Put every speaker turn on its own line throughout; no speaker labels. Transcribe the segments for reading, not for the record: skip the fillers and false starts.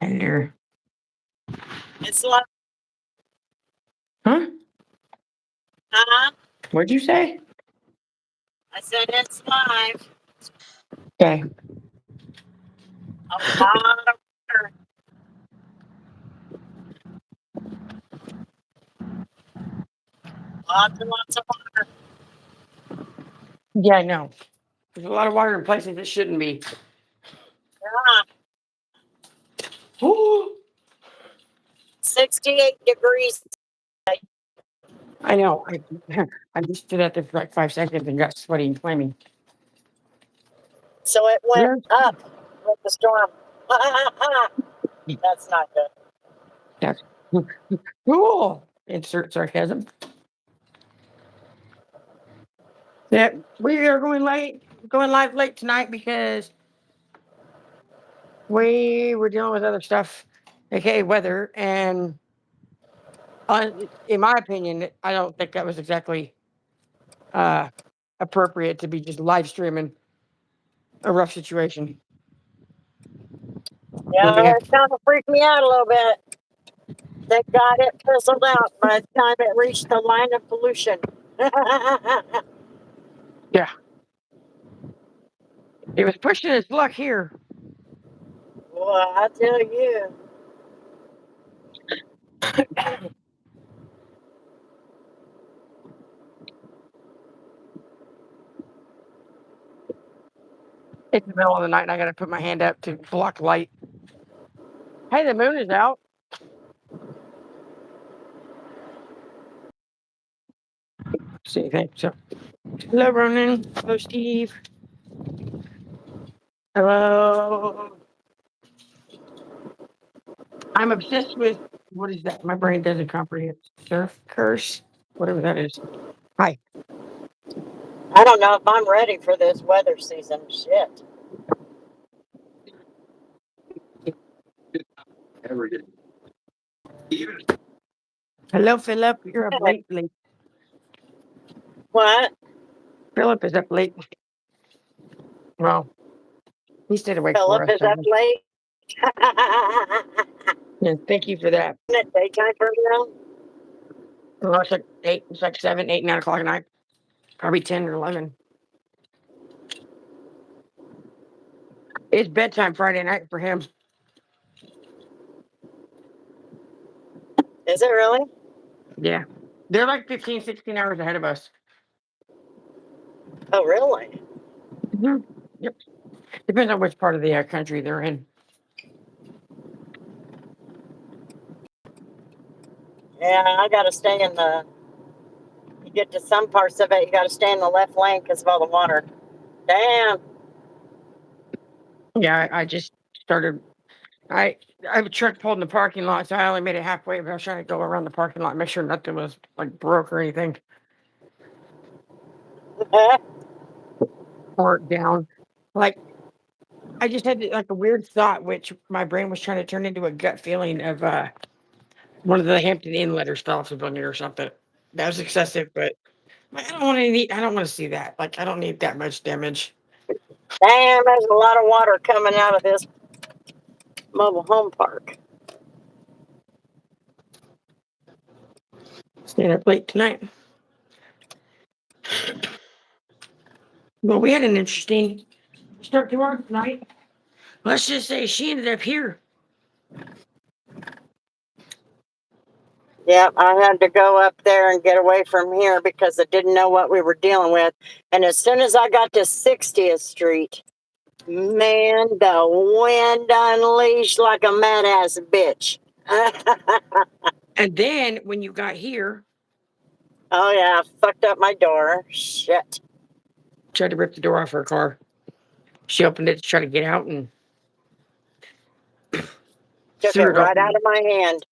Hello.
It's like,
Huh?
huh?
What'd you say?
I said it's live.
Okay.
A lot of water. Lots and lots of water.
Yeah, I know. There's a lot of water in places it shouldn't be.
Yeah.
Ooh,
68 degrees.
I know. I just stood out there for like 5 seconds and got sweaty and clammy.
So it went
Where?
up with the storm. That's not good.
That's cool. Insert sarcasm. Yeah, we are going live late tonight because we were dealing with other stuff, aka weather, and in my opinion, I don't think that was exactly uh, appropriate to be just live streaming a rough situation when we
Yeah,
have.
it kind of freaked me out a little bit. Thank God it fizzled out by the time it reached the line of pollution.
Yeah, it was pushing its luck here.
Well, I tell you.
It's the middle of the night and I got to put my hand up to block light. Hey, the moon is out. See, thanks. So, hello, Ronan. Hello, Steve. Hello. I'm obsessed with what is that? My brain doesn't comprehend. Surf curse, whatever that is. Hi.
I don't know if I'm ready for this weather season. Shit.
Hello, Philip. You're up late. Late.
What?
Philip is up late. Well, he stayed awake for
Philip
us.
is
So,
up late.
yeah, thank you for that.
Isn't it daytime for now?
Well, it's like 8, it's like 7, 8, 9 o'clock at night. Probably 10 or 11. It's bedtime Friday night for him.
Is it really?
Yeah. They're like 15, 16 hours ahead of us.
Oh, really?
Mhm. Yep. Depends on which part of the country they're in.
Yeah, I got to stay in the. You get to some parts of it, you got to stay in the left lane because of all the water. Damn.
Yeah, I just started. I have a truck pulled in the parking lot, so I only made it halfway, but I was trying to go around the parking lot, make sure nothing was like broke or anything or down. Like I just had like a weird thought, which my brain was trying to turn into a gut feeling of one of the Hampton Inn letters fell off the building or something. That was excessive, but I don't want to need. I don't want to see that. Like I don't need that much damage.
Damn, there's a lot of water coming out of this mobile home park.
Staying up late tonight. Well, we had an interesting start to our night. Let's just say she ended up here.
Yep, I had to go up there and get away from here because I didn't know what we were dealing with. And as soon as I got to 60th Street, man, the wind unleashed like a mad ass bitch.
And then when you got here,
Oh, yeah, fucked up my door. Shit.
tried to rip the door off her car. She opened it to try to get out and
Took it
threw it
right out
open.
of my hand.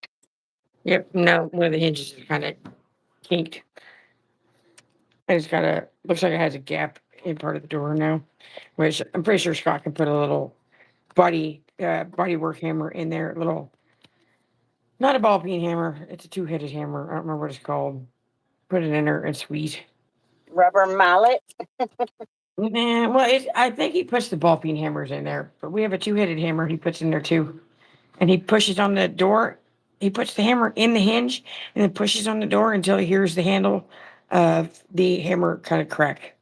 Yep, no, one of the hinges is kind of kinked. And it's got a, looks like it has a gap in part of the door now, which I'm pretty sure Scott can put a little body work hammer in there. A little, not a ball peen hammer. It's a two-headed hammer. I don't remember what it's called. Put it in there and squeeze.
Rubber mallet.
Nah, well, I think he puts the ball peen hammers in there, but we have a two-headed hammer he puts in there too. and he pushes on the door. He puts the hammer in the hinge and then pushes on the door until he hears the handle of the hammer kind of crack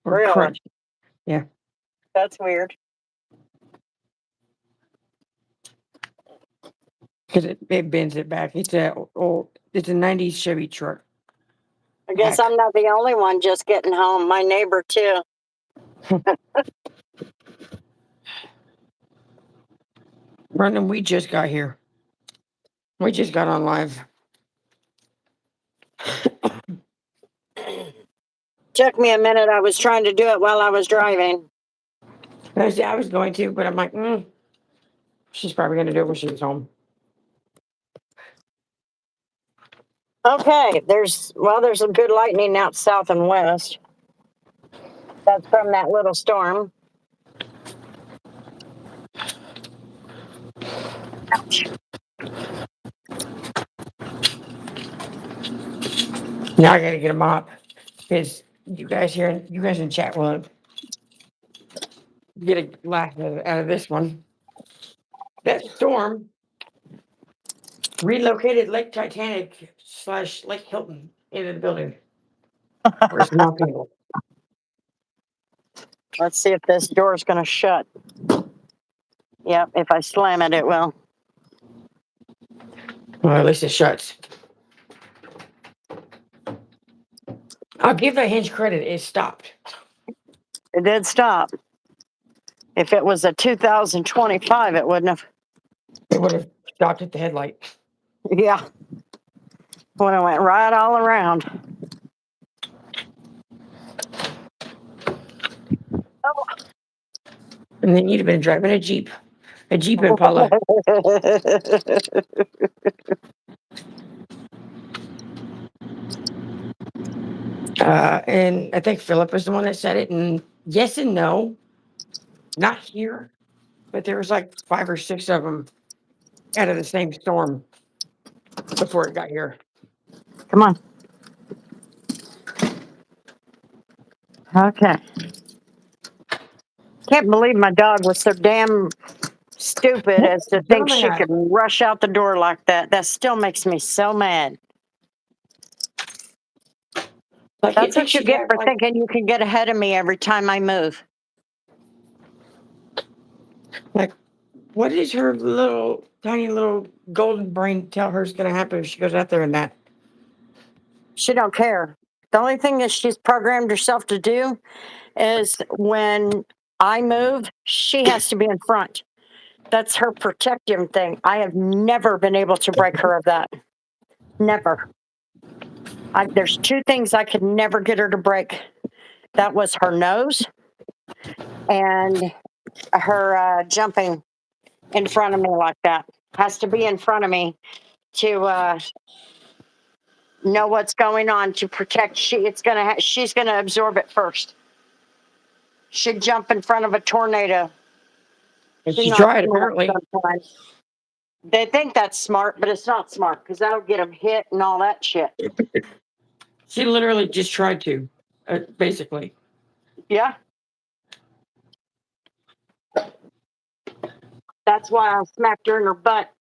or
Really?
crunch.
That's weird.
Because it bends it back. It's a 90s Chevy truck.
I guess
Back.
I'm not the only one just getting home. My neighbor too.
Brendan, we just got here. We just got on live.
Took me a minute. I was trying to do it while I was driving.
I was going to, but I'm like, she's probably going to do it when she's home.
Okay, there's some good lightning out south and west. That's from that little storm. Ouch.
Now I got to get a mop because you guys in chat will get a laugh out of this one. That storm relocated Lake Titanic / Lake Hilton into the building. Where's more people?
Let's see if this door's going to shut. Yep, if I slam it, it will.
Well, at least it shuts. I'll give that hinge credit. It stopped.
It did stop. If it was a 2025, it wouldn't have.
It would have stopped at the headlight.
Yeah. When it went right all around.
And then you'd have been driving a Jeep Impala. And I think Philip was the one that said it. And yes and no, not here, but there was like 5 or 6 of them out of the same storm before it got here.
Come on. Okay. Can't believe my dog was so damn stupid as to think she could rush out the door like that. That still makes me so mad.
Like,
That's what you get for
like,
thinking you can get ahead of me every time I move.
like, what does her little tiny little golden brain tell her is going to happen if she goes out there and that?
She don't care. The only thing that she's programmed herself to do is when I move, she has to be in front. That's her protective thing. I have never been able to break her of that. Never. There's 2 things I could never get her to break. That was her nose and her jumping in front of me like that. Has to be in front of me to know what's going on to protect. She's gonna absorb it first. She'd jump in front of a tornado.
And
She's
she
not
tried,
smart
apparently.
sometimes. They think that's smart, but it's not smart because that'll get them hit and all that shit.
She literally just tried to, basically.
Yeah. That's why I smacked her in her butt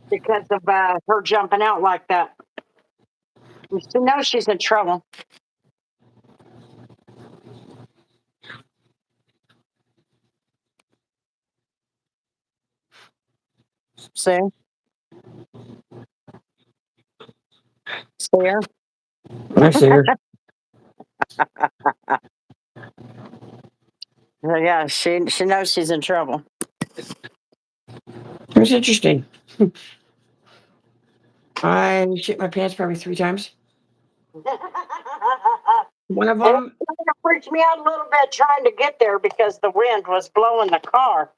because of her jumping out like that. She knows she's in trouble. See? See her?
I see her.
Yeah, she knows she's in trouble.
It was interesting. I shit my pants probably 3 times. One of them.
It freaked me out a little bit trying to get there because the wind was blowing the car.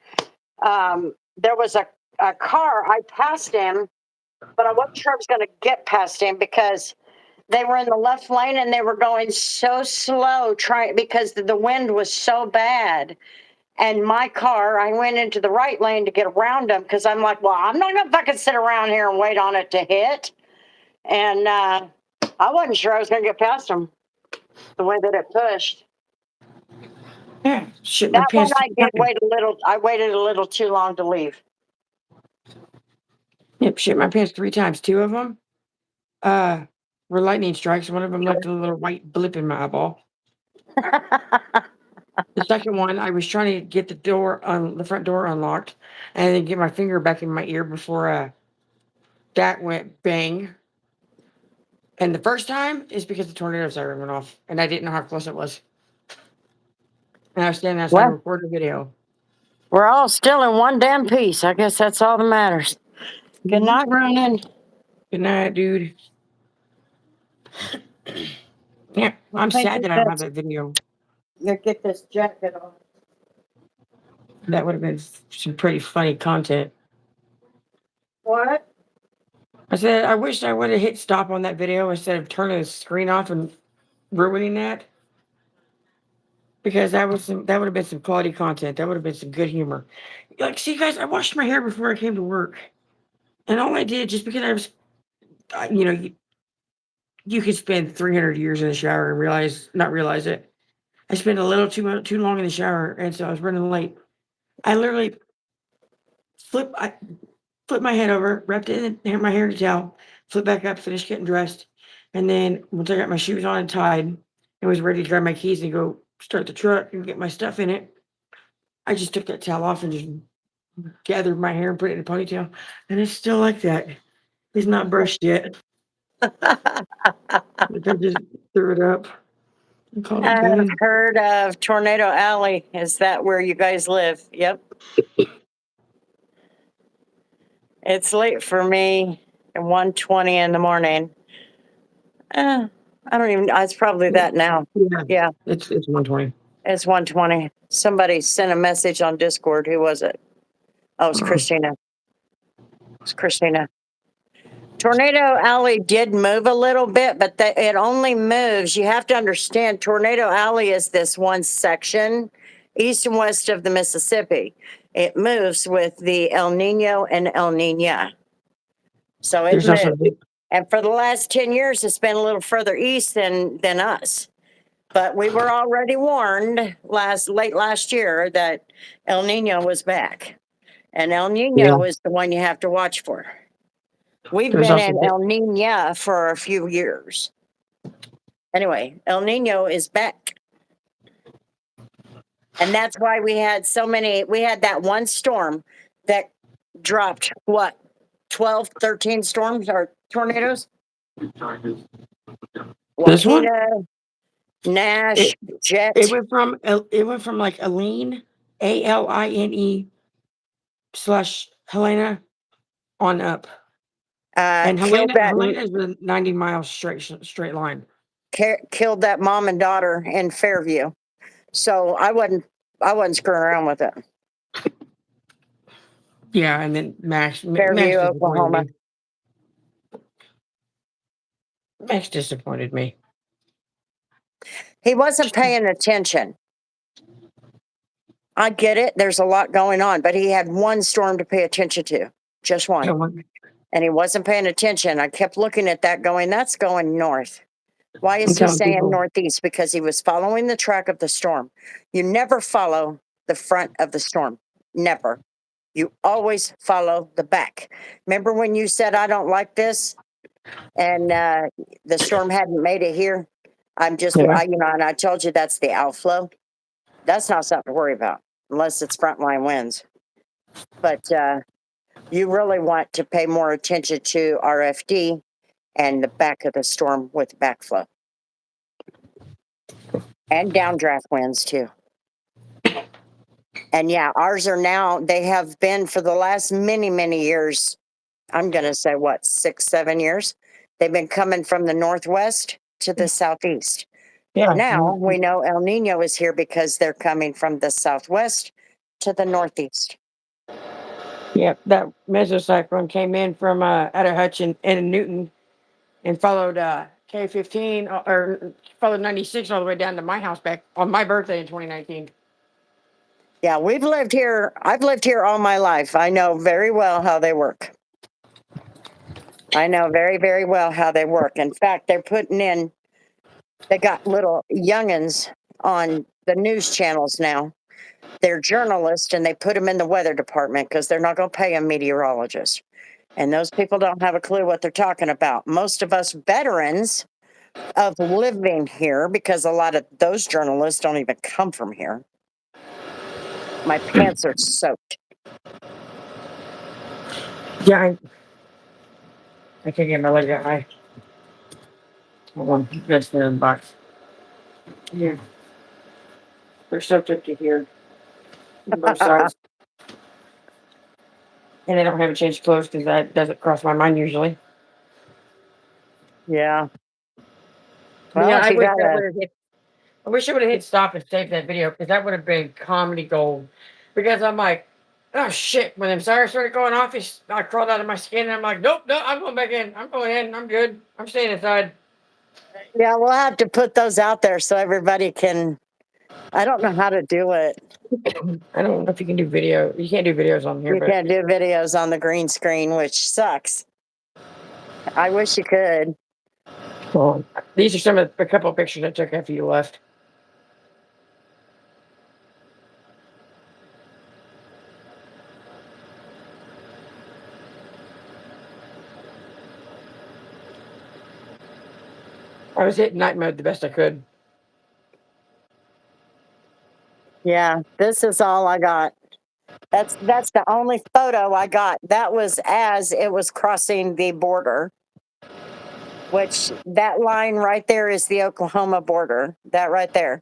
There was a car, I passed him, but I wasn't sure I was going to get past him because they were in the left lane and they were going so slow because the wind was so bad. And my car, I went into the right lane to get around them because I'm like, well, I'm not going to fucking sit around here and wait on it to hit. And I wasn't sure I was going to get past them the way that it pushed.
Yeah, shit my
That one
pants
I
3
did
times.
wait a little. I waited a little too long to leave.
Yep, shit my pants 3 times. 2 of them were lightning strikes. One of them left a little white blip in my eyeball. The second one, I was trying to get the front door unlocked, and then get my finger back in my ear before that went bang. And the first time is because the tornado siren went off, and I didn't know how close it was. And I was standing outside
Well,
recording a video.
we're all still in one damn piece. I guess that's all that matters. Good night, Ronan.
Good night, dude. Yeah, I'm sad that I don't have that video.
You get this jacket on.
That would have been some pretty funny content.
What?
I said I wish I would have hit stop on that video instead of turning the screen off and ruining that. Because that would have been some quality content. That would have been some good humor. Like, see, guys, I washed my hair before I came to work, and all I did just because I was, you could spend 300 years in the shower and not realize it. I spent a little too long in the shower, and so I was running late. I literally I flipped my head over, wrapped it in my hair in a towel, flipped back up, finished getting dressed, and then once I got my shoes on and tied, and was ready to grab my keys and go start the truck and get my stuff in it, I just took that towel off and just gathered my hair and put it in a ponytail, and it's still like that. It's not brushed yet. I just threw it up and called it
I've
done.
heard of Tornado Alley. Is that where you guys live? Yep. It's late for me at 1:20 in the morning. I don't even, it's probably that now.
Yeah,
Yeah,
it's 120.
it's 1:20. Somebody sent a message on Discord. Who was it? Oh, it's Christina. It's Christina. Tornado Alley did move a little bit, but it only moves. You have to understand Tornado Alley is this one section east and west of the Mississippi. It moves with the El Nino and El Nina. So it
There's also
moves. And for the last 10 years, it's been a little further east than us. But we were already warned late last year that El Nino was back. And El
yeah.
Nino is the one you have to watch for. We've
There's
been
also
in El Nino for a few years. Anyway, El Nino is back. And that's why we had that one storm that dropped what, 12, 13 storms or tornadoes?
this one.
Joaquina, Nash, Jet,
It went from like Aline, ALINE / Helena on up. And Helena is a 90 mile straight line.
killed that mom and daughter in Fairview. So I wasn't screwing around with it.
Yeah, and then
Fairview, Oklahoma.
Max disappointed me.
He wasn't paying attention. I get it. There's a lot going on, but he had one storm to pay attention to, just one. And he wasn't paying attention. I kept looking at that going, that's going north. Why is he saying northeast? Because he was following the track of the storm. You never follow the front of the storm. Never. You always follow the back. Remember when you said, I don't like this? And the storm hadn't made it here? And I told you that's the outflow. That's not something to worry about unless it's frontline winds. But you really want to pay more attention to RFD and the back of the storm with backflow. And downdraft winds too. And yeah, ours are now, they have been for the last many, many years. I'm going to say 6, 7 years. They've been coming from the northwest to the southeast.
Yeah.
Now we know El Nino is here because they're coming from the southwest to the northeast.
Yep, that mesocyclone came in from Attahutch and Newton and followed K15 or followed 96 all the way down to my house back on my birthday in 2019.
Yeah, we've lived here. I've lived here all my life. I know very well how they work. I know very, very well how they work. In fact, they got little youngins on the news channels now. They're journalists and they put them in the weather department because they're not going to pay a meteorologist. And those people don't have a clue what they're talking about. Most of us veterans of living here, because a lot of those journalists don't even come from here. My pants are soaked.
Yeah, I can't get my leg that high. Hold on, that's the box. Yeah, they're soaked up to here, on both sides. And I don't have a change of clothes because that doesn't cross my mind usually.
Yeah.
But
Well,
yeah,
if
I
you
wish
got
I
a,
would have hit. I wish I would have hit stop and saved that video because that would have been comedy gold. Because I'm like, oh shit! When them sirens started going off, I crawled out of my skin and I'm like, nope, no, I'm going back in. I'm going in. I'm good. I'm staying inside.
yeah, we'll have to put those out there so everybody can. I don't know how to do it.
I don't know if you can do video. You can't do videos on here,
You
but
can't do videos on the green screen, which sucks. I wish you could.
well, these are some of a couple of pictures I took after you left. I was hitting night mode the best I could.
Yeah, this is all I got. That's the only photo I got. That was as it was crossing the border, which that line right there is the Oklahoma border. That right there.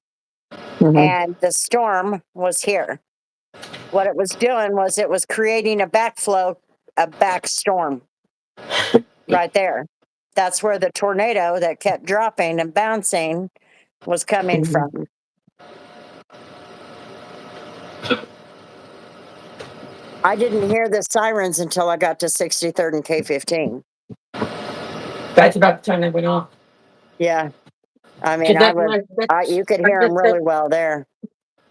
Mhm.
And the storm was here. What it was doing was it was creating a backflow, a back storm right there. That's where the tornado that kept dropping and bouncing was coming
Mhm.
from. I didn't hear the sirens until I got to 63rd and K15.
That's about the time they went off.
Yeah. I mean,
Because
you could
I
hear them
just sent,
really well there.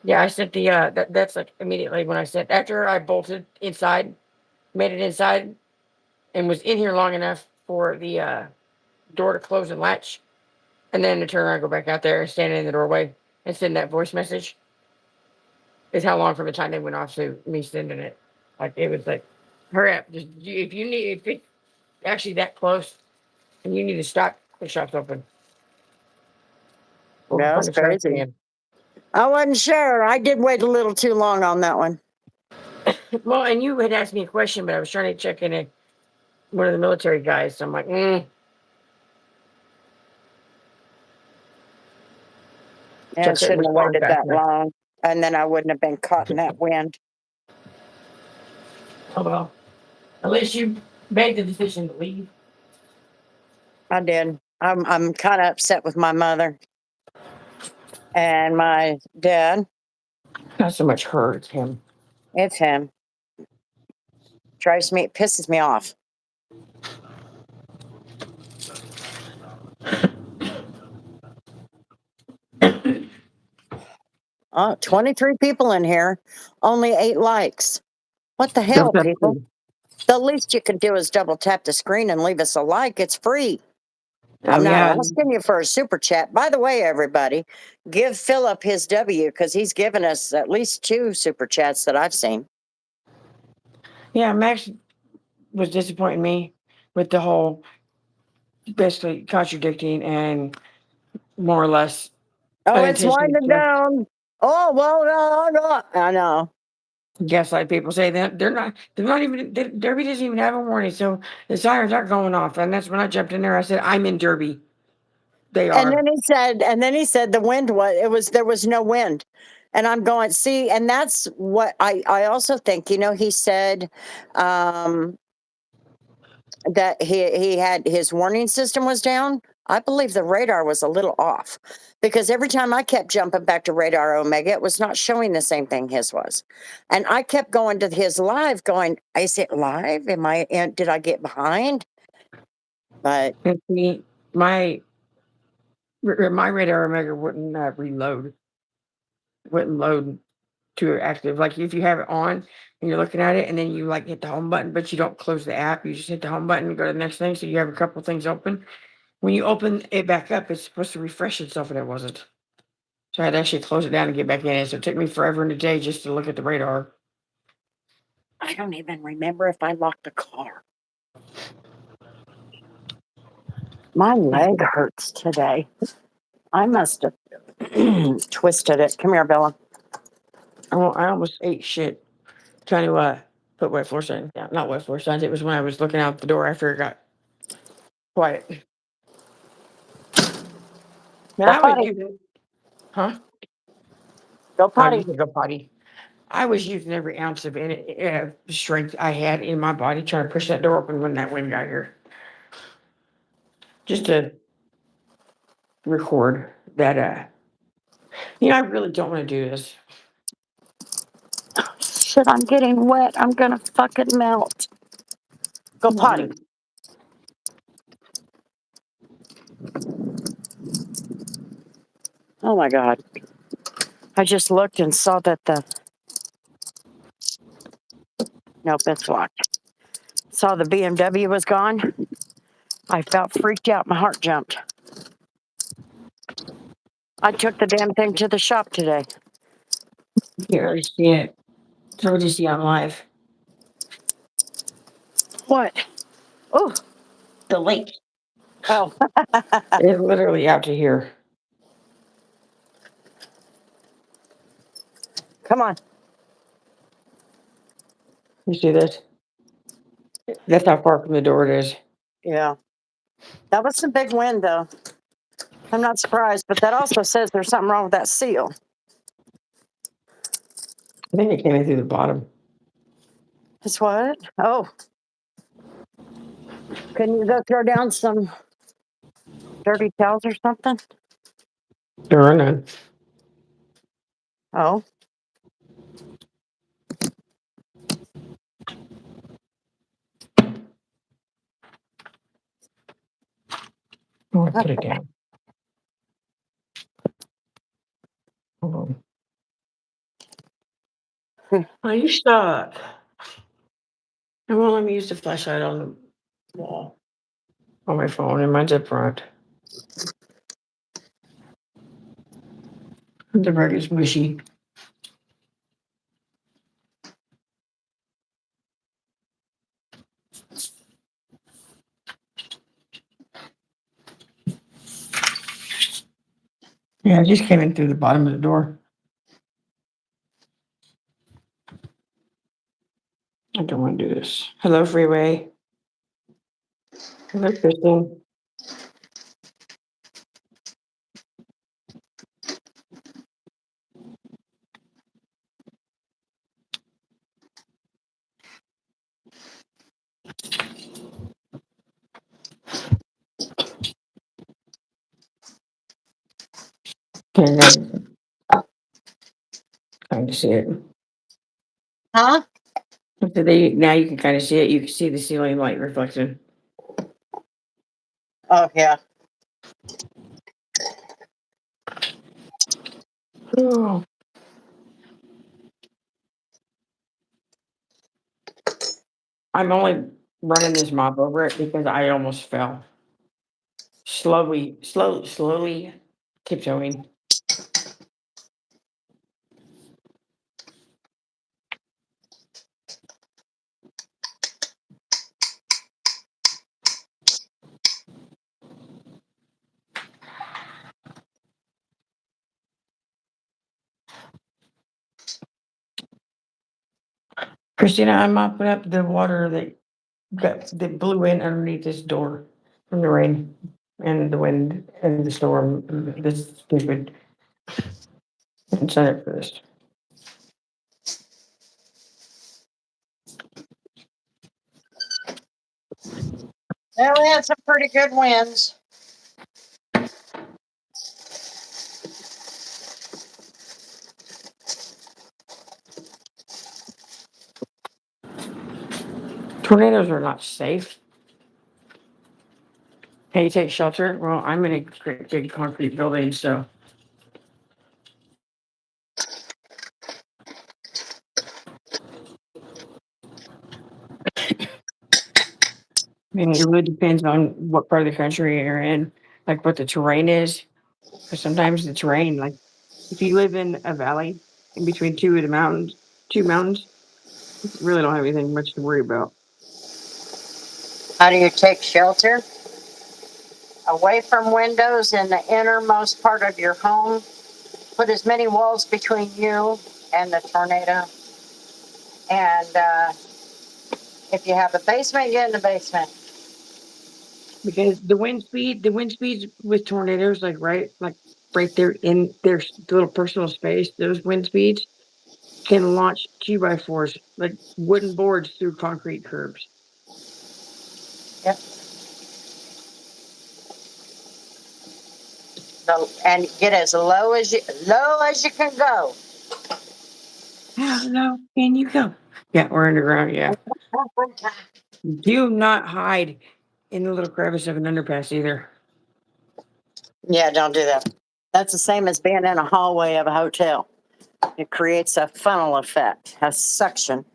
yeah, I sent the that's like immediately when I sent after I bolted inside, made it inside, and was in here long enough for the door to close and latch, and then to turn around, go back out there, and stand in the doorway, and send that voice message. Is how long from the time they went off to me sending it. Like it was like, hurry up! Just if you need if it's actually that close, and you need to stop, the shop's open. Or
Yeah,
from
that's
the trash
crazy.
can.
I wasn't sure. I did wait a little too long on that one.
Well, and you had asked me a question, but I was trying to check in one of the military guys. So I'm like,
Yeah,
so I
I
couldn't
shouldn't have
respond
waited
fast
that
enough.
long. And then I wouldn't have been caught in that wind.
Oh well, at least you made the decision to leave.
I did. I'm kind of upset with my mother and my dad.
Not so much her, it's him.
It's him. It pisses me off. Oh, 23 people in here, only 8 likes. What the hell, people? The least you can do is double tap the screen and leave us a like. It's free.
Oh
I'm not
yeah,
asking you for a super chat. By the way, everybody, give Philip his W because he's given us at least 2 super chats that I've seen.
yeah. Max was disappointing me with the whole basically contradicting and more or less
Oh, it's
unintentionally
winding down. Oh, well, no. I know.
gaslight people. Say that they're not even Derby doesn't even have a warning, so the sirens aren't going off. And that's when I jumped in there. I said, I'm in Derby. They
And
are.
then he said the wind there was no wind. And I'm going, see, and that's what I also think, he said that he had his warning system was down. I believe the radar was a little off because every time I kept jumping back to radar Omega, it was not showing the same thing his was. And I kept going to his live going, is it live? Did I get behind? But
And see, my radar omega wouldn't reload, wouldn't load to active. Like if you have it on and you're looking at it, and then you like hit the home button, but you don't close the app. You just hit the home button and go to the next thing. So you have a couple things open. When you open it back up, it's supposed to refresh itself, and it wasn't. So I had to actually close it down and get back in it. So it took me forever and a day just to look at the radar.
I don't even remember if I locked the car. My leg hurts today. I must have twisted it. Come here, Bella.
I almost ate shit trying to put wet floor signs down. Not wet floor signs. It was when I was looking out the door after it got quiet.
Go
Man, I was
potty.
using, huh?
Go
Oh, you
potty.
can go potty. I was using every ounce of strength I had in my body trying to push that door open when that wind got here. Just to record that. I really don't want to do this.
Shit, I'm getting wet. I'm gonna fucking melt. Go potty. Oh my God. I just looked and saw that nope, it's locked. Saw the BMW was gone. I felt freaked out. My heart jumped. I took the damn thing to the shop today.
You can't really see it. So we'll just see on live.
What? Oh,
The lake.
oh.
It's literally out to here.
Come on.
You see this? That's how far from the door it is.
Yeah. That was some big wind, though. I'm not surprised, but that also says there's something wrong with that seal.
I think it came in through the bottom.
It's what? Oh. Can you go throw down some dirty towels or something?
There are none.
Oh.
Oh, put it down. Hold on. Oh, you suck. And won't let me use the flashlight on the wall on my phone, and mine's up front. The rug is mushy. Yeah, it just came in through the bottom of the door. I don't want to do this. Hello, Freeway. Hello, Kristen. Okay, now kind of see it.
Huh?
So now you can kind of see it. You can see the ceiling light reflection.
Oh, yeah.
Oh. I'm only running this mop over it because I almost fell. Slowly tiptoeing. Christina, I'm mopping up the water that blew in underneath this door from the rain and the wind and the storm. This stupid incentive for this.
Yeah, we had some pretty good winds.
Tornadoes are not safe. Can you take shelter? Well, I'm in a great big concrete building, so. I mean, it really depends on what part of the country you're in, like what the terrain is. Because sometimes the terrain, like if you live in a valley in between two mountains, you really don't have anything much to worry about.
How do you take shelter? Away from windows in the innermost part of your home. Put as many walls between you and the tornado. And if you have a basement, get in the basement.
Because the wind speeds with tornadoes, like right there in their little personal space, those wind speeds can launch 2x4s, like wooden boards through concrete curbs.
Yep. And get as low as you can go.
How low can you go? Yeah, or underground. Yeah. Do not hide in the little crevice of an underpass either.
Yeah, don't do that. That's the same as being in a hallway of a hotel. It creates a funnel effect, a suction.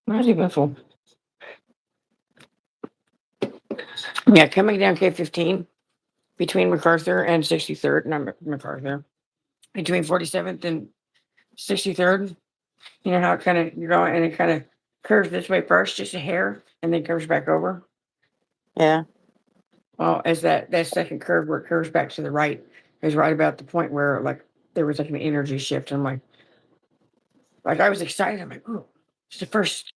Why is he full? Yeah, coming down K15 between MacArthur and 63rd, not MacArthur, between 47th and 63rd. You know how it kind of you're going and it kind of curves this way first, just a hair, and then curves back over.
Yeah.
Well, as that second curve where it curves back to the right is right about the point where like there was like an energy shift. And I'm like I was excited. I'm like, ooh, it's the first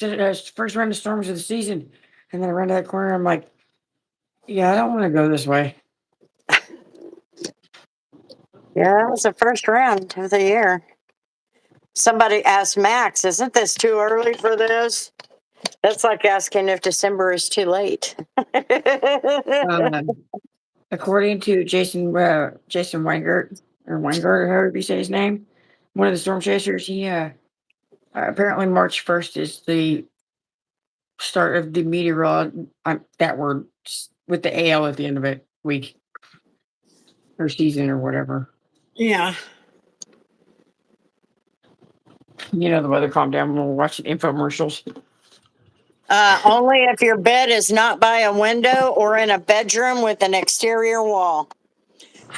round of storms of the season. And then I ran to that corner. I'm like, yeah, I don't want to go this way.
Yeah, that was the first round of the year. Somebody asked Max, isn't this too early for this? That's like asking if December is too late.
Um, according to Jason Weingart or however you say his name, one of the storm chasers, he apparently March 1st is the start of the meteorology. That word with the AL at the end of it, week or season or whatever.
Yeah.
You know the weather calmed down when we're watching infomercials.
Only if your bed is not by a window or in a bedroom with an exterior wall.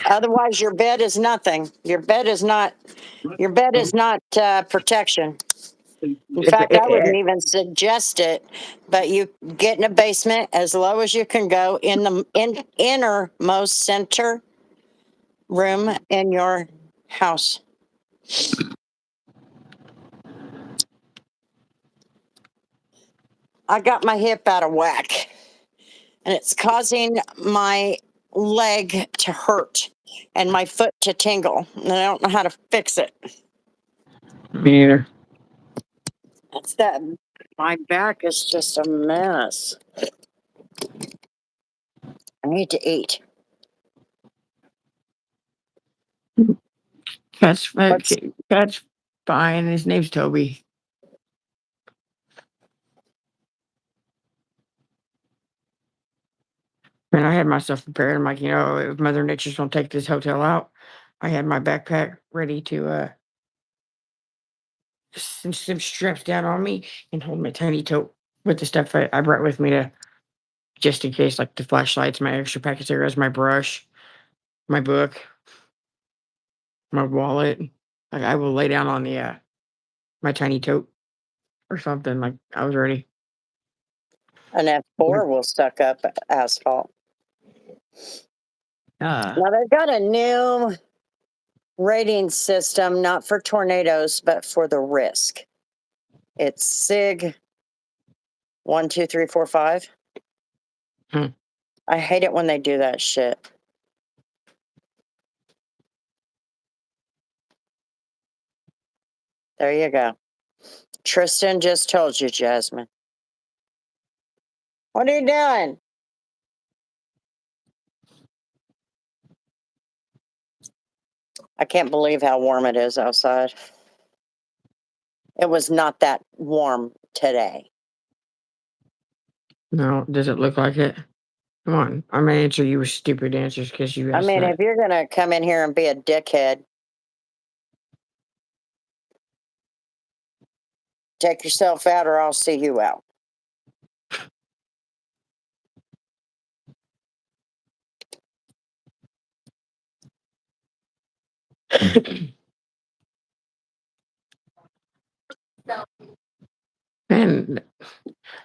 Otherwise, your bed is nothing. Your bed is not protection. In fact, I wouldn't even suggest it. But you get in a basement as low as you can go in the innermost center room in your house. I got my hip out of whack, and it's causing my leg to hurt and my foot to tingle, and I don't know how to fix it.
Me either.
That's that. My back is just a mess. I need to eat.
Cat's fine. His name's Toby. And I had myself prepared. I'm like, if Mother Nature's gonna take this hotel out, I had my backpack ready to cinch some straps down on me and hold my tiny tote with the stuff I brought with me to just in case, like the flashlights, my extra pack of cigarettes, my brush, my book, my wallet. Like I will lay down on the my tiny tote or something. Like I was ready.
An F4 will suck up asphalt. Now they've got a new rating system, not for tornadoes, but for the risk. It's SIG 1, 2, 3, 4, 5.
Hmm. I
hate it when they do that shit. There you go. Tristan just told you, Jasmine. What are you doing? I can't believe how warm it is outside. It was not that warm today.
No, does it look like it? Come on. I'm gonna answer you with stupid answers because you
I
asked
mean,
that.
if you're gonna come in here and be a dickhead, take yourself out or I'll see you out.
And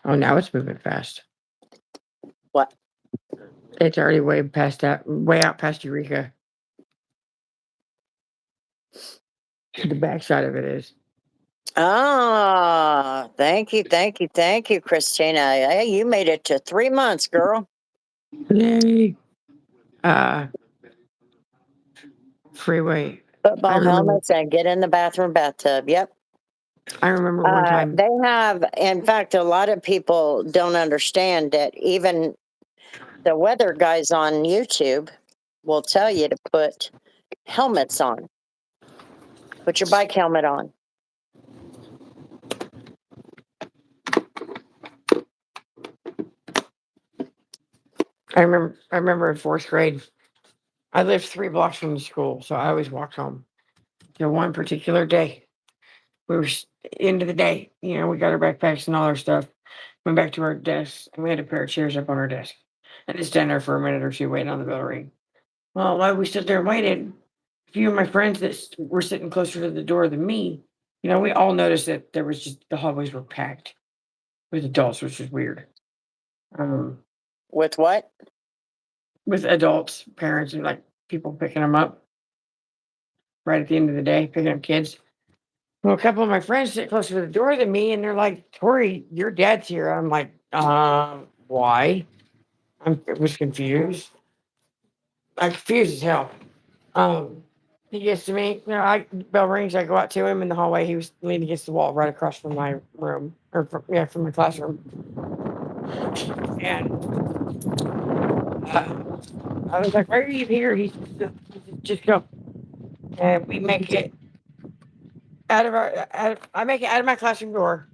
oh, now it's moving fast.
What?
It's already way out past Eureka. The backside of it is.
Ah, thank you, Christina. Hey, you made it to 3 months, girl.
Yay. Uh, freeway. I
Football
remember.
helmets and get in the bathroom bathtub. Yep.
I remember one time.
They have, in fact, a lot of people don't understand that even the weather guys on YouTube will tell you to put helmets on. Put your bike helmet on.
I remember in fourth grade. I lived 3 blocks from the school, so I always walked home. One particular day, we were into the day. We got our backpacks and all our stuff. Went back to our desks, and we had a pair of chairs up on our desk. And just stand there for a minute or two, waiting on the bell to ring. Well, while we stood there and waited, a few of my friends that were sitting closer to the door than me, we all noticed that there was just the hallways were packed with adults, which was weird. Um,
With what?
with adults, parents, and like people picking them up right at the end of the day, picking up kids. Well, a couple of my friends sit closer to the door than me, and they're like, "Tori, your dad's here." I'm like, why?" I was confused. I'm confused as hell. Um, he gets to me, bell rings. I go out to him in the hallway. He was leaning against the wall right across from my room, or from my classroom. And I was like, "Why are you here?" He said, "Just go." And we make it I make it out of my classroom door,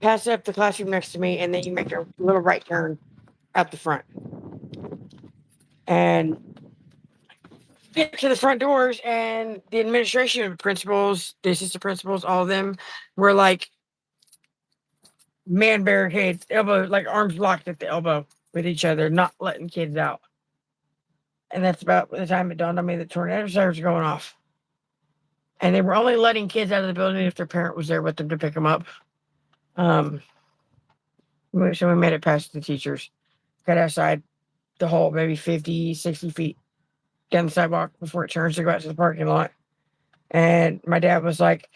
pass up the classroom next to me, and then you make a little right turn out the front. And get to the front doors, and the administration principals, the assistant principals, all of them were like man barricades, elbow, like arms locked at the elbow with each other, not letting kids out. And that's about the time it dawned on me that tornado sirens were going off. And they were only letting kids out of the building if their parent was there with them to pick them up. Um, so we made it past the teachers, got outside the hole, maybe 50, 60 feet down the sidewalk before it turns to go out to the parking lot. And my dad was like,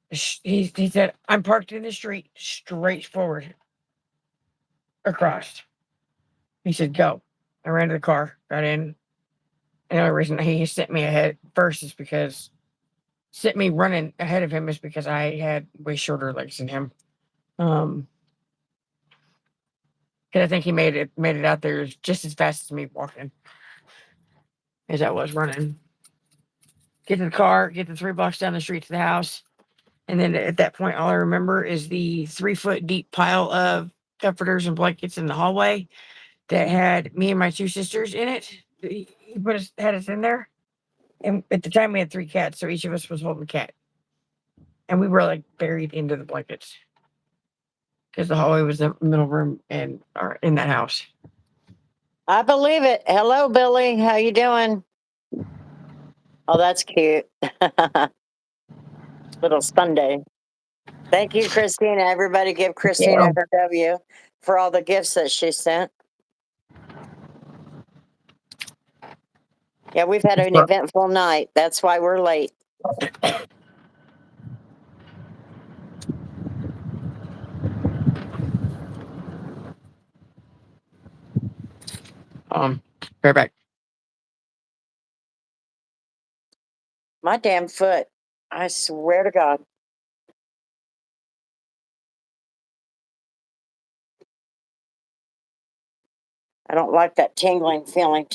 he said, "I'm parked in the street straight forward across." He said, "Go." I ran to the car, got in. And the only reason he sent me ahead first is because sent me running ahead of him is because I had way shorter legs than him. Because I think he made it out there just as fast as me walking as I was running. Get to the car, get the 3 blocks down the street to the house. And then at that point, all I remember is the 3 foot deep pile of comforters and blankets in the hallway that had me and my 2 sisters in it. He had us in there. And at the time, we had 3 cats, so each of us was holding a cat. And we were like buried into the blankets because the hallway was the middle room and or in that house.
I believe it. Hello, Billy. How you doing? Oh, that's cute. Little Sunday. Thank you, Christina. Everybody give Christina
Yeah.
her W for all the gifts that she sent. Yeah, we've had an eventful night. That's why we're late.
Right back.
My damn foot. I swear to God. I don't like that tingling feeling.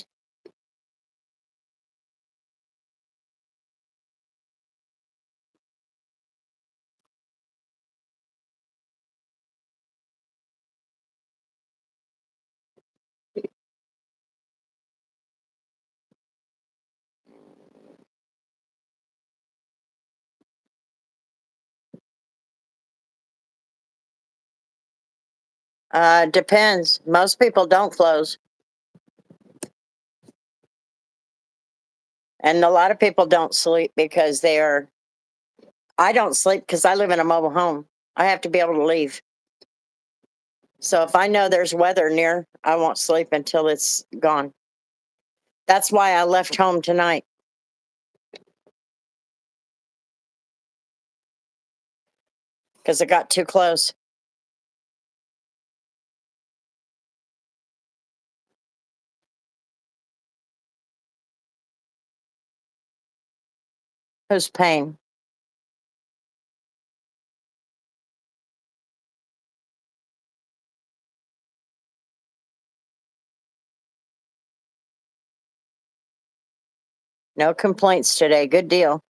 Depends. Most people don't close. And a lot of people don't sleep because I don't sleep because I live in a mobile home. I have to be able to leave. So if I know there's weather near, I won't sleep until it's gone. That's why I left home tonight. Because it got too close. Who's paying? No complaints today. Good deal.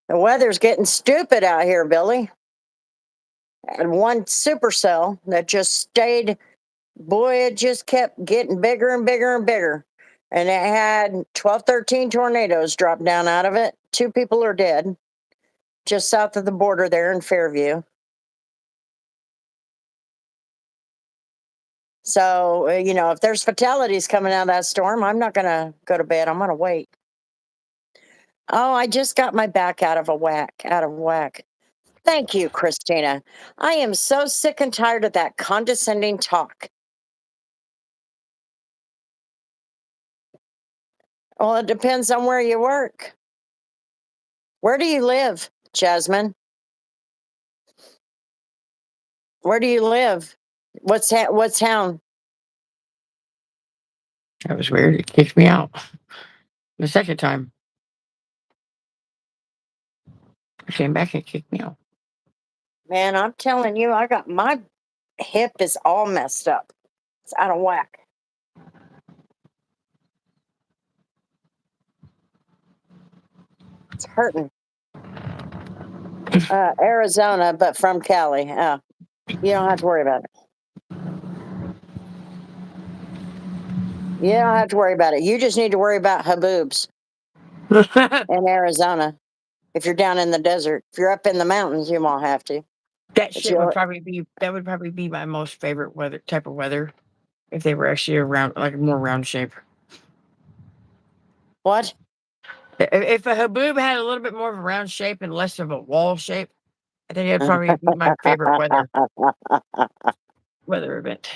The weather's getting stupid out here, Billy. And one supercell that just stayed, boy, it just kept getting bigger and bigger and bigger. And it had 12, 13 tornadoes drop down out of it. 2 people are dead just south of the border there in Fairview. So, if there's fatalities coming out of that storm, I'm not going to go to bed. I'm going to wait. Oh, I just got my back out of whack. Thank you, Christina. I am so sick and tired of that condescending talk. Well, it depends on where you work. Where do you live, Jasmine? Where do you live? What town?
That was weird. It kicked me out the second time. I came back and kicked me out.
Man, I'm telling you, I got my hip is all messed up. It's out of whack. It's hurting. Arizona, but from Cali. Oh, you don't have to worry about it. You don't have to worry about it. You just need to worry about haboobs in Arizona. If you're down in the desert, if you're up in the mountains, you won't have to.
That
But
shit would probably be my most favorite type of weather if they were actually around, like more round shape.
What?
If a haboob had a little bit more of a round shape and less of a wall shape, I think it'd probably be my favorite weather event.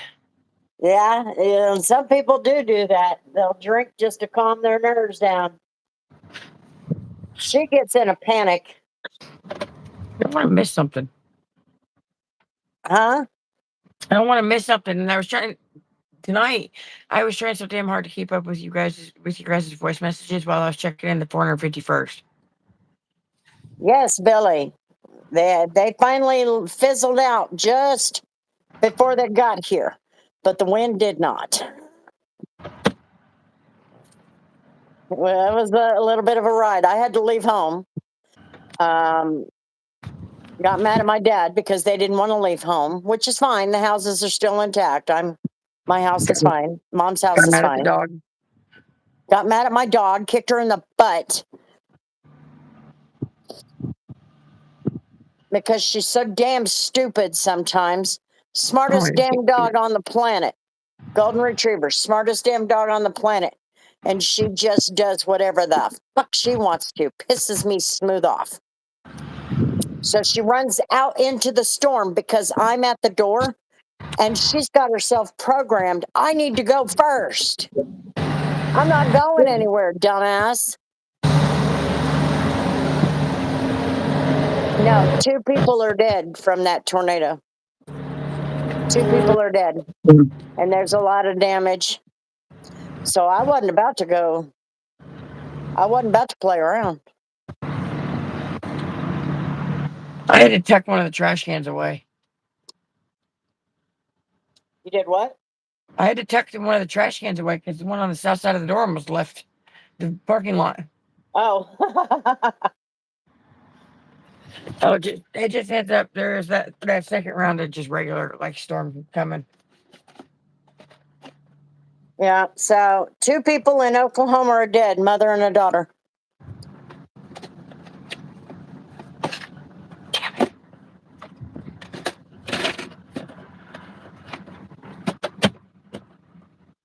Yeah, some people do that. They'll drink just to calm their nerves down. She gets in a panic.
I don't want to miss something.
Huh?
I don't want to miss something. And I was trying tonight. I was trying so damn hard to keep up with you guys voice messages while I was checking in the 451st.
Yes, Billy. They finally fizzled out just before they got here, but the wind did not. Well, it was a little bit of a ride. I had to leave home. Got mad at my dad because they didn't want to leave home, which is fine. The houses are still intact. My house is fine. Mom's house
Got
is
mad at the
fine.
dog.
Got mad at my dog, kicked her in the butt because she's so damn stupid sometimes. Smartest damn dog on the planet. Golden Retriever, smartest damn dog on the planet. And she just does whatever the fuck she wants to. Pisses me smooth off. So she runs out into the storm because I'm at the door and she's got herself programmed. I need to go first. I'm not going anywhere, dumbass. No, 2 people are dead from that tornado. 2 people are dead. And there's a lot of damage. So I wasn't about to go. I wasn't about to play around.
I had to tuck one of the trash cans away.
You did what?
I had to tuck one of the trash cans away because the one on the south side of the door almost left the parking lot.
Oh.
Oh, it just heads up. There's that second round of just regular like storm coming.
Yeah. So 2 people in Oklahoma are dead, mother and a daughter.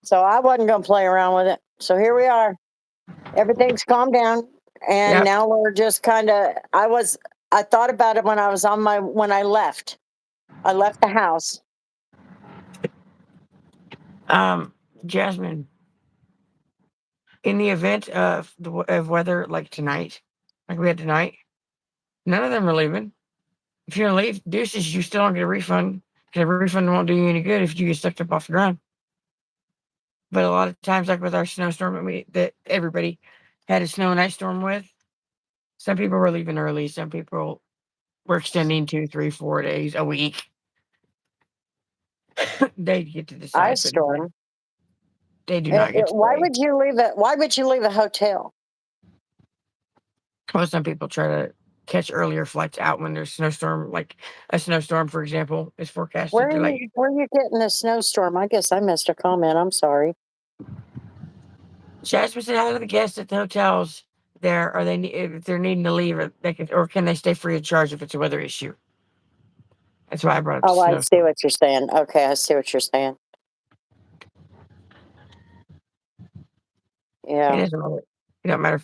So I wasn't going to play around with it. So here we are. Everything's calmed down. And
Yep.
now we're just kind of, I thought about it when when I left. I left the house.
Jasmine, in the event of of weather like tonight, like we had tonight, none of them are leaving. If you're gonna leave, deuces, you still don't get a refund. Because a refund won't do you any good if you get sucked up off the ground. But a lot of times, like with our snowstorm that everybody had a snow and ice storm with, some people were leaving early. Some people were extending 2, 3, 4 days, a week. They get to decide,
Ice
but
storm.
they do not get to
Why
say.
would you leave it? Why would you leave a hotel?
Well, some people try to catch earlier flights out when there's snowstorm, like a snowstorm, for example, is forecasted. They're like,
Where are you getting a snowstorm? I guess I missed a comment. I'm sorry.
Jasmine said, "How do the guests at the hotels there are they if they're needing to leave, or can they stay free of charge if it's a weather issue?" That's why I brought up the
Oh, I see
snowstorm.
what you're saying. Okay, I see what you're saying.
It
Yeah.
doesn't matter. It don't matter.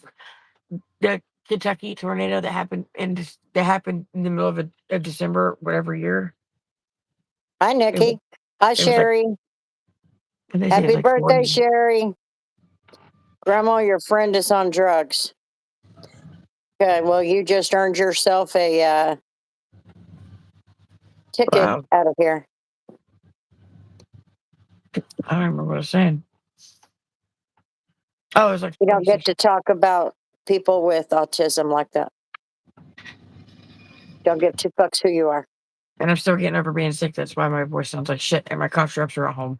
The Kentucky tornado that happened that happened in the middle of December, whatever year.
Hi,
It was,
Nikki. Hi,
it was like
Sherry.
they say it's
Happy
like
birthday,
40.
Sherry. Grandma, your friend is on drugs. Okay, well, you just earned yourself a ticket
Wow,
out of here.
I don't remember what I was saying. Oh, it was like
You don't get
46,
to talk about people with autism like that. Don't give two fucks who you are.
and I'm still getting over being sick. That's why my voice sounds like shit, and my cough drops are at home.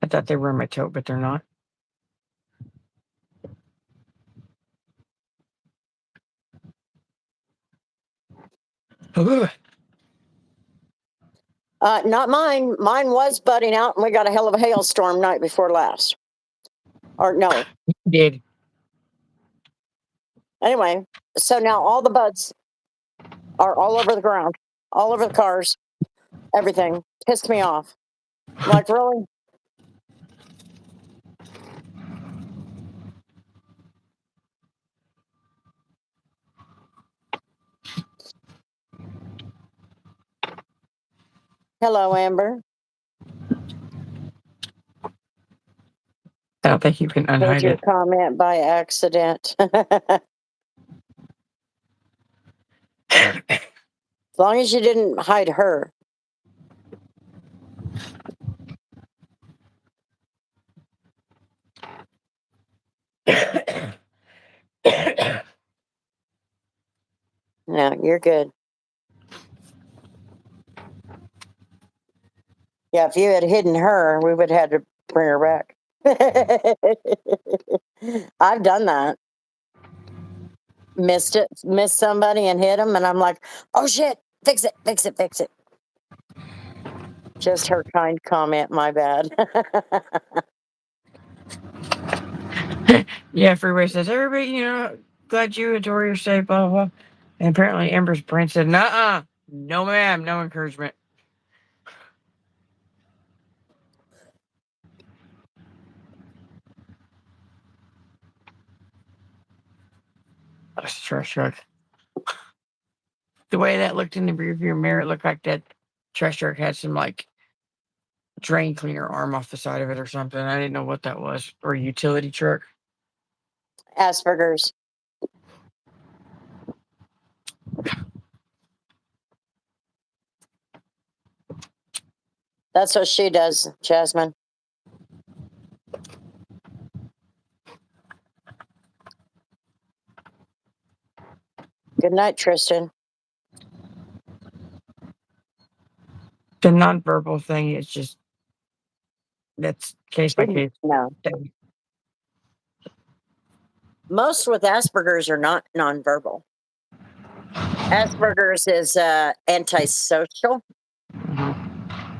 I thought they were in my tote, but they're not. Ugh.
Not mine. Mine was budding out, and we got a hell of a hailstorm night before last. Or no.
Did
Anyway, so now all the buds are all over the ground, all over the cars, everything. Pissed me off. I'm like, really? Hello, Amber.
I don't think you can
Heard
unhide
your
it.
comment by accident. As long as you didn't hide her. No, you're good. Yeah, if you had hidden her, we would have had to bring her back. I've done that. Missed somebody and hit them, and I'm like, oh shit, fix it, fix it, fix it. Just her kind comment, my bad.
Yeah, Freeway says, everybody, glad you and Tori are safe, blah, blah, blah. And apparently Amber's brain said, nuh-uh, no ma'am, no encouragement. That's a trash truck. The way that looked in the rearview mirror, it looked like that trash truck had some, like, drain cleaner arm off the side of it or something. I didn't know what that was. Or a utility truck.
Asperger's. That's what she does, Jasmine. Good night, Tristan.
The nonverbal thing is just, that's case by case.
No. Most with Asperger's are not nonverbal. Asperger's is antisocial
Mhm.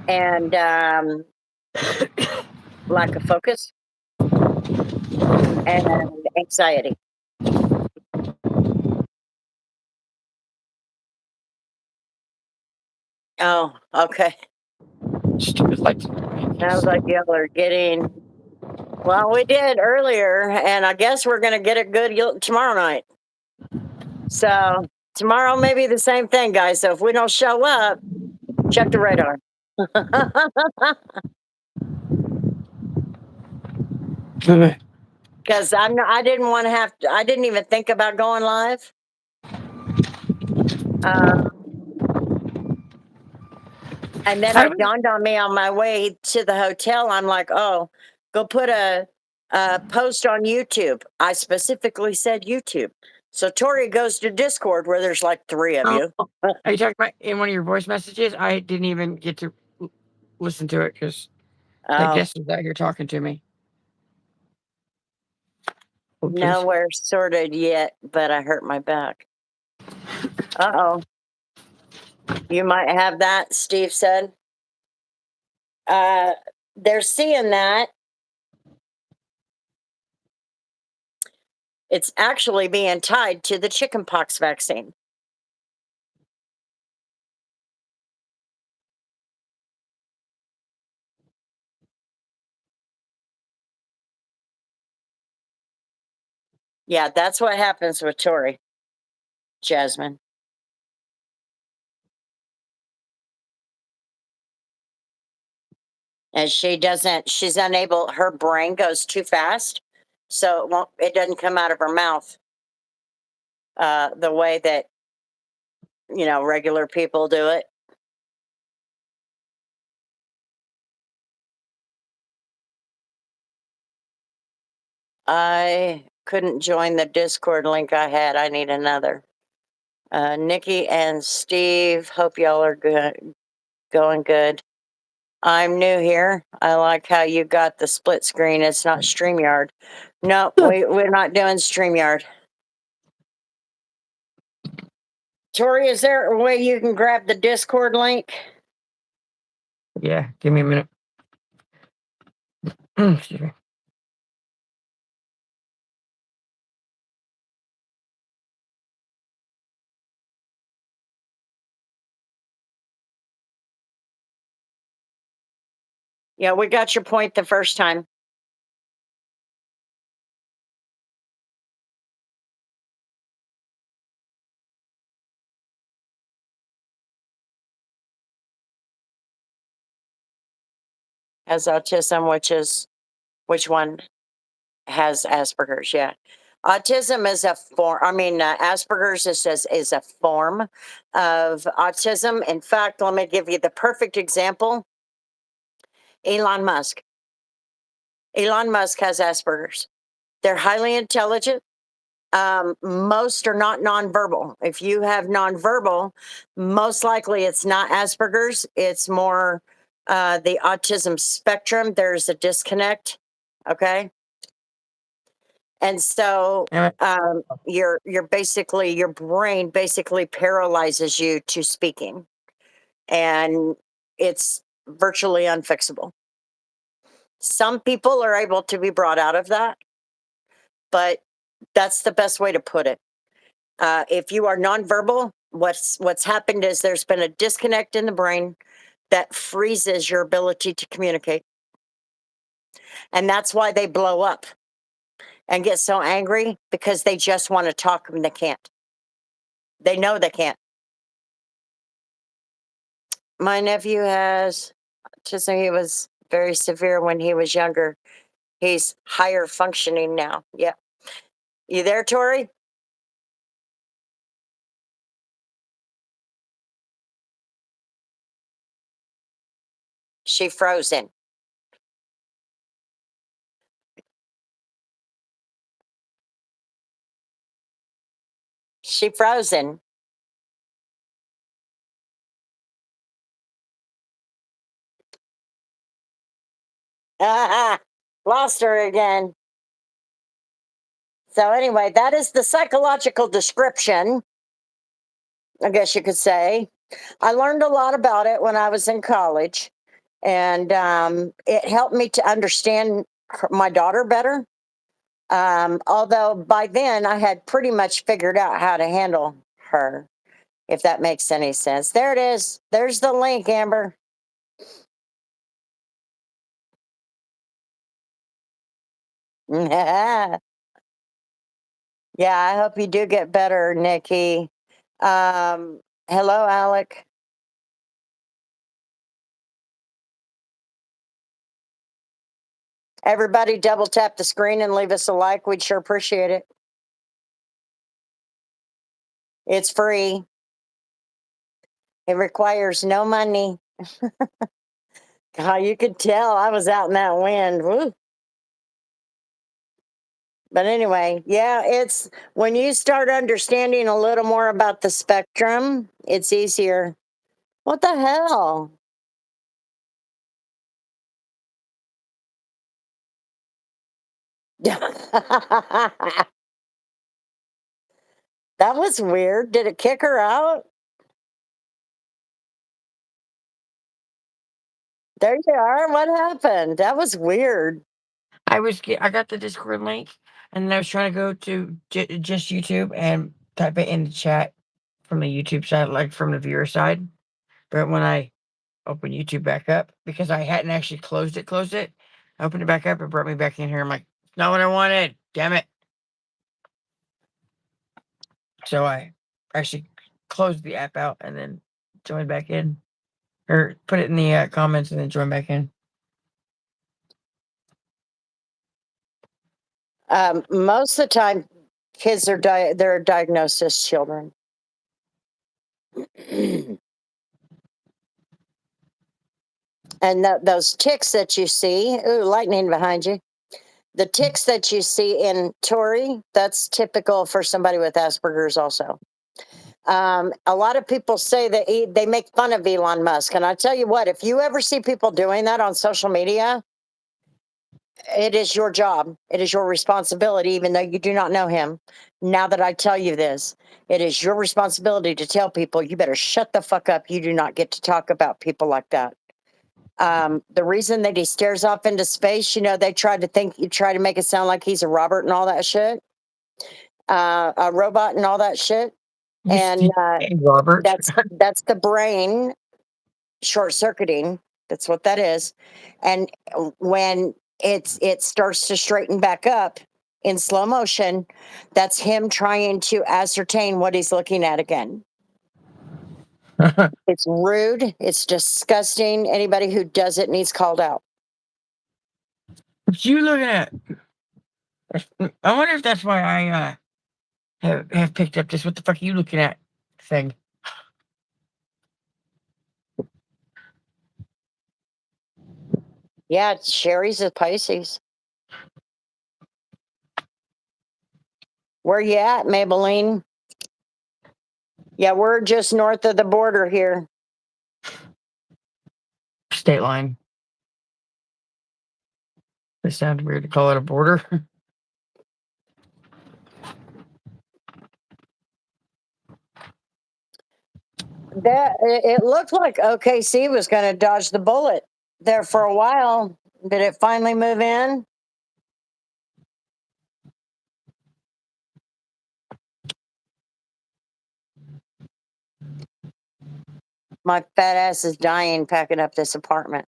and lack of focus and anxiety. Oh, okay.
Stupid lights.
Sounds like y'all are getting. Well, we did earlier, and I guess we're gonna get it good tomorrow night. So tomorrow may be the same thing, guys. So if we don't show up, check the radar. Because I didn't want to have to, I didn't even think about going live. And then
How
it
do we-
dawned on me on my way to the hotel. I'm like, oh, go put a post on YouTube. I specifically said YouTube. So Tori goes to Discord where there's like 3 of you.
Are you talking about in one of your voice messages? I didn't even get to listen to it because the
Oh,
guest was out here talking to me. Oopsies.
nowhere sorted yet, but I hurt my back. Uh-oh. You might have that, Steve said. They're seeing that. It's actually being tied to the chickenpox vaccine. Yeah, that's what happens with Tori, Jasmine. And she's unable, her brain goes too fast. So it doesn't come out of her mouth the way that, regular people do it. I couldn't join the Discord link I had. I need another. Nikki and Steve, hope y'all are good, going good. I'm new here. I like how you got the split screen. It's not StreamYard. No, we're not doing StreamYard. Tori, is there a way you can grab the Discord link?
Yeah, give me a minute. Excuse me.
Yeah, we got your point the first time. Has autism, which one has Asperger's? Yeah. Autism is a form, Asperger's is a form of autism. In fact, let me give you the perfect example. Elon Musk. Elon Musk has Asperger's. They're highly intelligent. Most are not nonverbal. If you have nonverbal, most likely it's not Asperger's. It's more the autism spectrum. There's a disconnect. Okay. And so your brain basically paralyzes you to speaking, and it's virtually unfixable. Some people are able to be brought out of that, but that's the best way to put it. If you are nonverbal, what's happened is there's been a disconnect in the brain that freezes your ability to communicate, and that's why they blow up and get so angry, because they just want to talk and they can't. They know they can't. My nephew has autism. He was very severe when he was younger. He's higher functioning now. Yeah. You there, Tori? She frozen. She frozen. Lost her again. So anyway, that is the psychological description, I guess you could say. I learned a lot about it when I was in college, and it helped me to understand my daughter better. Although by then I had pretty much figured out how to handle her, if that makes any sense. There it is. There's the link, Amber. Yeah, I hope you do get better, Nikki. Hello, Alec. Everybody double tap the screen and leave us a like. We'd sure appreciate it. It's free. It requires no money. God, you could tell I was out in that wind. Woo. But anyway, yeah, it's when you start understanding a little more about the spectrum, it's easier. What the hell? That was weird. Did it kick her out? There you are. What happened? That was weird.
I got the Discord link, and I was trying to go to just YouTube and type it in the chat from the YouTube side, like from the viewer side. But when I opened YouTube back up, because I hadn't actually closed it, I opened it back up. It brought me back in here. I'm like, not what I wanted. Damn it. So I actually closed the app out and then joined back in, or put it in the comments and then join back in.
Most of the time, kids are they're diagnosed as children. And those ticks that you see, ooh, lightning behind you. The ticks that you see in Tori, that's typical for somebody with Asperger's also. A lot of people say that they make fun of Elon Musk. And I tell you what, if you ever see people doing that on social media, it is your job. It is your responsibility, even though you do not know him. Now that I tell you this, it is your responsibility to tell people you better shut the fuck up. You do not get to talk about people like that. The reason that he stares off into space, they try to make it sound like he's a Robert and all that shit, a robot and all that shit. And
Robert.
that's the brain short circuiting. That's what that is. And when it starts to straighten back up in slow motion, that's him trying to ascertain what he's looking at again. It's rude. It's disgusting. Anybody who does it needs called out.
What you looking at? I wonder if that's why I have picked up this "what the fuck are you looking at" thing.
Yeah, Sherry's a Pisces. Where you at, Maybelline? Yeah, we're just north of the border here.
State line. It sounds weird to call it a border.
It looked like OKC was going to dodge the bullet there for a while. Did it finally move in? My fat ass is dying packing up this apartment.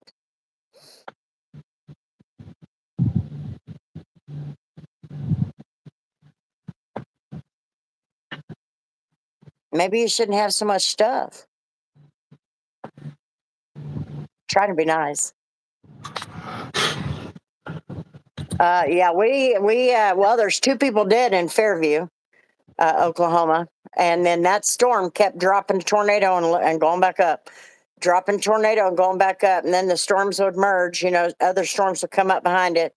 Maybe you shouldn't have so much stuff. Try to be nice. Yeah, well, there's 2 people dead in Fairview, Oklahoma, and then that storm kept dropping tornado and going back up, dropping tornado and going back up, and then the storms would merge. Other storms would come up behind it,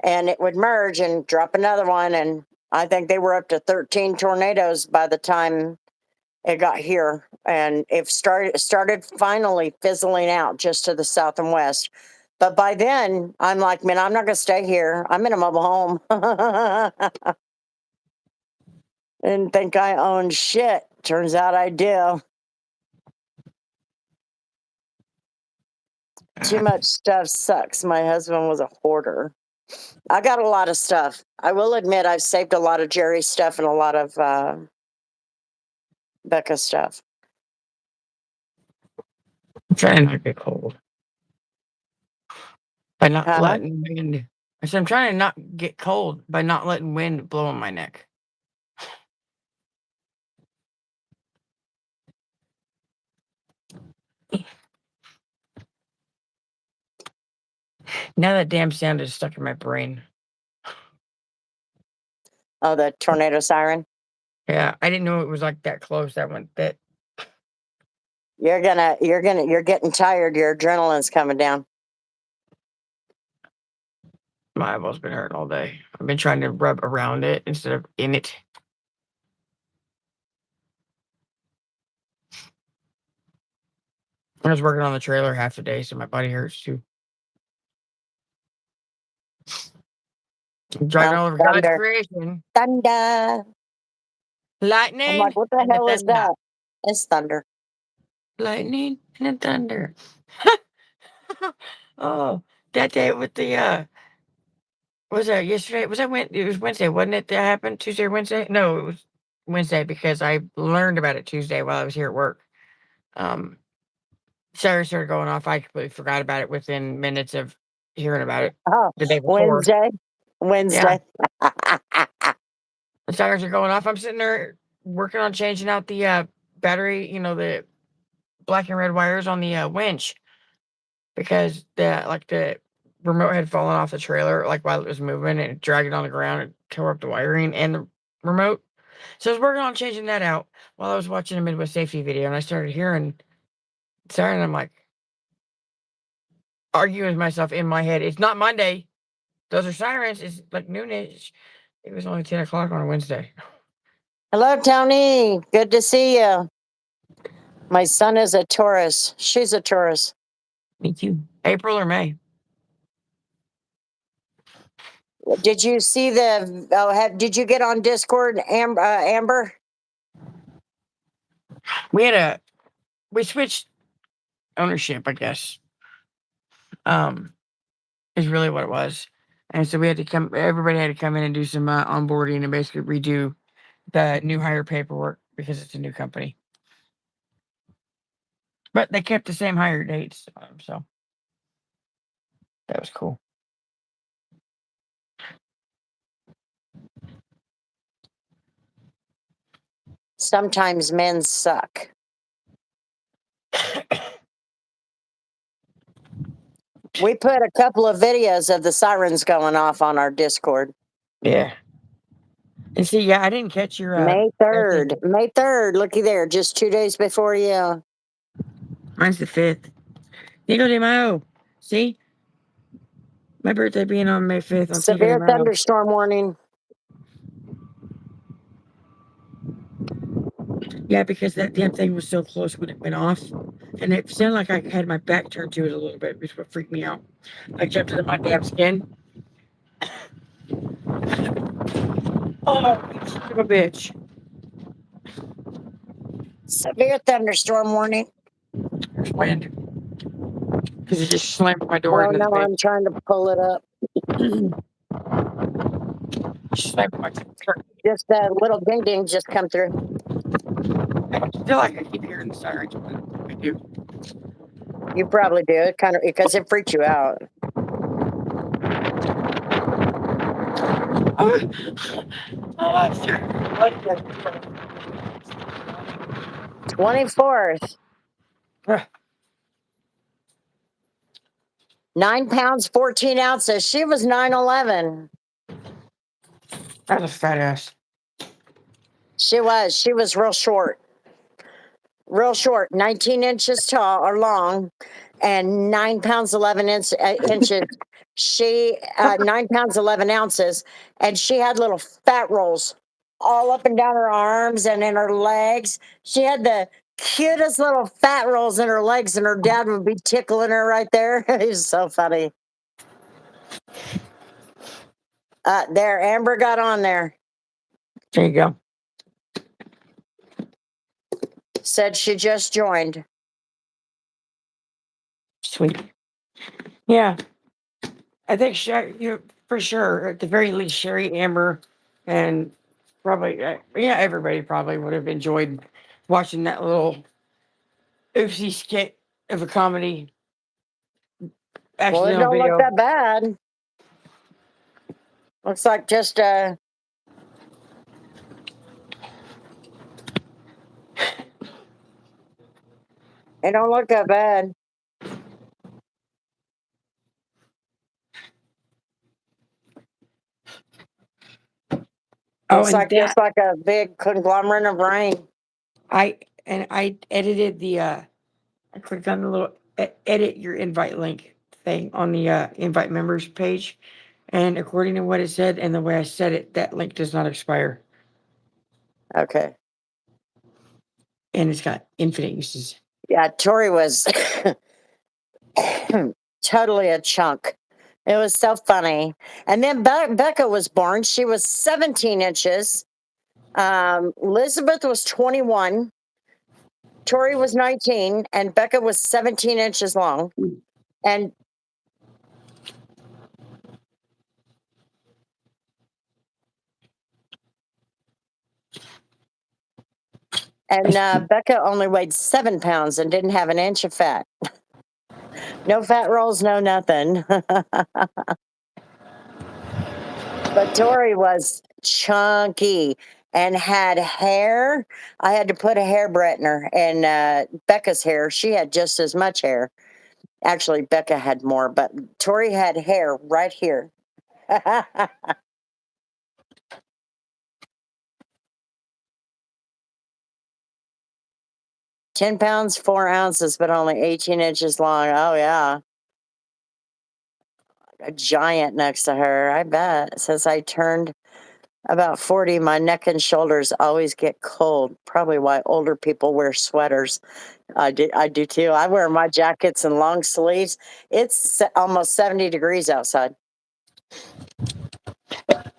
and it would merge and drop another one. And I think they were up to 13 tornadoes by the time it got here, and it started finally fizzling out just to the south and west. But by then, I'm like, man, I'm not going to stay here. I'm in a mobile home. Didn't think I owned shit. Turns out I do. Too much stuff sucks. My husband was a hoarder. I got a lot of stuff. I will admit I've saved a lot of Jerry's stuff and a lot of Becca's stuff.
I'm trying not to get cold. By not
Huh?
letting the wind I said, I'm trying to not get cold by not letting wind blow on my neck. Now that damn sound is stuck in my brain.
Oh, the tornado siren.
Yeah, I didn't know it was like that close. That
You're getting tired. Your adrenaline's coming down.
my eyeball's been hurting all day. I've been trying to rub around it instead of in it. I was working on the trailer half the day, so my body hurts too. I'm driving all over God's
Thunder.
creation.
Thunder. I'm
Lightning
like, what the
and the
hell is
thunder.
that? It's thunder.
Lightning and the thunder. Oh, that day with the was that yesterday? Was that when it was Wednesday, wasn't it? That happened Tuesday or Wednesday? No, it was Wednesday because I learned about it Tuesday while I was here at work. Sirens started going off. I completely forgot about it within minutes of hearing about it
Oh,
the day before.
Wednesday.
Yeah,
Wednesday.
the sirens are going off. I'm sitting there working on changing out the battery, the black and red wires on the winch because the remote had fallen off the trailer like while it was moving and it dragged it on the ground and tore up the wiring and the remote. So I was working on changing that out while I was watching a Midwest safety video and I started hearing siren. I'm like arguing with myself in my head. It's not Monday. Those are sirens. It's like noonish. It was only 10 o'clock on a Wednesday.
Hello, Tony. Good to see you. My son is a Taurus. She's a Taurus.
Me too. April or May.
Did you see the? Did you get on Discord, Amber?
We switched ownership, I guess. Is really what it was. And so everybody had to come in and do some onboarding and basically redo the new hire paperwork because it's a new company. But they kept the same hire dates. So that was cool.
Sometimes men suck. We put a couple of videos of the sirens going off on our Discord.
Yeah. And see, yeah, I didn't catch your
May 3rd. May 3rd. Looky there, just 2 days before you.
Mine's the 5th. Cinco de Mayo. See? My birthday being on May 5th on Cinco de
Severe
Mayo.
thunderstorm warning.
Yeah, because that damn thing was so close when it went off. And it sounded like I had my back turned to it a little bit, which is what freaked me out. I jumped into my damn skin. Oh, you son of a bitch.
Severe thunderstorm warning.
There's wind. Because it just slammed my door
Oh
into
no,
the
I'm trying to pull it up.
slammed my
Just a little ding ding just come through.
I feel like I keep hearing the sirens, but I do.
You probably do. It kind of because it freaked you out.
Oh, sure.
24th. 9 pounds, 14 ounces. She was 9'11".
That was a fat ass.
She was real short. Real short, 19 inches tall or long, and 9 pounds, 11 inches. She, 9 pounds, 11 ounces, and she had little fat rolls all up and down her arms and in her legs. She had the cutest little fat rolls in her legs, and her dad would be tickling her right there. He's so funny. There, Amber got on there.
There you go.
Said she just joined.
Sweet. Yeah. I think for sure, at the very least, Sherry, Amber, and probably, everybody probably would have enjoyed watching that little oopsie skit of a comedy
Well, it
accidental
don't look
video.
that bad. Looks like just it don't look that bad.
Oh,
Looks
and
like
that
just like a big conglomerate of rain.
I edited the I clicked on the little edit your invite link thing on the invite members page, and according to what it said and the way I said it, that link does not expire,
Okay.
and it's got infinite uses.
Yeah, Tori was totally a chunk. It was so funny. And then Becca was born. She was 17 inches. Elizabeth was 21. Tori was 19, and Becca was 17 inches long. And Becca only weighed 7 pounds and didn't have an inch of fat. No fat rolls, no nothing. But Tori was chunky and had hair. I had to put a hair brightener in Becca's hair. She had just as much hair. Actually, Becca had more, but Tori had hair right here. 10 pounds, 4 ounces, but only 18 inches long. Oh, yeah. A giant next to her, I bet. Since I turned about 40, my neck and shoulders always get cold. Probably why older people wear sweaters. I do too. I wear my jackets and long sleeves. It's almost 70 degrees outside.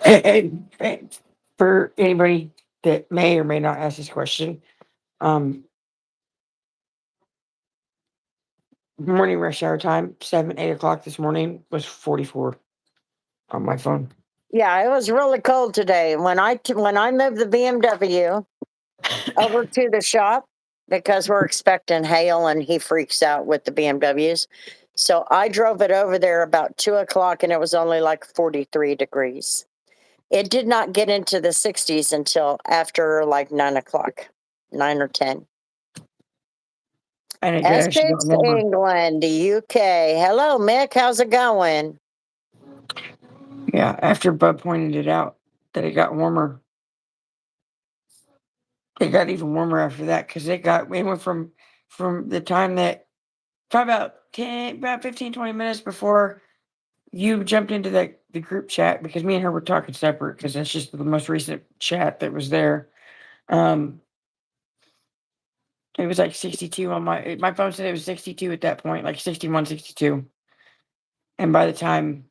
And for anybody that may or may not ask this question, um, morning rush hour time, 7, 8 o'clock this morning was 44 on my phone.
Yeah, it was really cold today. When I moved the BMW over to the shop because we're expecting hail and he freaks out with the BMWs. So I drove it over there about 2 o'clock and it was only like 43 degrees. It did not get into the 60s until after like 9 o'clock, 9 or 10.
And it did actually get
Essex,
warmer.
England, the UK. Hello, Mick. How's it going?
Yeah, after Bud pointed it out that it got warmer, it got even warmer after that because it went from the time that probably about 15, 20 minutes before you jumped into the group chat because me and her were talking separate because that's just the most recent chat that was there. Um, it was like 62 on my phone said it was 62 at that point, like 61, 62. And by the time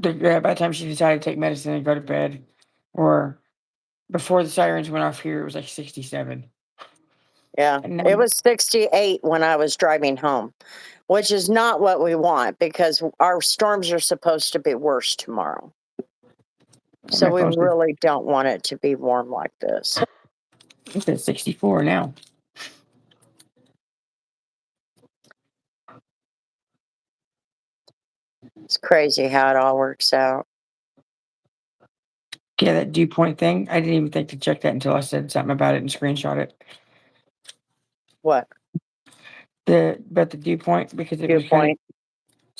she decided to take medicine and go to bed, or before the sirens went off here, it was like 67.
Yeah,
And
it
then,
was 68 when I was driving home, which is not what we want because our storms are supposed to be worse tomorrow. So
my
we
phone
really don't want it to be warm like this.
says 64 now.
It's crazy how it all works out.
Yeah, that dew point thing. I didn't even think to check that until I said something about it and screenshot it.
What?
About the dew point because it
Good
was kind of
point.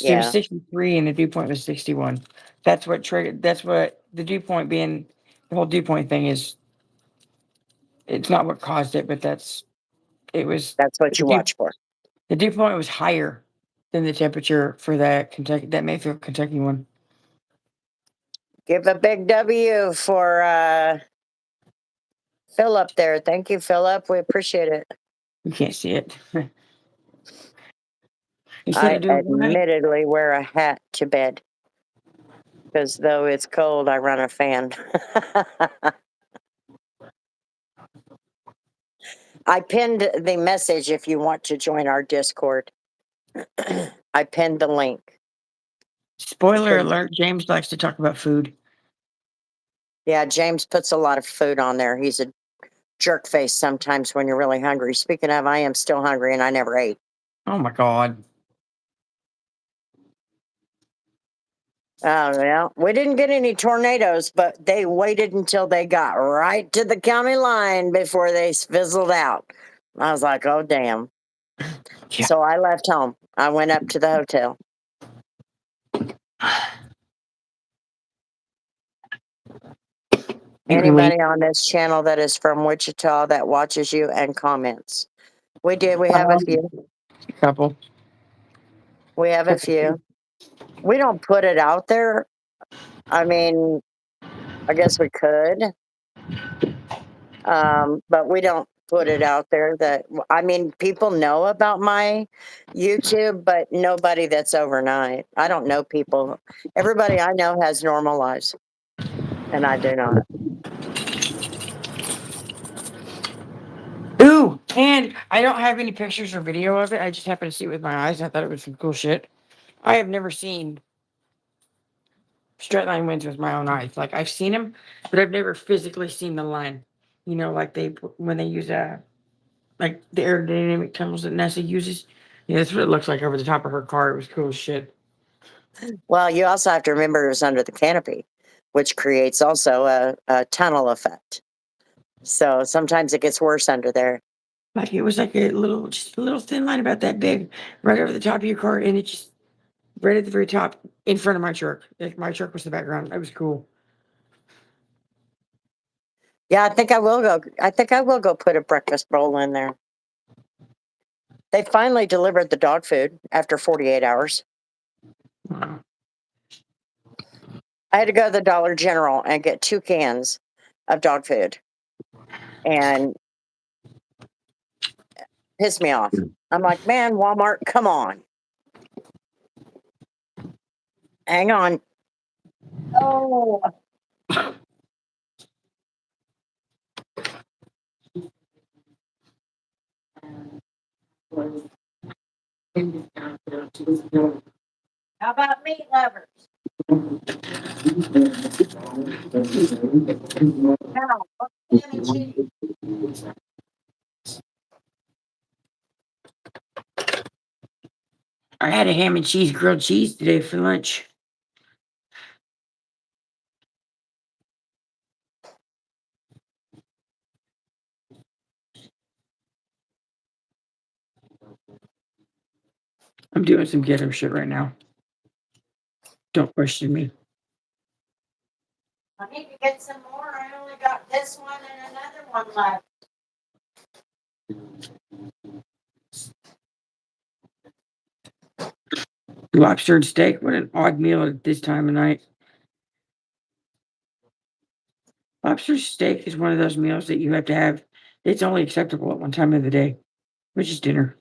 it was
Yeah,
63 and the dew point was 61. That's what triggered. That's what the dew point being the whole dew point thing is. It's not what caused it, but it was
that's what
the
you
dew,
watch for.
the dew point was higher than the temperature for that Mayfield, Kentucky one.
Give a big W for Philip there. Thank you, Philip. We appreciate it.
You can't see it. Instead
I
of doing one night,
admittedly wear a hat to bed because though it's cold, I run a fan. I pinned the message if you want to join our Discord. I pinned the link.
spoiler alert, James likes to talk about food.
Yeah, James puts a lot of food on there. He's a jerk face sometimes when you're really hungry. Speaking of, I am still hungry and I never ate.
Oh my God.
Oh, well, we didn't get any tornadoes, but they waited until they got right to the county line before they fizzled out. I was like, oh, damn.
Yeah.
So I left home. I went up to the hotel. Anybody on this channel that is from Wichita that watches you and comments. We did. We have a few.
Couple.
We have a few. We don't put it out there. I mean, I guess we could. But we don't put it out there that, I mean, people know about my YouTube, but nobody that's overnight. I don't know people. Everybody I know has normal lives, and I do not.
Ooh, and I don't have any pictures or video of it. I just happened to see it with my eyes. And I thought it was some cool shit. I have never seen straight line winds with my own eyes. Like I've seen them, but I've never physically seen the line. You know, like when they use like the aerodynamic tunnels that NASA uses. Yeah, that's what it looks like over the top of her car. It was cool as shit.
Well, you also have to remember it was under the canopy, which creates also a tunnel effect. So sometimes it gets worse under there.
Like it was like just a little thin line about that big, right over the top of your car, and it just right at the very top in front of my truck. Like my truck was the background. It was cool.
Yeah, I think I will go. I think I will go put a breakfast bowl in there. They finally delivered the dog food after 48 hours.
Wow.
I had to go to the Dollar General and get 2 cans of dog food, and pissed me off. I'm like, man, Walmart, come on. Hang on. Oh, how about meat lovers? Now, ham and cheese.
I had a ham and cheese grilled cheese today for lunch. I'm doing some ghetto shit right now. Don't question me.
I need to get some more. I only got this one and another one left.
Lobster and steak. What an odd meal at this time of night. Lobster steak is one of those meals that you have to have. It's only acceptable at one time of the day, which is dinner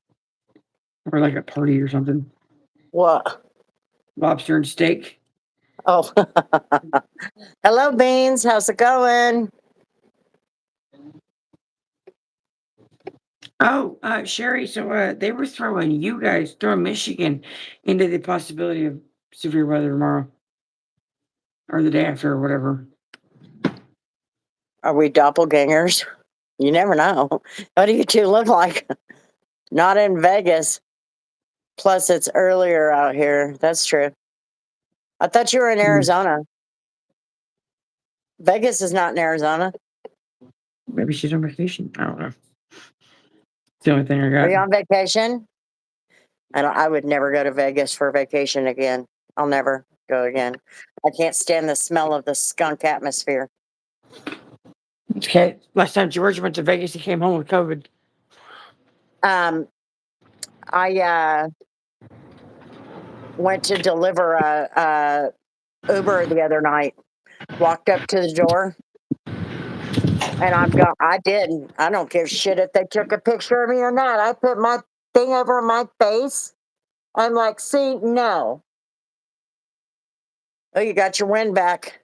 or like a party or something.
What?
Lobster and steak.
Oh, hello, Beans. How's it going?
Oh, Sherry. So they were throwing Michigan into the possibility of severe weather tomorrow or the day after or whatever.
Are we doppelgangers? You never know. What do you two look like? Not in Vegas. Plus, it's earlier out here. That's true. I thought you were in Arizona. Vegas is not in Arizona.
Maybe she's on vacation. I don't know. It's the only thing I
Are you
got.
on vacation? I would never go to Vegas for vacation again. I'll never go again. I can't stand the smell of the skunk atmosphere.
Okay. Last time George went to Vegas, he came home with COVID.
Um, I went to deliver a Uber the other night. Walked up to the door, and I didn't. I don't give shit if they took a picture of me or not. I put my thing over my face. I'm like, see, no. Oh, you got your win back.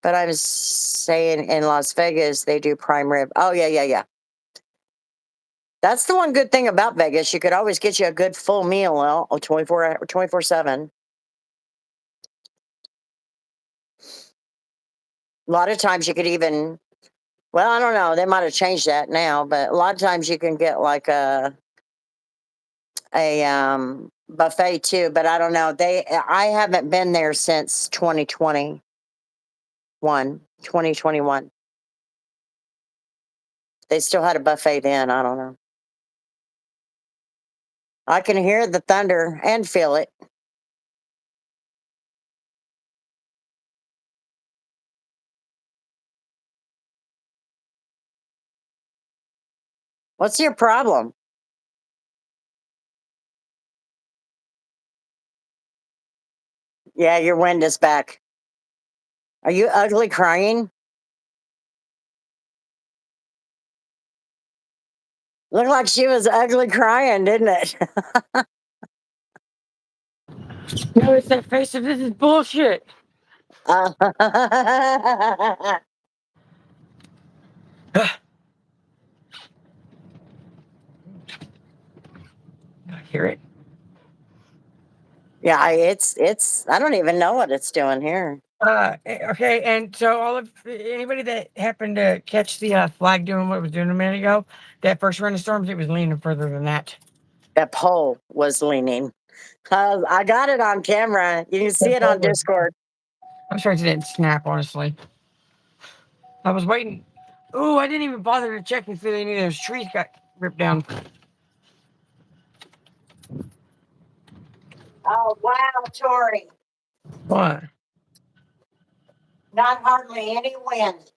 But I was saying in Las Vegas, they do prime rib. Oh, yeah, yeah, yeah. That's the one good thing about Vegas. You could always get you a good full meal 24/7. A lot of times you could even, well, I don't know. They might have changed that now, but a lot of times you can get like a buffet too, but I don't know. I haven't been there since 2021. They still had a buffet then. I don't know. I can hear the thunder and feel it. What's your problem? Yeah, your wind is back. Are you ugly crying? Looked like she was ugly crying, didn't it?
No, it's that face of this is bullshit.
Uh,
I hear it.
yeah, it's. I don't even know what it's doing here.
Okay, and so all of anybody that happened to catch the flag doing what it was doing a minute ago, that first run of storms, it was leaning further than that.
That pole was leaning. I got it on camera. You can see it on Discord.
I'm sorry it didn't snap, honestly. I was waiting. Ooh, I didn't even bother to check if any of those trees got ripped down.
Oh wow, Tori!
What?
Not hardly any wind.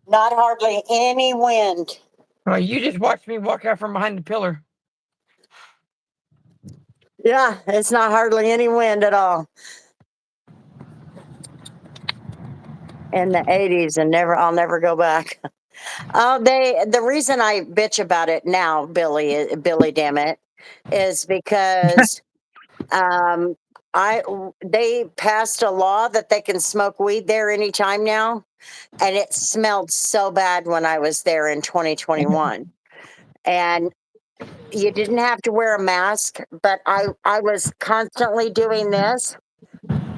Not hardly any wind.
Oh, you just watched me walk out from behind the pillar.
Yeah, it's not hardly any wind at all. In the 80s, and I'll never go back. The reason I bitch about it now, Billy, damn it, is because um, they passed a law that they can smoke weed there anytime now, and it smelled so bad when I was there in 2021, and you didn't have to wear a mask, but I was constantly doing this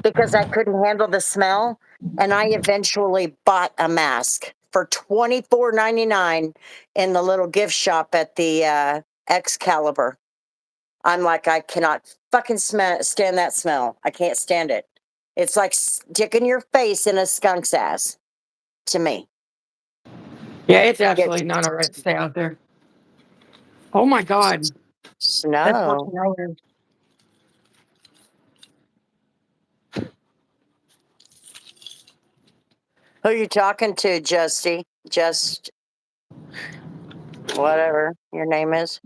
because I couldn't handle the smell, and I eventually bought a mask for $24.99 in the little gift shop at the Excalibur. I'm like, I cannot fucking stand that smell. I can't stand it. It's like sticking your face in a skunk's ass to me.
Yeah, it's absolutely not all right to stay out there. Oh my God. That's
Snow.
fucking over.
Who you talking to, Justy? Just whatever your name is.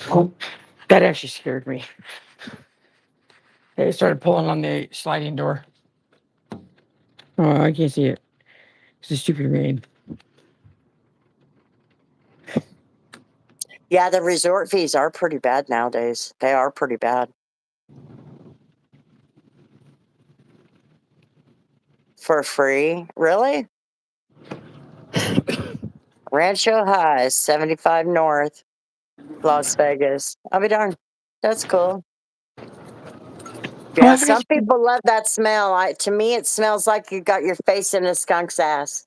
Oh, that actually scared me. They started pulling on the sliding door. Oh, I can't see it. It's a stupid rain.
Yeah, the resort fees are pretty bad nowadays. They are pretty bad. For free? Really? Rancho High, 75 North, Las Vegas. I'll be darned. That's cool. Yeah, some people love that smell. To me, it smells like you got your face in a skunk's ass.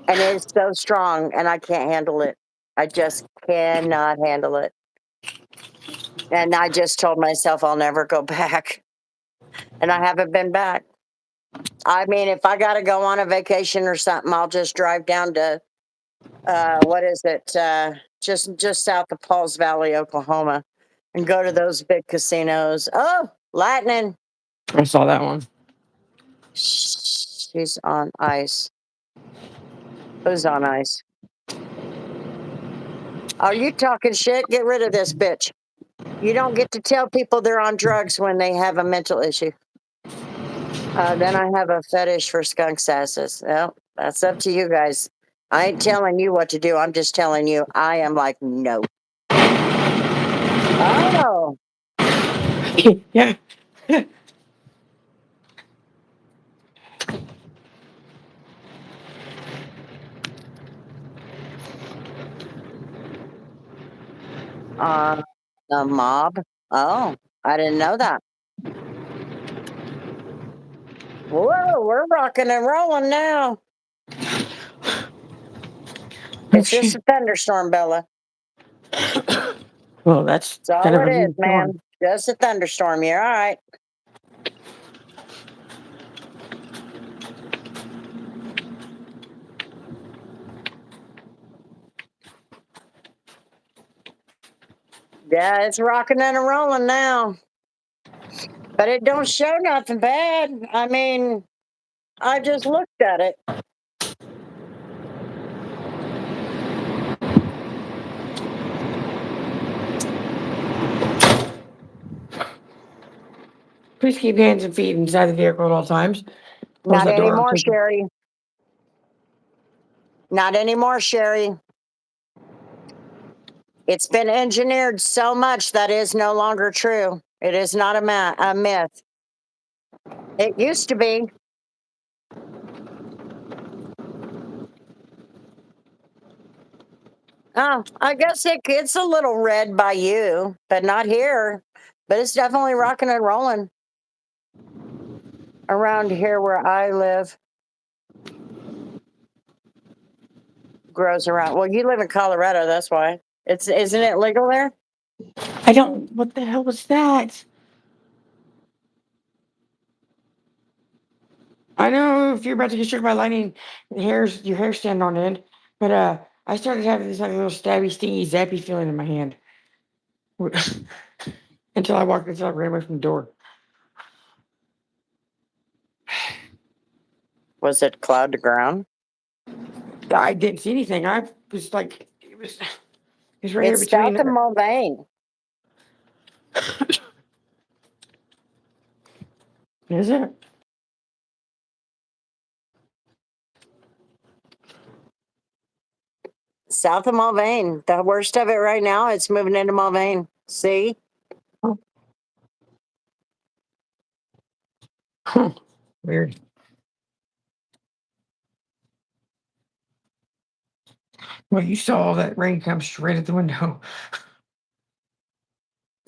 And it's so strong, and I can't handle it. I just cannot handle it. And I just told myself I'll never go back. And I haven't been back. I mean, if I got to go on a vacation or something, I'll just drive down to what is it? Just south of Pauls Valley, Oklahoma, and go to those big casinos. Oh, lightning!
I saw that one.
She's on ice. Who's on ice? Are you talking shit? Get rid of this bitch. You don't get to tell people they're on drugs when they have a mental issue. Then I have a fetish for skunk asses. Well, that's up to you guys. I ain't telling you what to do. I'm just telling you, I am like, no. Oh,
Yeah.
the mob. Oh, I didn't know that. Whoa, we're rocking and rolling now. It's just a thunderstorm, Bella.
Well, that's
That's
kind
all
of
it
a
is,
mean storm.
man. Just a thunderstorm. You're all right. Yeah, it's rocking and a rolling now. But it don't show nothing bad. I mean, I just looked at it.
Please keep hands and feet inside the vehicle at all times. Close
Not
that door.
anymore, Sherry. Not anymore, Sherry. It's been engineered so much that is no longer true. It is not a myth. It used to be. Oh, I guess it's a little red by you, but not here. But it's definitely rocking and rolling around here where I live. Grows around. Well, you live in Colorado, that's why. Isn't it legal there?
I don't. What the hell was that? I know if you're about to get struck by lightning, your hair stand on end. But I started having this like little stabby, stingy, zappy feeling in my hand until I ran away from the door.
Was it cloud to ground?
I didn't see anything. I was like, it was right here
It's south
between.
of Mulvane.
Is it?
South of Mulvane. The worst of it right now, it's moving into Mulvane. See?
Oh. Huh. Weird. Well, you saw all that rain come straight at the window.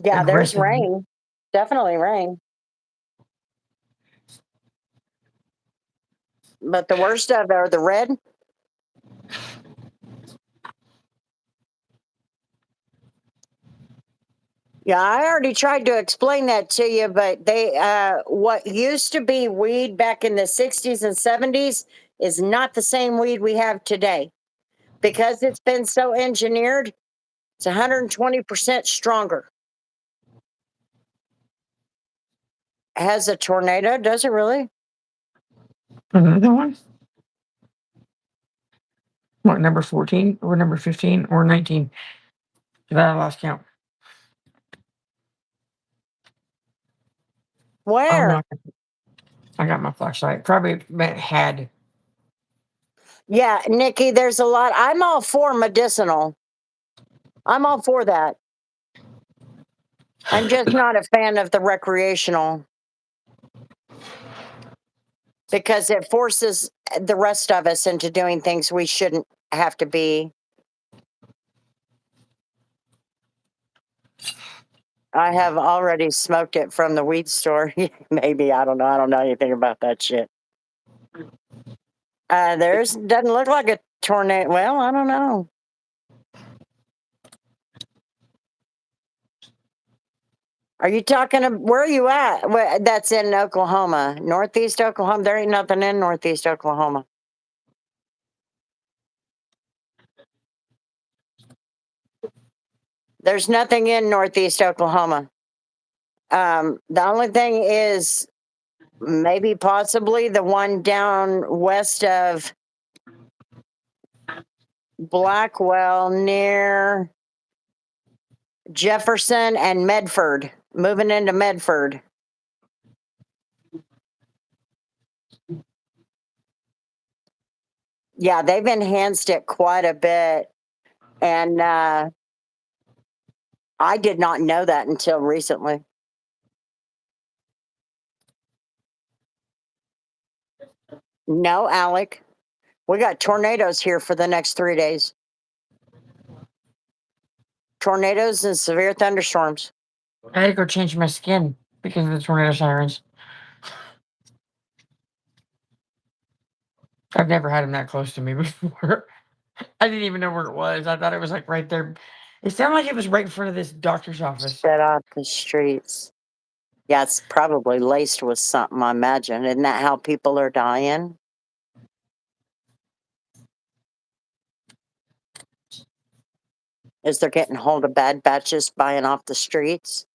Yeah, there's
Aggressively.
rain. Definitely rain. But the worst of it are the red. Yeah, I already tried to explain that to you, but what used to be weed back in the 60s and 70s is not the same weed we have today. Because it's been so engineered, it's 120% stronger. Has a tornado, does it really?
Another one? What, number 14 or number 15 or 19? Did I lost count? Oh,
Where?
no. I got my flashlight. Probably meant had.
Yeah, Nikki, there's a lot. I'm all for medicinal. I'm all for that. I'm just not a fan of the recreational because it forces the rest of us into doing things we shouldn't have to be. I have already smoked it from the weed store. Maybe, I don't know. I don't know anything about that shit. There's doesn't look like a tornado. Well, I don't know. Are you talking? Where are you at? That's in Oklahoma, Northeast Oklahoma. There ain't nothing in Northeast Oklahoma. There's nothing in Northeast Oklahoma. The only thing is maybe possibly the one down west of Blackwell near Jefferson and Medford, moving into Medford. Yeah, they've enhanced it quite a bit. And I did not know that until recently. No, Alec. We got tornadoes here for the next 3 days. Tornadoes and severe thunderstorms.
I had to go change my skin because of the tornado sirens. I've never had them that close to me before. I didn't even know where it was. I thought it was like right there It sounded like it was right in front of this doctor's office.
Set off the streets. Yeah, it's probably laced with something, I imagine. Isn't that how people are dying? Is they're getting hold of bad batches buying off the streets?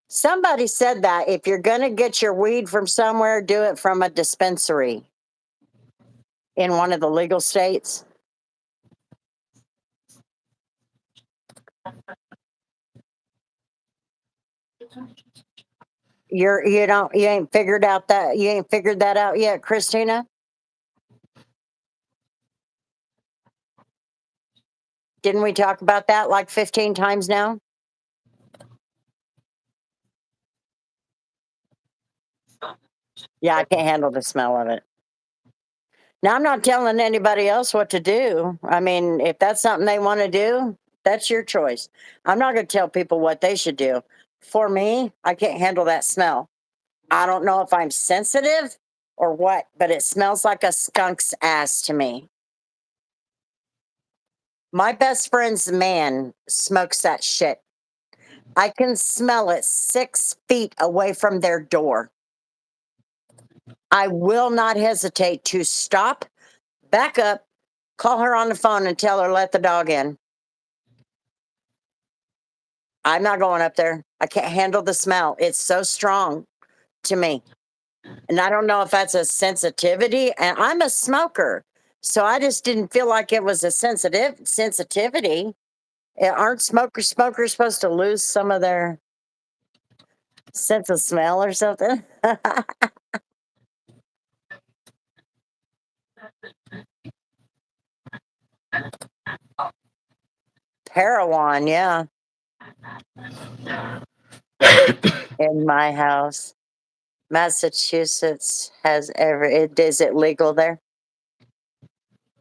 Somebody said that if you're going to get your weed from somewhere, do it from a dispensary in one of the legal states. You ain't figured that out yet, Christina? Didn't we talk about that like 15 times now? Yeah, I can't handle the smell of it. Now, I'm not telling anybody else what to do. I mean, if that's something they want to do, that's your choice. I'm not going to tell people what they should do. For me, I can't handle that smell. I don't know if I'm sensitive or what, but it smells like a skunk's ass to me. My best friend's man smokes that shit. I can smell it 6 feet away from their door. I will not hesitate to stop, back up, call her on the phone and tell her let the dog in. I'm not going up there. I can't handle the smell. It's so strong to me. And I don't know if that's a sensitivity. And I'm a smoker. So I just didn't feel like it was a sensitivity. Aren't smokers supposed to lose some of their sense of smell or something? Parawan, yeah. In my house. Massachusetts has is it legal there?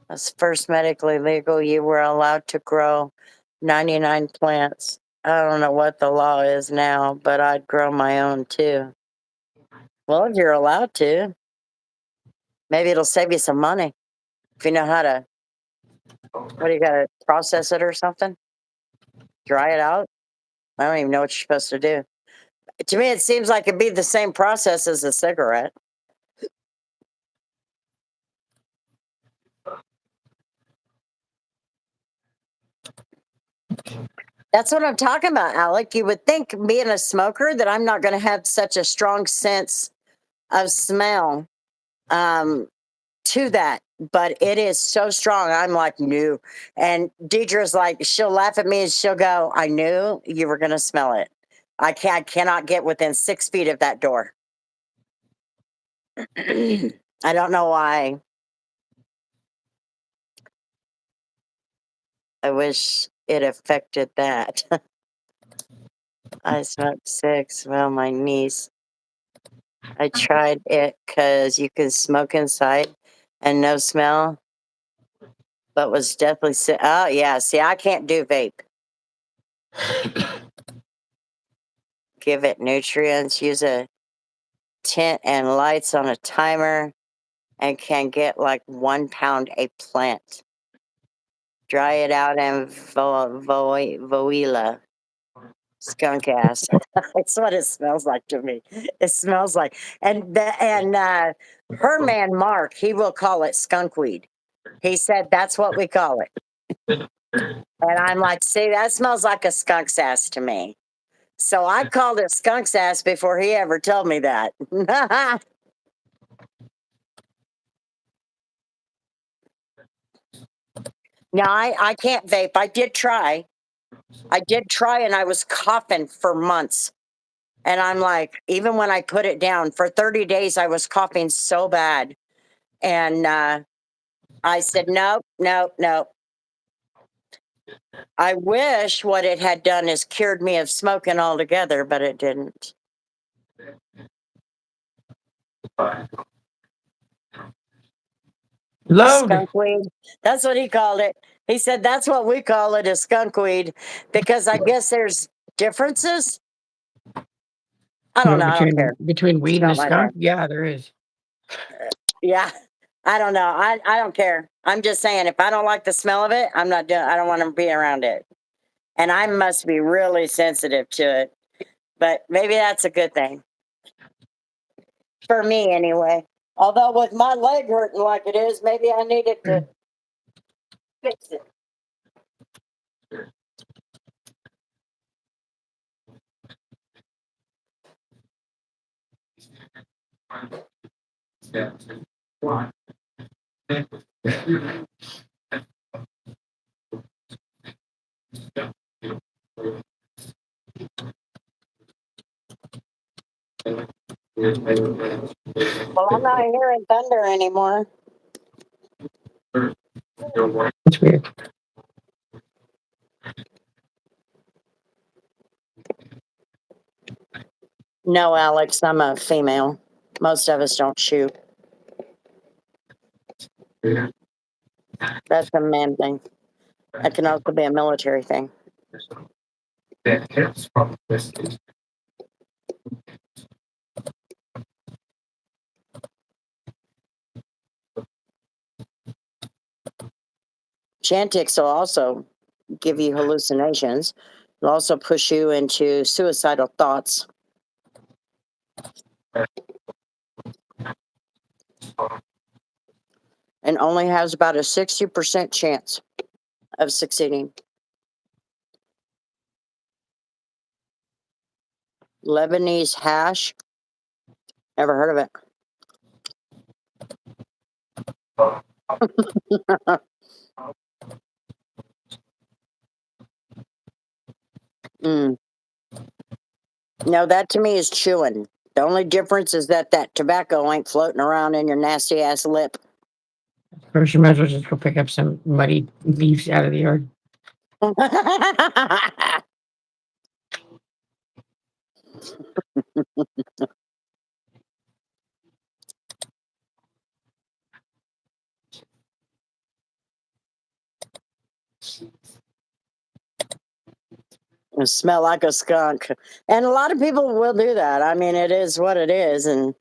As first medically legal, you were allowed to grow 99 plants. I don't know what the law is now, but I'd grow my own too. Well, if you're allowed to, maybe it'll save you some money if you know how to. What do you got to process it or something? Dry it out? I don't even know what you're supposed to do. To me, it seems like it'd be the same process as a cigarette. That's what I'm talking about, Alec. You would think, being a smoker, that I'm not going to have such a strong sense of smell to that, but it is so strong. I'm like, no. And Deidre's like, she'll laugh at me and she'll go, I knew you were going to smell it. I cannot get within 6 feet of that door. I don't know why. I wish it affected that. I smoked 6. Well, my niece. I tried it because you can smoke inside and no smell, but was definitely sick. Oh, yeah. See, I can't do vape. Give it nutrients, use a tent and lights on a timer, and can get like 1 pound a plant. Dry it out and voila. Skunk ass. It's what it smells like to me. It smells like, and her man Mark, he will call it skunkweed. He said that's what we call it. And I'm like, see, that smells like a skunk's ass to me. So I called it skunk's ass before he ever told me that. No, I can't vape. I did try, and I was coughing for months. And I'm like, even when I put it down for 30 days, I was coughing so bad. And I said, nope, nope, nope. I wish what it had done is cured me of smoking altogether, but it didn't.
Load.
Skunkweed. That's what he called it. He said that's what we call it, is skunkweed, because I guess there's differences. I don't know. I don't care.
Between weed and a
Smell my
skunk?
breath.
Yeah, there is.
Yeah. I don't know. I don't care. I'm just saying, if I don't like the smell of it, I'm not doing. I don't want to be around it. And I must be really sensitive to it. But maybe that's a good thing for me, anyway. Although with my leg hurting like it is, maybe I needed to fix it. Well, I'm not hearing thunder anymore.
It's weird.
No, Alex, I'm a female. Most of us don't shoot. That's a man thing. That can also be a military thing. Chantix will also give you hallucinations. It'll also push you into suicidal thoughts. And only has about a 60% chance of succeeding. Lebanese hash. Never heard of it. No, that to me is chewing. The only difference is that tobacco ain't floating around in your nasty ass lip.
First, you might as well just go pick up some muddy leaves out of the yard.
It smell like a skunk. And a lot of people will do that. I mean, it is what it is. And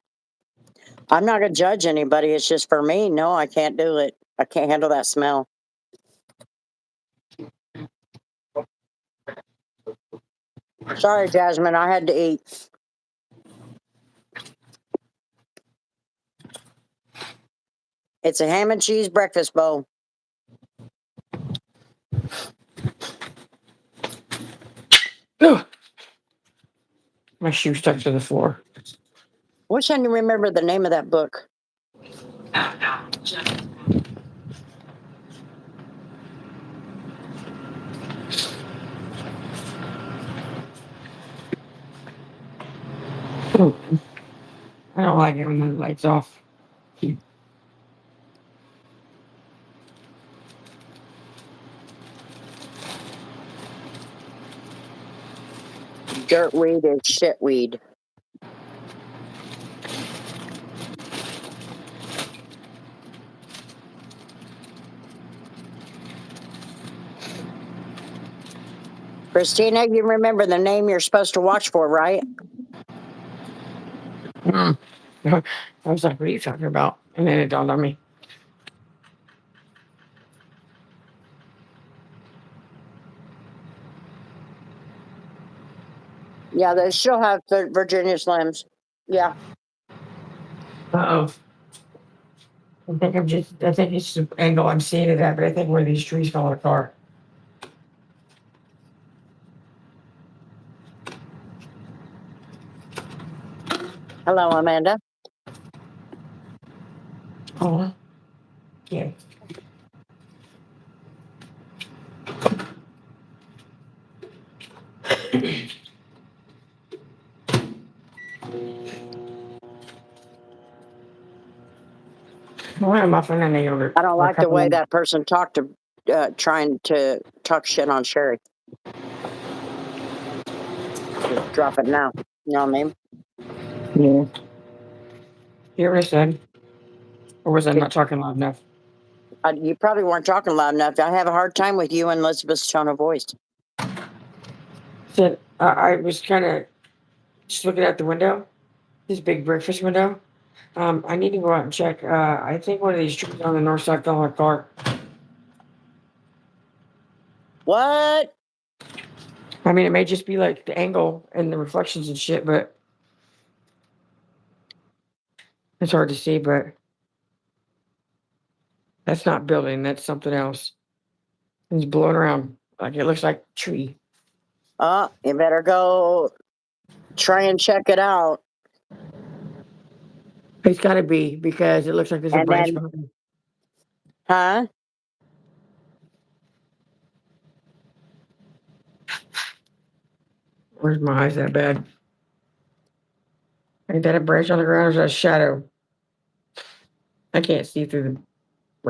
I'm not going to judge anybody. It's just for me. No, I can't do it. I can't handle that smell. Sorry, Jasmine. I had to eat. It's a ham and cheese breakfast bowl.
Ugh. My shoe stuck to the floor.
Wish I knew remember the name of that book.
I don't like it when the light's off.
Dirtweed is shitweed. Christina, you remember the name you're supposed to watch for, right?
I was like, what are you talking about? And then it dawned on me.
Yeah, they still have the Virginia Slims. Yeah.
Uh-oh. I think it's the angle I'm seeing it at, but I think one of these trees fell on a car.
Hello, Amanda.
Oh, yeah. I want a muffin and a yogurt.
I don't like the way that person talked to, trying to talk shit on Sherry. Just drop it now. You know what I mean?
Yeah. You hear what I said? Or was I not talking loud enough?
You probably weren't talking loud enough. I have a hard time with you and Elizabeth's tone of voice.
Said I was kind of just looking out the window, this big breakfast window, I need to go out and check. I think one of these trees on the north side fell on a car.
What?
I mean, it may just be like the angle and the reflections and shit, but it's hard to see. But that's not building. That's something else. It's blowing around like it looks like a tree.
Oh, you better go try and check it out.
It's got to be because it looks like there's a
And
branch
then,
behind me.
huh?
Where's my eyes that bad? Ain't that a branch on the ground or is that a shadow? I can't see through the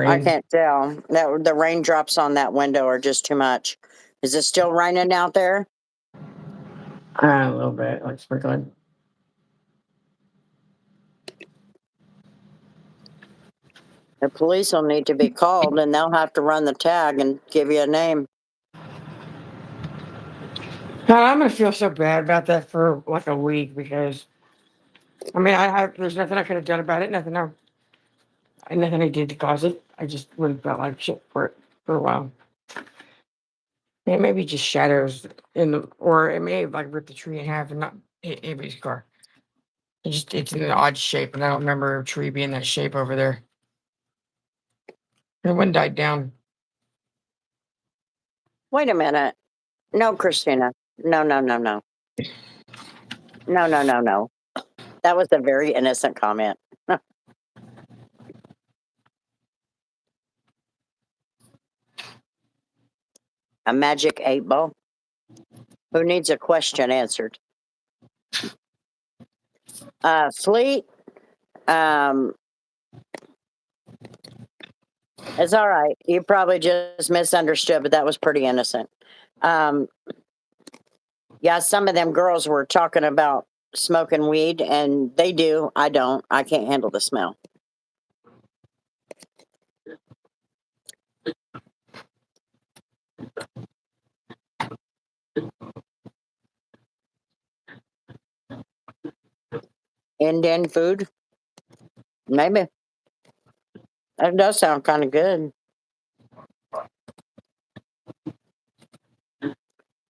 I
rain.
can't tell. That the raindrops on that window are just too much. Is it still raining out there?
A little bit, like sprinkling.
The police will need to be called and they'll have to run the tag and give you a name.
God, I'm gonna feel so bad about that for like a week because I mean, there's nothing I could have done about it. Nothing I did to cause it. I just really felt like shit for it for a while. It may be just shadows or it may have like ripped the tree in half and not hit anybody's car. It's in an odd shape, and I don't remember a tree being that shape over there. And one died down.
Wait a minute. No, Christina. No, no, no, no. No, no, no, no. That was a very innocent comment. A magic 8 ball? Who needs a question answered? Fleet, um, it's all right. You probably just misunderstood, but that was pretty innocent. Um, yeah, some of them girls were talking about smoking weed, and they do. I don't. I can't handle the smell. Indian food? Maybe. That does sound kind of good.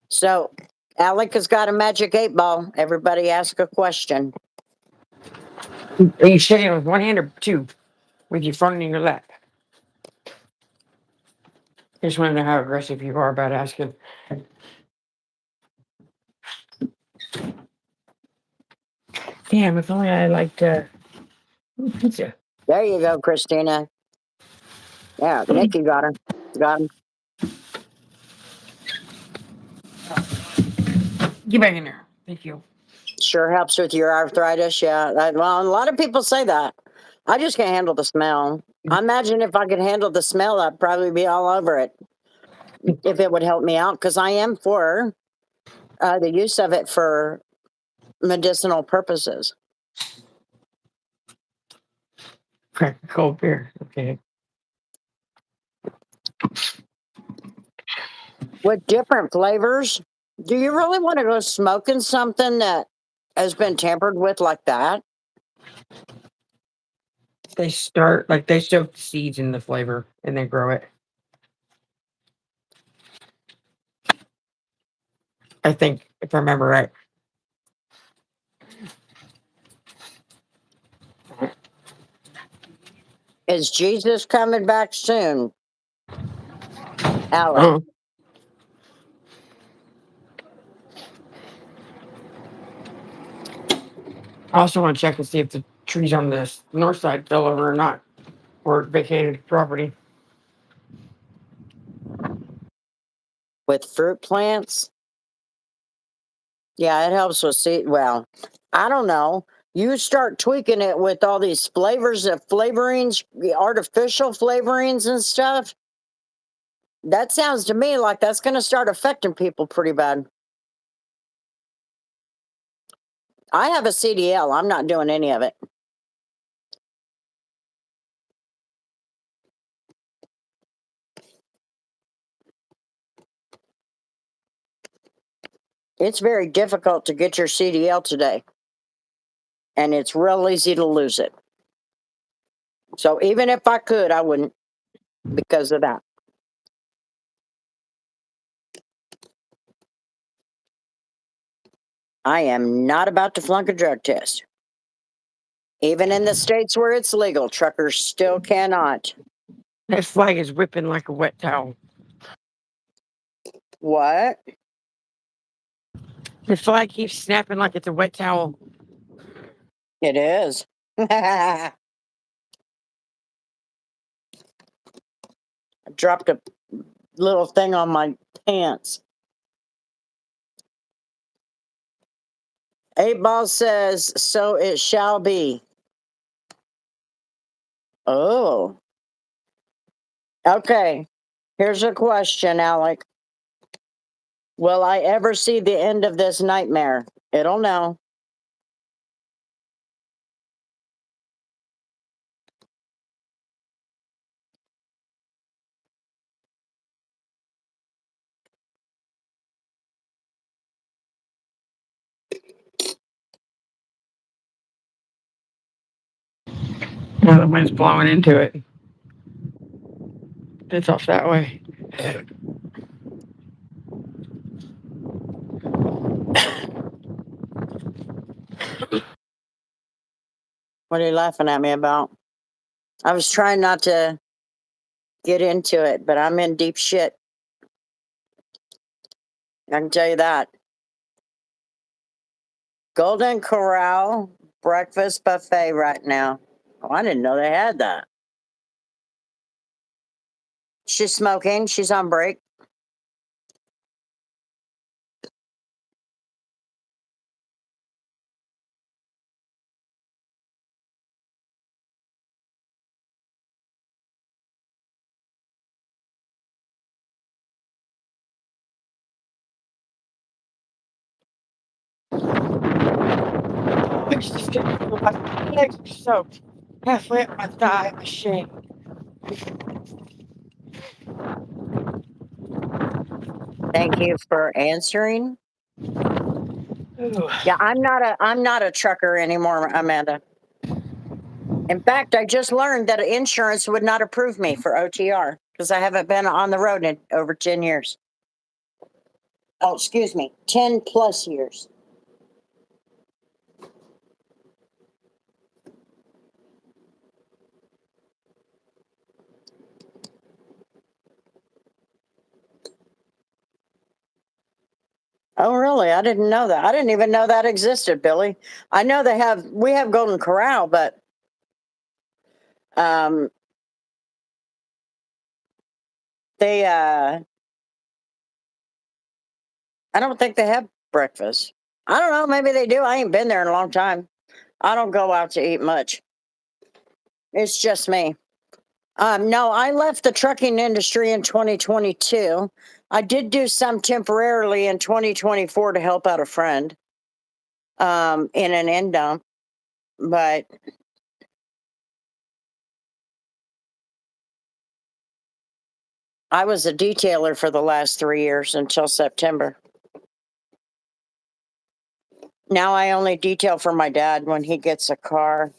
So, Alec has got a magic 8 ball. Everybody ask a question.
Are you shaking it with one hand or two? With your phone in your lap? I just want to know how aggressive you are about asking. Damn, if only I liked pizza.
There you go, Christina. Yeah, Nikki got her. Got him.
Get back in there. Thank you.
Sure helps with your arthritis. Yeah. Well, a lot of people say that. I just can't handle the smell. I imagine if I could handle the smell, I'd probably be all over it if it would help me out because I am for the use of it for medicinal purposes.
Crack a cold beer. Okay.
With different flavors, do you really want to go smoking something that has been tampered with like that?
They soak seeds in the flavor and they grow it. I think, if I remember right.
Is Jesus coming back soon? Alex.
Oh. I also want to check and see if the trees on the north side fell over or not, or vacated property.
With fruit plants? Yeah, it helps with seed. Well, I don't know. You start tweaking it with all these flavors of flavorings, the artificial flavorings and stuff. That sounds to me like that's going to start affecting people pretty bad. I have a CDL. I'm not doing any of it. It's very difficult to get your CDL today, and it's real easy to lose it. So even if I could, I wouldn't because of that. I am not about to flunk a drug test. Even in the states where it's legal, truckers still cannot.
That flag is whipping like a wet towel.
What?
The flag keeps snapping like it's a wet towel.
It is. I dropped a little thing on my pants. 8 Ball says, so it shall be. Oh. Okay. Here's a question, Alec. Will I ever see the end of this nightmare? It'll know.
Now the wind's blowing into it. It's off that way.
What are you laughing at me about? I was trying not to get into it, but I'm in deep shit. I can tell you that. Golden Corral breakfast buffet right now. Oh, I didn't know they had that. She's smoking. She's on break.
I just didn't feel like my legs are soaked. Halfway up my thigh, I'm ashamed.
Thank you for answering.
Ooh.
Yeah, I'm not a trucker anymore, Amanda. In fact, I just learned that insurance would not approve me for OTR because I haven't been on the road in over 10 years. Oh, excuse me, 10 plus years. Oh, really? I didn't know that. I didn't even know that existed, Billy. I know we have Golden Corral, but um, they, I don't think they have breakfast. I don't know. Maybe they do. I ain't been there in a long time. I don't go out to eat much. It's just me. No, I left the trucking industry in 2022. I did do some temporarily in 2024 to help out a friend in an end dump, but I was a detailer for the last 3 years until September. Now I only detail for my dad when he gets a car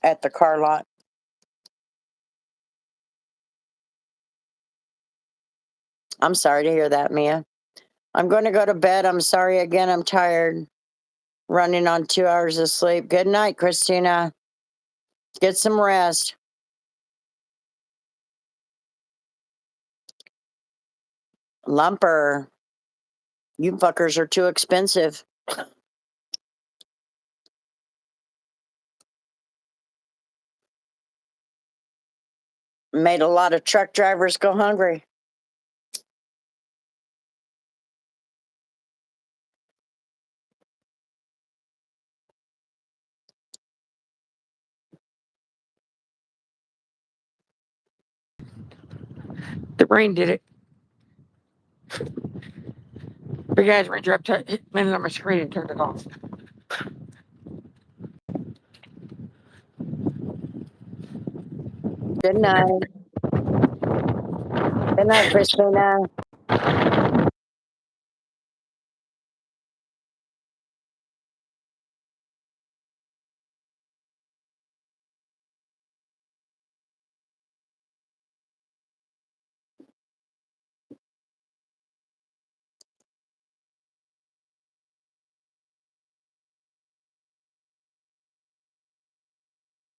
at the car lot. I'm sorry to hear that, Mia. I'm going to go to bed. I'm sorry again. I'm tired. Running on 2 hours of sleep. Good night, Christina. Get some rest. Lumper. You fuckers are too expensive. Made a lot of truck drivers go hungry.
The rain did it. Big guys ranger up landed on my screen and turned it off.
Good night. Good night, Christina.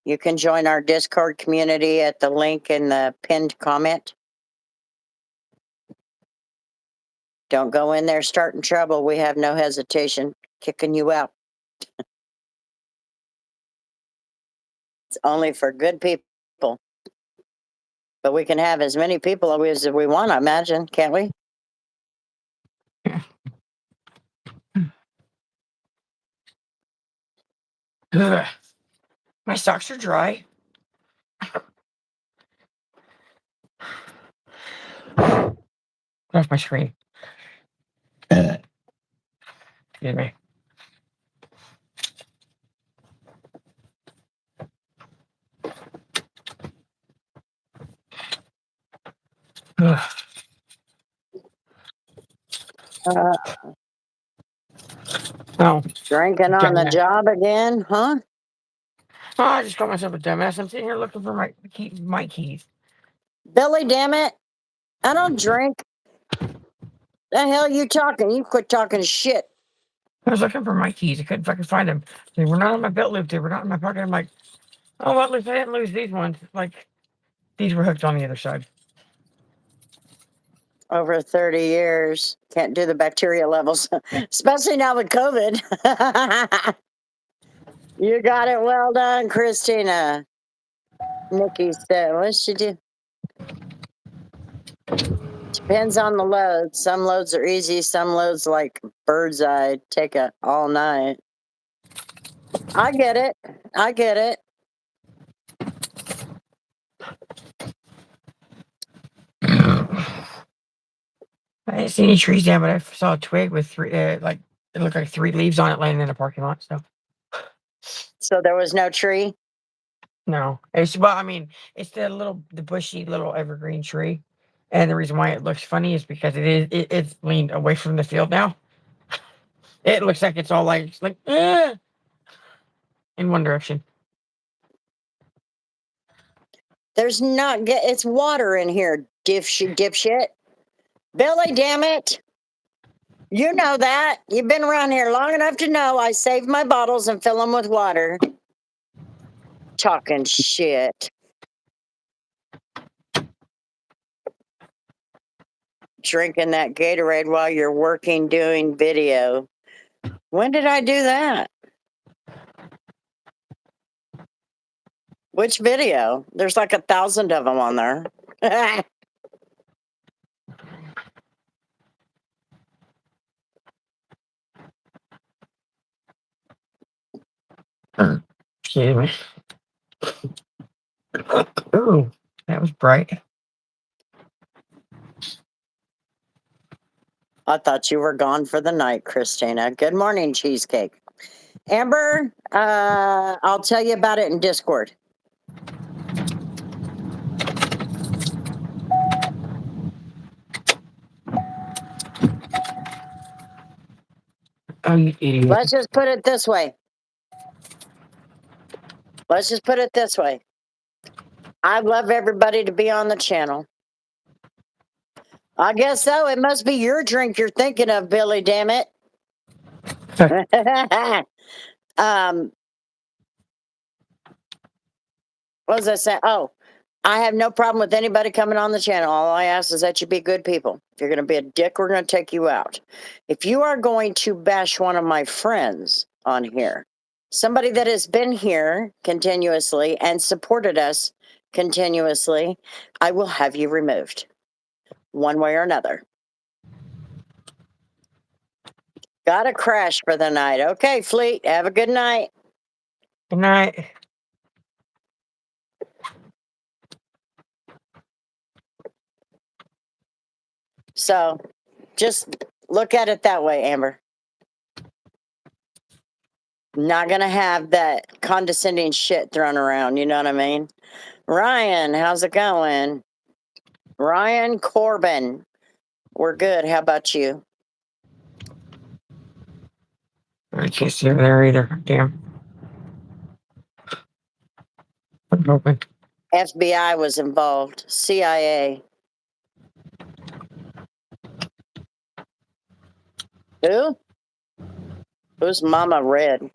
You can join our Discord community at the link in the pinned comment. Don't go in there starting trouble. We have no hesitation kicking you out. It's only for good people. But we can have as many people as we want, I imagine, can't we?
Ugh. My socks are dry. Get off my screen. Excuse me. Ugh.
Uh,
Oh,
drinking on the
dumbass.
job again, huh?
Oh, I just called myself a dumbass. I'm sitting here looking for my keys.
Billy, damn it. I don't drink. The hell you talking? You quit talking shit.
I was looking for my keys. I couldn't fucking find them. They were not on my belt loop. They were not in my pocket. I'm like, oh, well, at least I didn't lose these ones. Like, these were hooked on the other side.
Over 30 years. Can't do the bacteria levels, especially now with COVID. You got it well done, Christina. Nikki said, what should you do? Depends on the load. Some loads are easy. Some loads like bird's eye take it all night. I get it. I get it.
I didn't see any trees down, but I saw a twig with three, like, it looked like 3 leaves on it laying in the parking lot.
So there was no tree.
No, well, I mean, it's the bushy little evergreen tree, and the reason why it looks funny is because it's leaned away from the field now. It looks like it's all like in one direction.
There's not. It's water in here, dipshit. Billy, damn it. You know that. You've been around here long enough to know I save my bottles and fill them with water. Talking shit. Drinking that Gatorade while you're working doing video. When did I do that? Which video? There's like 1,000 of them on there.
Excuse me. Ooh, that was bright.
I thought you were gone for the night, Christina. Good morning, Cheesecake. Amber, I'll tell you about it in Discord.
I'm an idiot.
Let's just put it this way. I'd love everybody to be on the channel. I guess so. It must be your drink you're thinking of, Billy, damn it. What was I saying? Oh, I have no problem with anybody coming on the channel. All I ask is that you be good people. If you're going to be a dick, we're going to take you out. If you are going to bash one of my friends on here, somebody that has been here continuously and supported us continuously, I will have you removed one way or another. Got to crash for the night. Okay, Fleet, have a good night.
Good night.
So just look at it that way, Amber. Not going to have that condescending shit thrown around. You know what I mean? Ryan, how's it going? Ryan Corbin. We're good. How about you?
I can't see over there either. Damn. I'm open.
FBI was involved. CIA. Who? Who's Mama Red?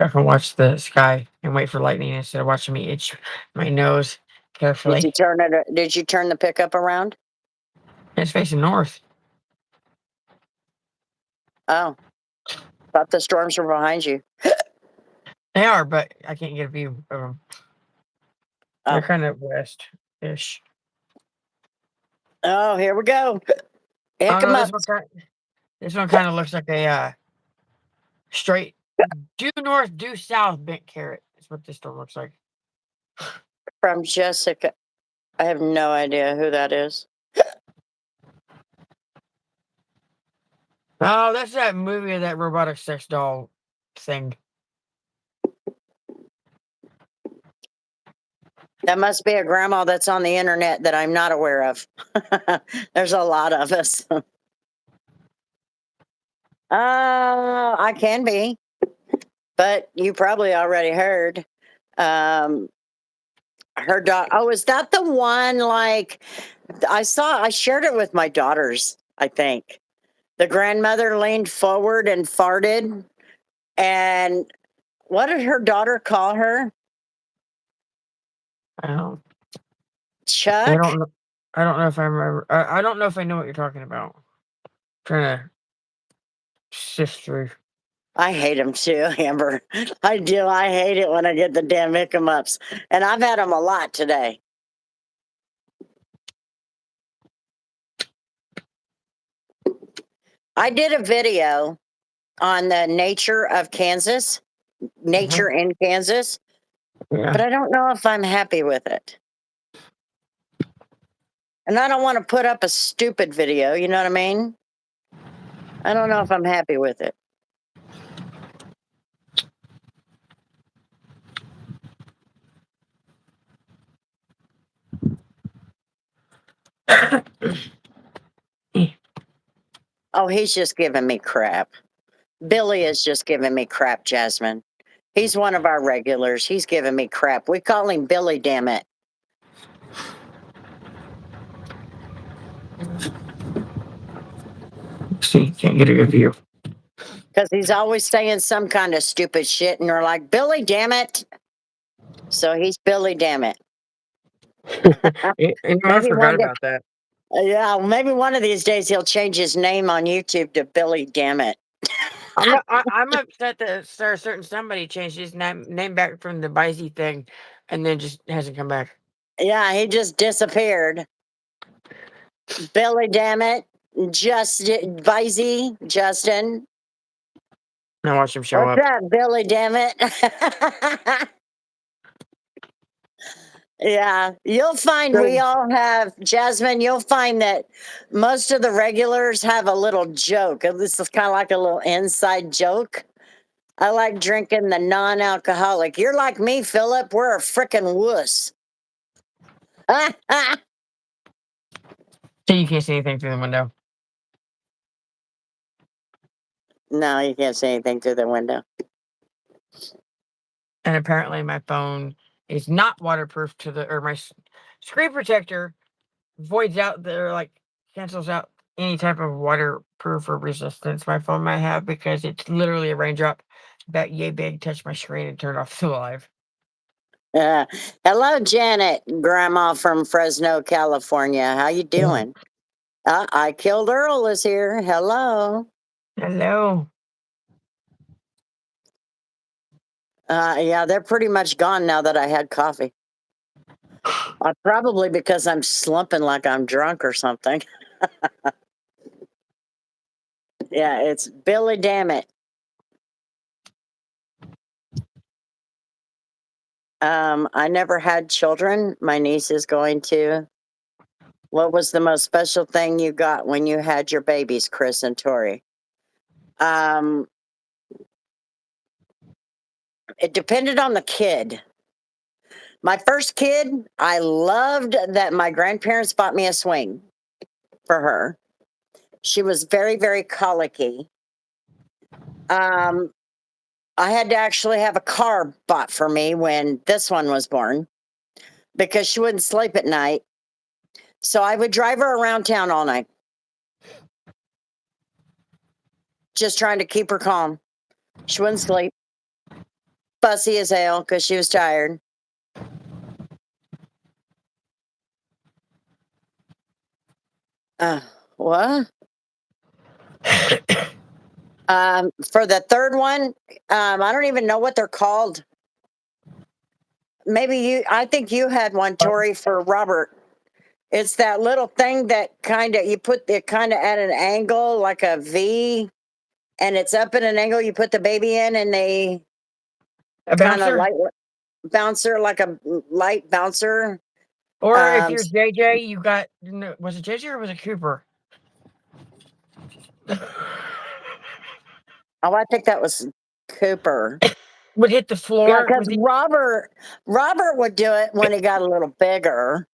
I can watch the sky and wait for lightning instead of watching me itch my nose
Did you
carefully.
turn it? Did you turn the pickup around?
It's facing north.
Oh, thought the storms were behind you.
They are, but I can't get a view of them. They're
Oh,
kind of west-ish.
oh, here we go.
Oh
Hick 'em
no,
up
this one kind of looks like a straight due north, due south bent carrot. That's what this storm looks like.
from Jessica. I have no idea who that is.
Oh, that's that movie of that robotic sex doll thing.
That must be a grandma that's on the internet that I'm not aware of. There's a lot of us. I can be, but you probably already heard. Um, her daughter. Oh, is that the one? Like, I shared it with my daughters. I think the grandmother leaned forward and farted. And what did her daughter call her?
I don't. I
Chuck?
don't know. I don't know if I remember. I don't know if I know what you're talking about. Trying to sift through.
I hate them too, Amber. I do. I hate it when I get the damn hick 'em ups. And I've had them a lot today. I did a video on the nature of Kansas, nature in Kansas,
Yeah.
but I don't know if I'm happy with it. And I don't want to put up a stupid video, you know what I mean? I don't know if I'm happy with it. Oh, he's just giving me crap. Billy is just giving me crap, Jasmine. He's one of our regulars. He's giving me crap. We call him Billy, damn it.
See, can't get a good view.
Because he's always saying some kind of stupid shit, and you're like, Billy, damn it. So he's Billy, damn it.
I
Maybe
forgot
one day,
about that.
yeah, maybe one of these days he'll change his name on YouTube to Billy, damn it.
I'm upset that certain somebody changed his name back from the Bisey thing, and then just hasn't come back.
Yeah, he just disappeared. Billy, damn it. Visey, Justin.
Now watch him show
What's
up.
up, Billy, damn it? Yeah, you'll find we all have, Jasmine, you'll find that most of the regulars have a little joke. This is kind of like a little inside joke. I like drinking the non alcoholic. You're like me, Philip. We're a freaking wuss.
See, you can't see anything through the window.
No, you can't see anything through the window.
And apparently my phone is not waterproof or my screen protector voids out cancels out any type of waterproof or resistance my phone might have because it's literally a raindrop about yay big touched my screen and turned off the live.
Hello, Janet, Grandma from Fresno, California. How you doing? I Killed Earl is here. Hello.
Hello.
Yeah, they're pretty much gone now that I had coffee. Probably because I'm slumping like I'm drunk or something. Yeah, it's Billy, damn it. I never had children. My niece is going to. What was the most special thing you got when you had your babies, Chris and Tori? It depended on the kid. My first kid, I loved that my grandparents bought me a swing for her. She was very, very colicky. I had to actually have a car bought for me when this one was born because she wouldn't sleep at night. So I would drive her around town all night, just trying to keep her calm. She wouldn't sleep. fussy as hell because she was tired. What? For the third one, I don't even know what they're called. Maybe I think you had one, Tori, for Robert. It's that little thing that you put it kind of at an angle, like a V, and it's up at an angle. You put the baby in, and they
A
kind of
bouncer?
light bouncer, like a light bouncer.
Or if
Um,
you're JJ, you got, was it JJ or was it Cooper?
Oh, I think that was Cooper.
Would hit the
Yeah,
floor.
because Robert would do it when he got a little bigger.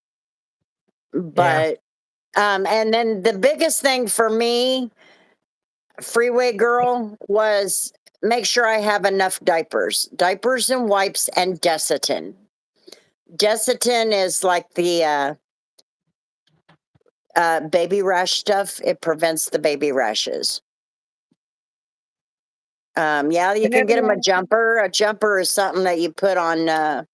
But and then the biggest thing for me, Freeway Girl, was make sure I have enough diapers and wipes and Desitin. Desitin is like the baby rash stuff. It prevents the baby rashes. Yeah, you can get them a jumper. A jumper is something that you put on,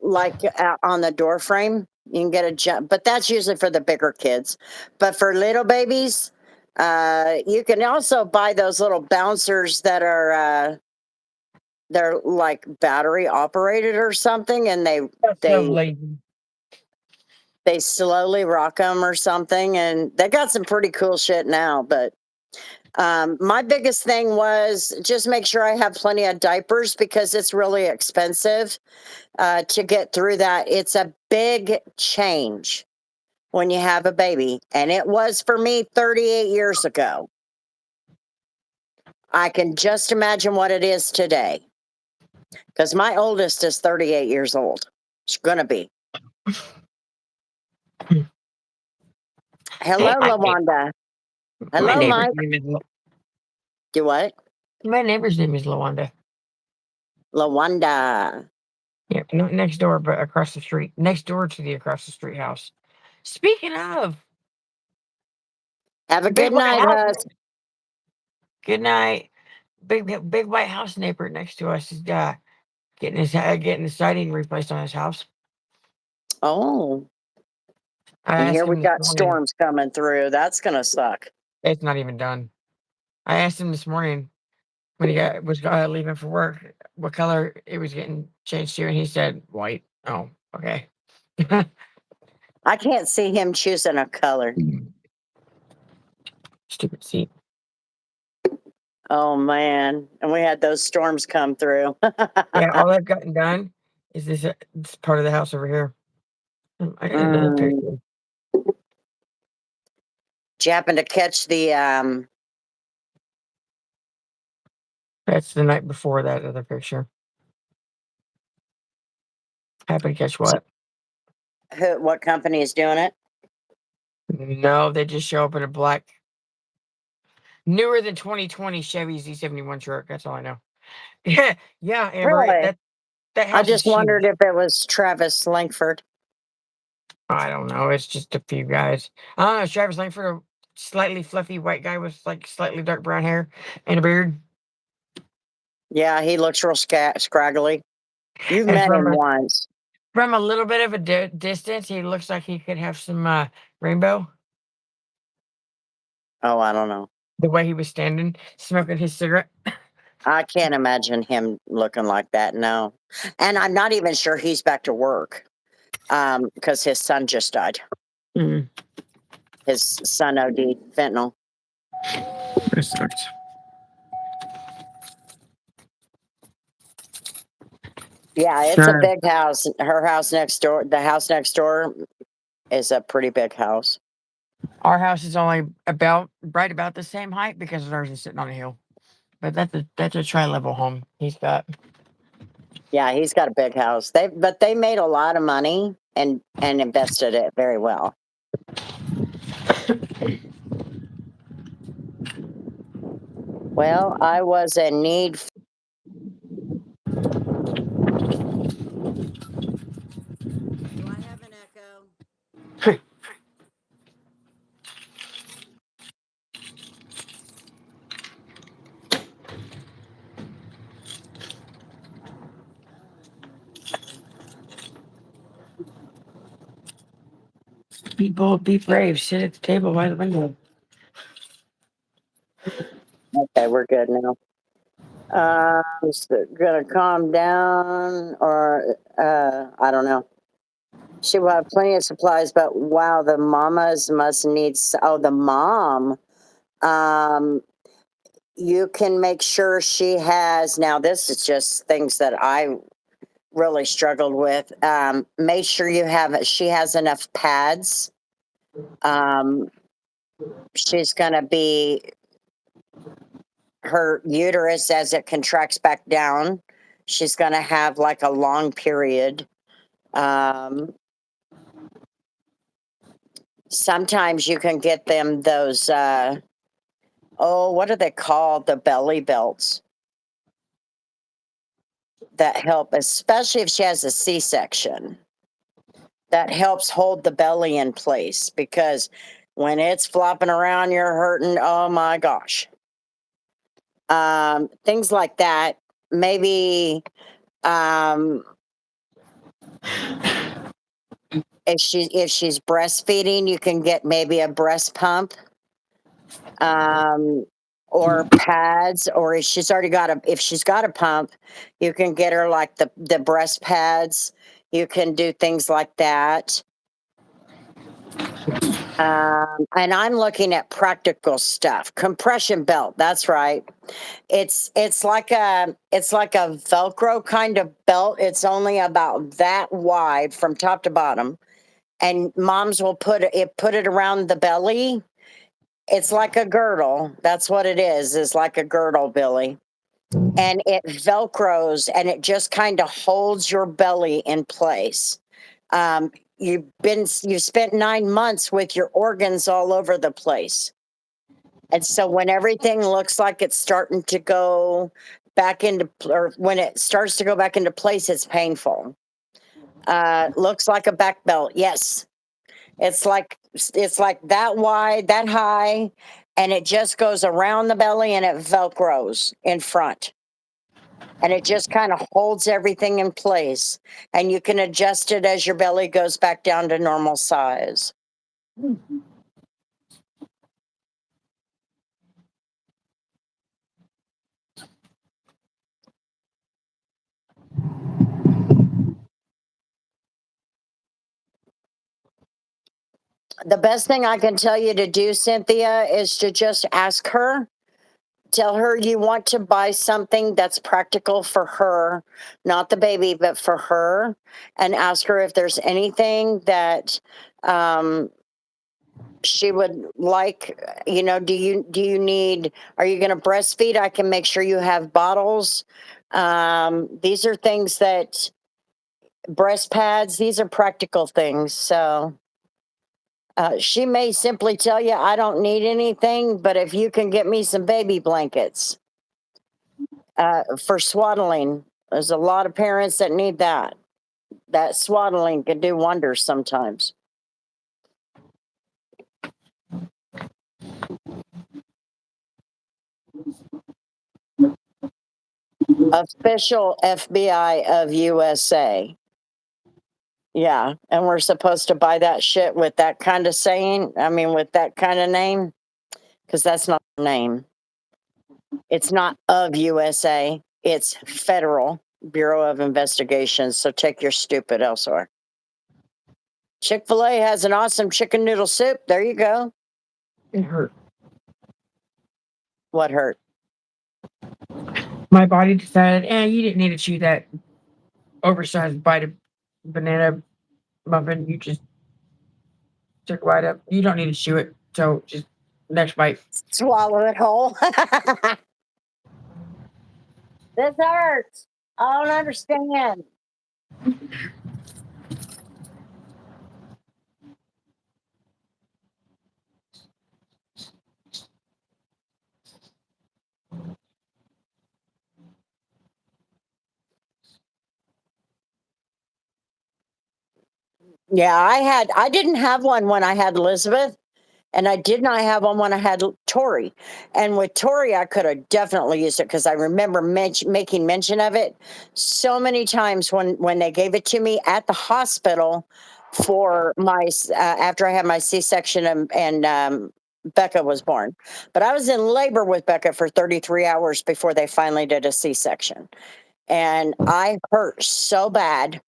like on the door frame. You can get a jump, but that's usually for the bigger kids. But for little babies, you can also buy those little bouncers that are they're like battery operated or something, and
That's so lazy.
they slowly rock them or something, and they got some pretty cool shit now. But my biggest thing was just make sure I have plenty of diapers because it's really expensive to get through that. It's a big change when you have a baby, and it was for me 38 years ago. I can just imagine what it is today because my oldest is 38 years old. She's gonna be. Hello, Lawanda. Hello, Mike. Do what?
My neighbor's name is Lawanda.
Lawanda.
Yeah, not next door, but across the street. Next door to the across the street house. Speaking of,
Have a
big
good
white
night,
house.
Hus.
Good night. Big white house neighbor next to us is getting the siding replaced on his house.
Oh,
I
and
asked
here
him
we
this
got
morning.
storms coming through. That's gonna suck.
It's not even done. I asked him this morning when he was leaving for work what color it was getting changed to, and he said white. Oh, okay.
I can't see him choosing a color.
Stupid seat.
Oh man, and we had those storms come through.
Yeah, all I've gotten done is this part of the house over here. I got another picture.
Did you happen to catch the
That's the night before that other picture. Happen to catch what?
what company is doing it?
No, they just show up in a black, newer than 2020 Chevy Z71 truck. That's all I know. Yeah, Amber.
Really?
That
I
house
just
is
wondered
huge.
if it was Travis Langford.
I don't know. It's just a few guys. I don't know. Travis Langford, a slightly fluffy white guy with like slightly dark brown hair and a beard.
Yeah, he looks real scraggly. You've
And
met him once.
from a little bit of a distance, he looks like he could have some rainbow.
Oh, I don't know.
The way he was standing, smoking his cigarette.
I can't imagine him looking like that. No, and I'm not even sure he's back to work because his son just died.
Mm.
His son OD fentanyl.
That sucks.
Yeah, it's a big house. Her house next door, the house next door, is a pretty big house.
Our house is only right about the same height because ours is sitting on a hill. But that's a tri-level home. He's got
a big house. They made a lot of money and invested it very well. Well, I was in need. Do I have an echo?
Be bold, be brave. Sit at the table by the window.
Okay, we're good now. Gonna calm down, or I don't know. She will have plenty of supplies, but wow, the mamas must need. Oh, the mom. Um, you can make sure she has. Now, this is just things that I really struggled with. Make sure you have. She has enough pads. Um, she's gonna be her uterus as it contracts back down. She's gonna have like a long period. Um, Sometimes you can get them those what are they called, the belly belts that help, especially if she has a c-section, that helps hold the belly in place, because when it's flopping around you're hurting, oh my gosh. Things like that. Maybe um if she's breastfeeding, you can get maybe a breast pump, um, or pads, or if she's got a pump, you can get her like the breast pads. You can do things like that. And I'm looking at practical stuff. Compression belt. That's right. It's like a Velcro kind of belt. It's only about that wide from top to bottom, and moms will put it around the belly. It's like a girdle. That's what it is. It's like a girdle, Billy. And it velcros and it just kind of holds your belly in place. Um, you've spent 9 months with your organs all over the place. And so when everything looks like it's starting to go back into, or when it starts to go back into place, it's painful. Looks like a back belt. Yes. It's like that wide, that high, and it just goes around the belly and it velcros in front. And it just kind of holds everything in place. And you can adjust it as your belly goes back down to normal size. The best thing I can tell you to do, Cynthia, is to just ask her. Tell her you want to buy something that's practical for her, not the baby, but for her, and ask her if there's anything that um, she would like. Do you need? Are you going to breastfeed? I can make sure you have bottles. These are things that breast pads. These are practical things. So. She may simply tell you, I don't need anything, but if you can get me some baby blankets for swaddling, there's a lot of parents that need that. That swaddling can do wonders sometimes. Official FBI of USA. Yeah, and we're supposed to buy that shit with that kind of saying. I mean, with that kind of name, because that's not the name. It's not of USA. It's Federal Bureau of Investigations. So take your stupid elsewhere. Chick-fil-A has an awesome chicken noodle soup. There you go.
It hurt.
What hurt?
My body decided, you didn't need to chew that oversized bite of banana muffin. You just took right up. You don't need to chew it. So just next bite.
Swallow it whole. This hurts. I don't understand. Yeah, I didn't have one when I had Elizabeth, and I did not have one when I had Tori. And with Tori, I could have definitely used it because I remember making mention of it so many times when they gave it to me at the hospital. for my after I had my C-section and Becca was born. But I was in labor with Becca for 33 hours before they finally did a C-section, and I hurt so bad.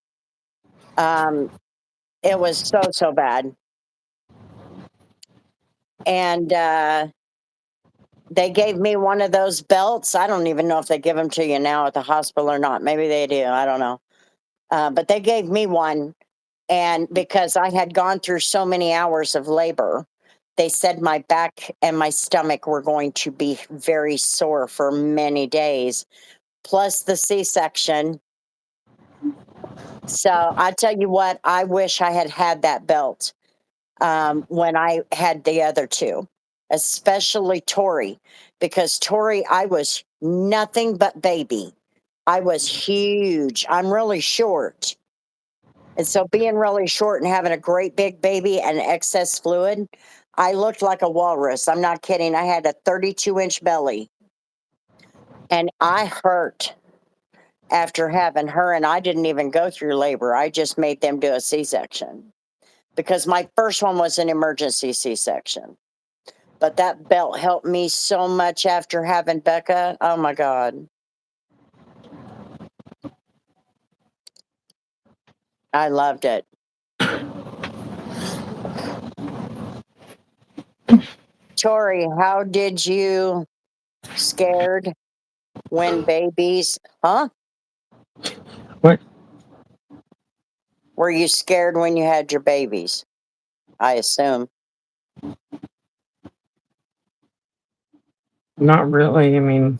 It was so bad, and they gave me one of those belts. I don't even know if they give them to you now at the hospital or not. Maybe they do. I don't know. But they gave me one. And because I had gone through so many hours of labor, they said my back and my stomach were going to be very sore for many days, plus the C section. So I tell you what, I wish I had had that belt when I had the other two, especially Tori, because Tori, I was nothing but baby. I was huge. I'm really short. And so being really short and having a great big baby and excess fluid, I looked like a walrus. I'm not kidding. I had a 32-inch belly. And I hurt after having her, and I didn't even go through labor. I just made them do a C-section because my first one was an emergency C-section. But that belt helped me so much after having Becca. Oh my God. I loved it. Tori, how did you scared when babies, huh?
What?
Were you scared when you had your babies? I assume.
Not really. I mean,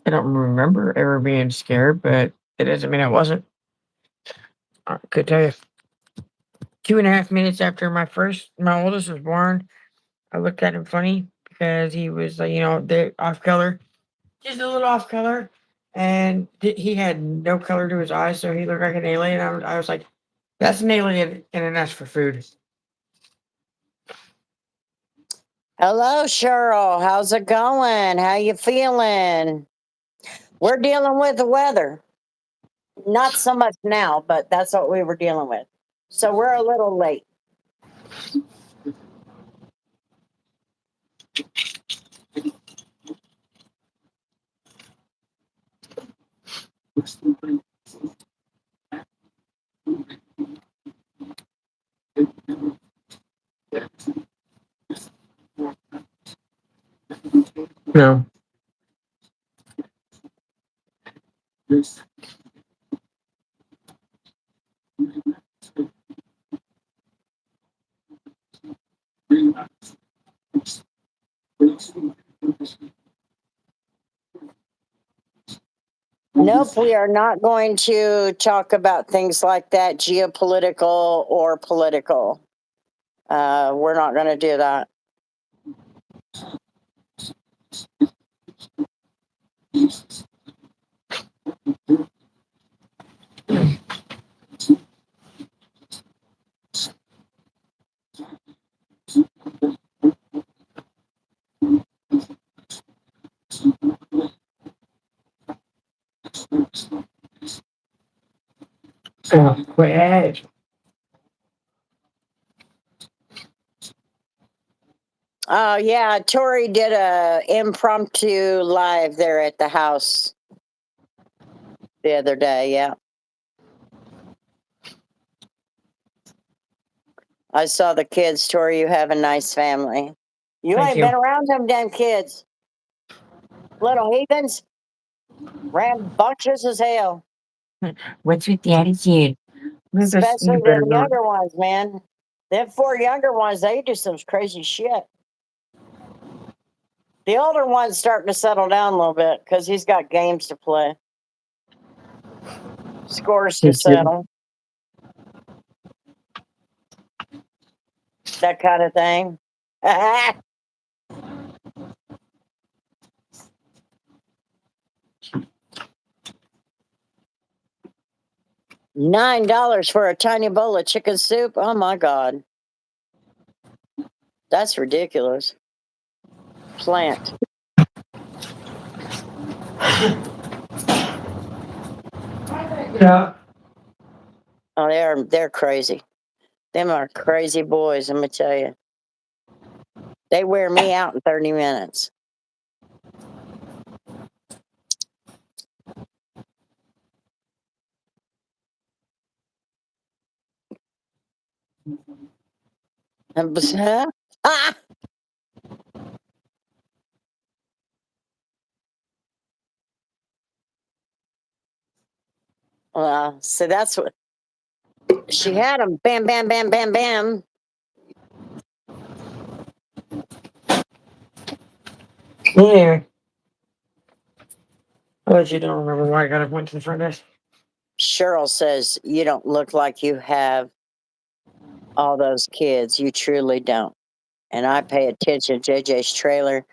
I don't remember ever being scared, but it doesn't mean I wasn't. I could tell you. 2.5 minutes after my oldest was born, I looked at him funny because he was like, the off color, just a little off color, and he had no color to his eyes, so he looked like an alien. I was like, that's an alien, and then that's for food.
Hello, Cheryl. How's it going? How you feeling? We're dealing with the weather. Not so much now, but that's what we were dealing with. So we're a little late.
No.
Nope, we are not going to talk about things like that, geopolitical or political. We're not going to do that.
Oh, quit.
Oh yeah, Tori did a impromptu live there at the house the other day. Yeah, I saw the kids. Tori, you have a nice family. You
Thank
ain't
you.
been around them damn kids, little heathens, rambunctious as hell.
What's with the attitude?
Especially
You
the
better not.
younger ones, man. Them 4 younger ones, they do some crazy shit. The older one's starting to settle down a little bit because he's got games to play, scores to
Thank you.
settle, that kind of thing. $9 for a tiny bowl of chicken soup. Oh my God. That's ridiculous. Plant.
Yeah.
Oh, they're crazy. Them are crazy boys, I'm gonna tell you. They wear me out in 30 minutes. Ah! Well, so that's what she had them. Bam, bam, bam, bam, bam.
Yeah. I bet you don't remember why I got up went to the front desk.
Cheryl says, "You don't look like you have all those kids. You truly don't." And I pay attention to JJ's trailer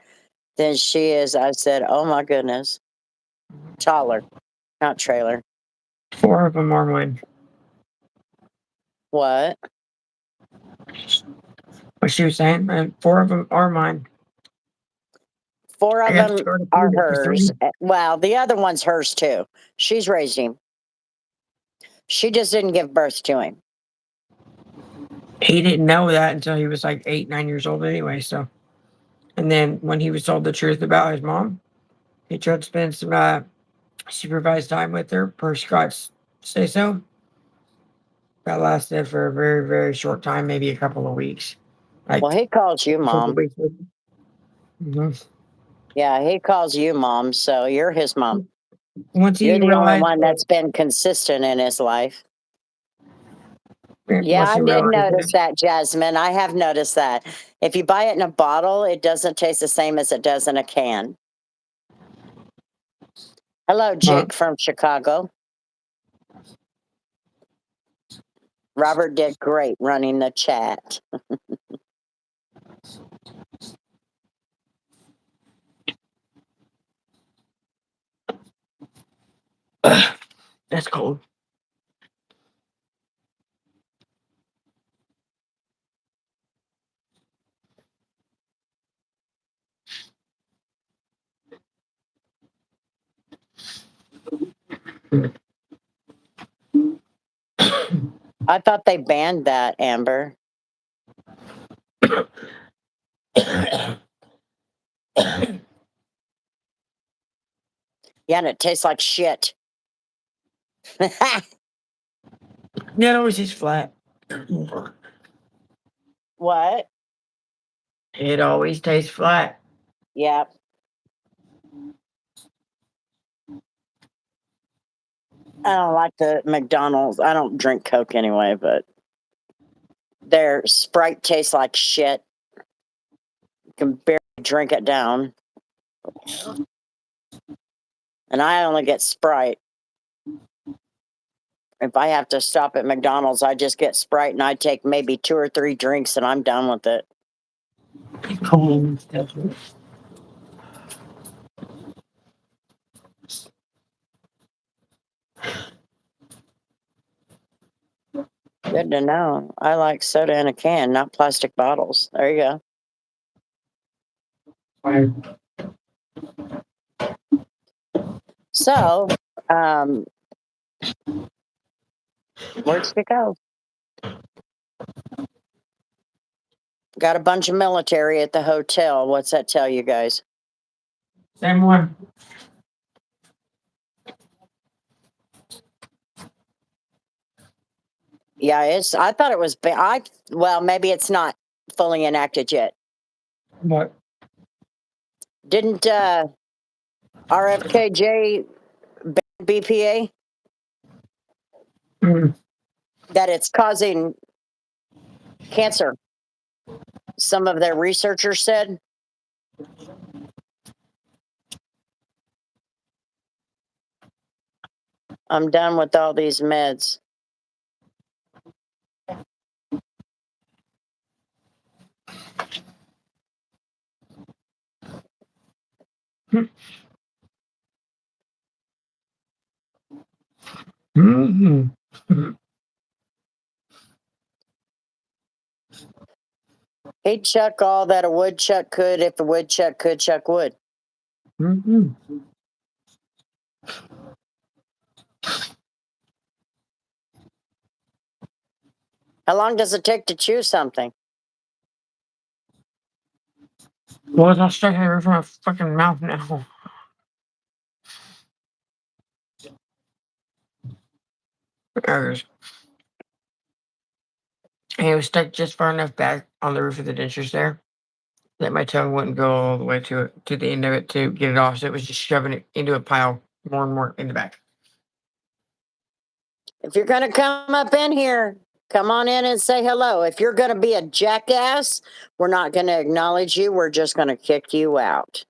than she is. I said, "Oh my goodness." Taller, not trailer.
4 of them are mine.
What?
What she was saying, 4 of them are mine.
4
I
of
got to
them
start
are
approval for 3.
hers. Well, the other one's hers too. She's raised him. She just didn't give birth to him.
He didn't know that until he was like 8, 9 years old anyway. So, and then when he was told the truth about his mom, he tried to spend some supervised time with her per Scott's say so. That lasted for a very, very short time, maybe a couple of weeks. Like
Well, he calls you
a couple
mom.
weeks. Mhm.
Yeah, he calls you mom, so you're his mom.
Once he
You're the only
realized,
one that's been consistent in his life. Yeah,
once
I
he
did
realized
notice that, Jasmine. I have noticed that. If you buy it in a bottle, it doesn't taste the same as it does in a can. Hello, Jake from Chicago. Robert did great running the chat.
that's cold.
I thought they banned that, Amber. Yeah, and it tastes like shit.
Yeah, it always tastes flat.
What?
It always tastes flat.
Yep. I don't like the McDonald's. I don't drink Coke anyway, but their Sprite tastes like shit. You can barely drink it down. And I only get Sprite. If I have to stop at McDonald's, I just get Sprite and I take maybe 2 or 3 drinks and I'm done with it.
Cold.
Good to know. I like soda in a can, not plastic bottles. There you go. So, where'd she go? Got a bunch of military at the hotel. What's that tell you guys?
Same one.
Yeah, I thought it was. Well, maybe it's not fully enacted yet.
What?
Didn't RFKJ ban BPA?
Mm.
That it's causing cancer. Some of their researchers said. I'm done with all these meds.
Mm-hmm.
He'd chuck all that a woodchuck could if a woodchuck could chuck wood.
Mm-hmm.
How long does it take to chew something?
Well, it's not stuck in the roof of my fucking mouth now. There it is. And it was stuck just far enough back on the roof of the dentures there that my tongue wouldn't go all the way to it, to the end of it to get it off. So it was just shoving it into a pile more and more in the back.
If you're going to come up in here, come on in and say hello. If you're going to be a jackass, we're not going to acknowledge you. We're just going to kick you out.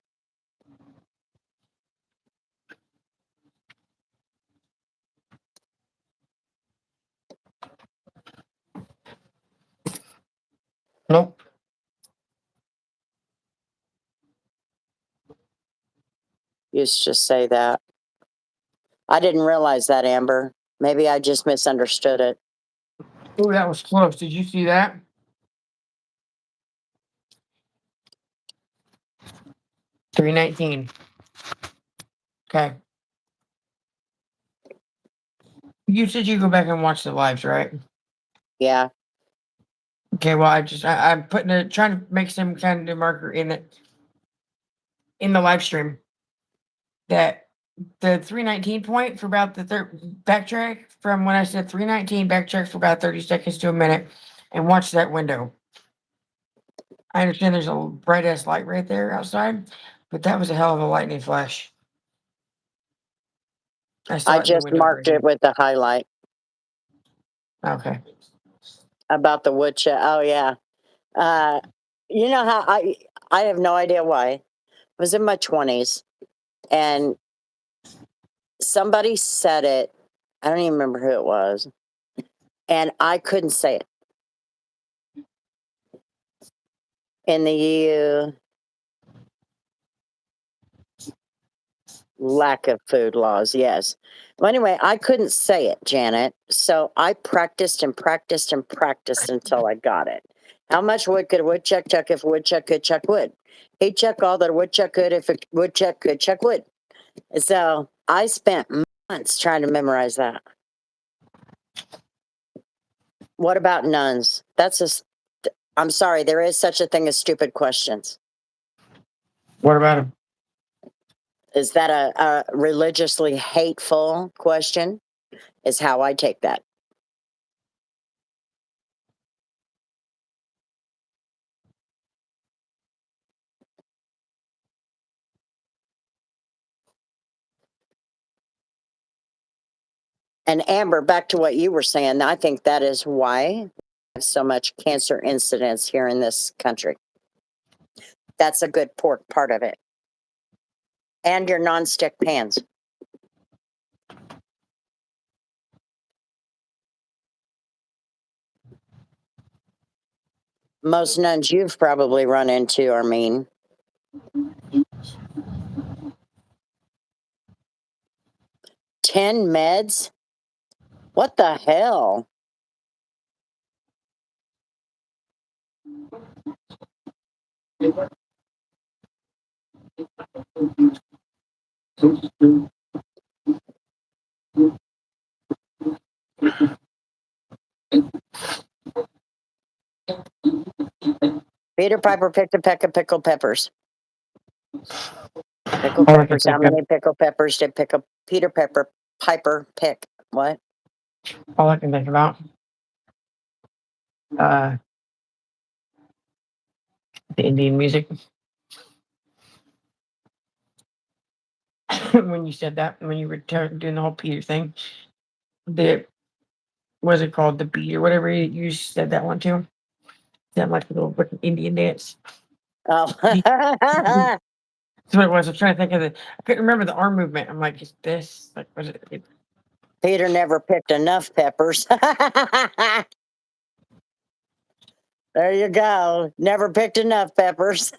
Nope.
You just say that. I didn't realize that, Amber. Maybe I just misunderstood it.
Oh, that was close. Did you see that? $3.19. Okay. You said you go back and watch the lives, right?
Yeah.
Okay, well, I'm putting trying to make some kind of marker in the live stream that the 319 point for about the third backtrack from when I said 319 backtrack for about 30 seconds to a minute and watch that window. I understand there's a bright ass light right there outside, but that was a hell of a lightning flash. saw
I
it in the
just
window
marked it
breaking.
with the highlight
Okay.
about the woodchuck. Oh, yeah. You know how I have no idea why. I was in my 20s and somebody said it. I don't even remember who it was. And I couldn't say it. In the lack of food laws, yes. Well, anyway, I couldn't say it, Janet. So I practiced and practiced and practiced until I got it. How much wood could a woodchuck chuck if a woodchuck could chuck wood? He'd chuck all that a woodchuck could if a woodchuck could chuck wood. So I spent months trying to memorize that. What about nuns? I'm sorry, there is such a thing as stupid questions.
What about him?
Is that a religiously hateful question? Is how I take that. And Amber, back to what you were saying, I think that is why we have so much cancer incidence here in this country. That's a good part of it. And your nonstick pans. Most nuns you've probably run into are mean. $10 meds? What the hell? Peter Piper picked a peck of pickled peppers. Pickled
All I can
peppers. How
think of,
many pickled peppers did Peter Piper pick? What?
all I can think about, uh, the Indian music. When you said that, when you were doing the whole Peter thing, the was it called the beat or whatever you said that one too? That like a little fucking Indian dance.
Oh.
That's what it was. I'm trying to think of I couldn't remember the arm movement. I'm like, is this like was it?
Peter never picked enough peppers. There you go. Never picked enough peppers.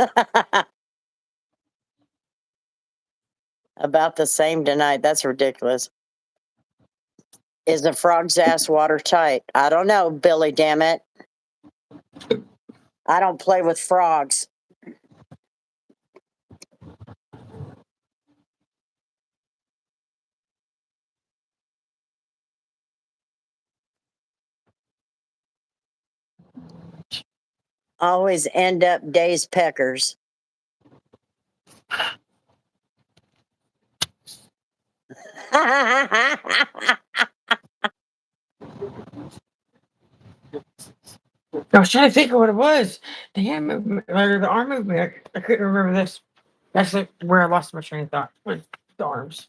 About the same tonight. That's ridiculous. Is the frog's ass watertight? I don't know, Billy, damn it. I don't play with frogs. always end up Days Peckers.
I was trying to think of what it was. The hand movement or the arm movement. I couldn't remember this. That's like where I lost my train of thought with the arms.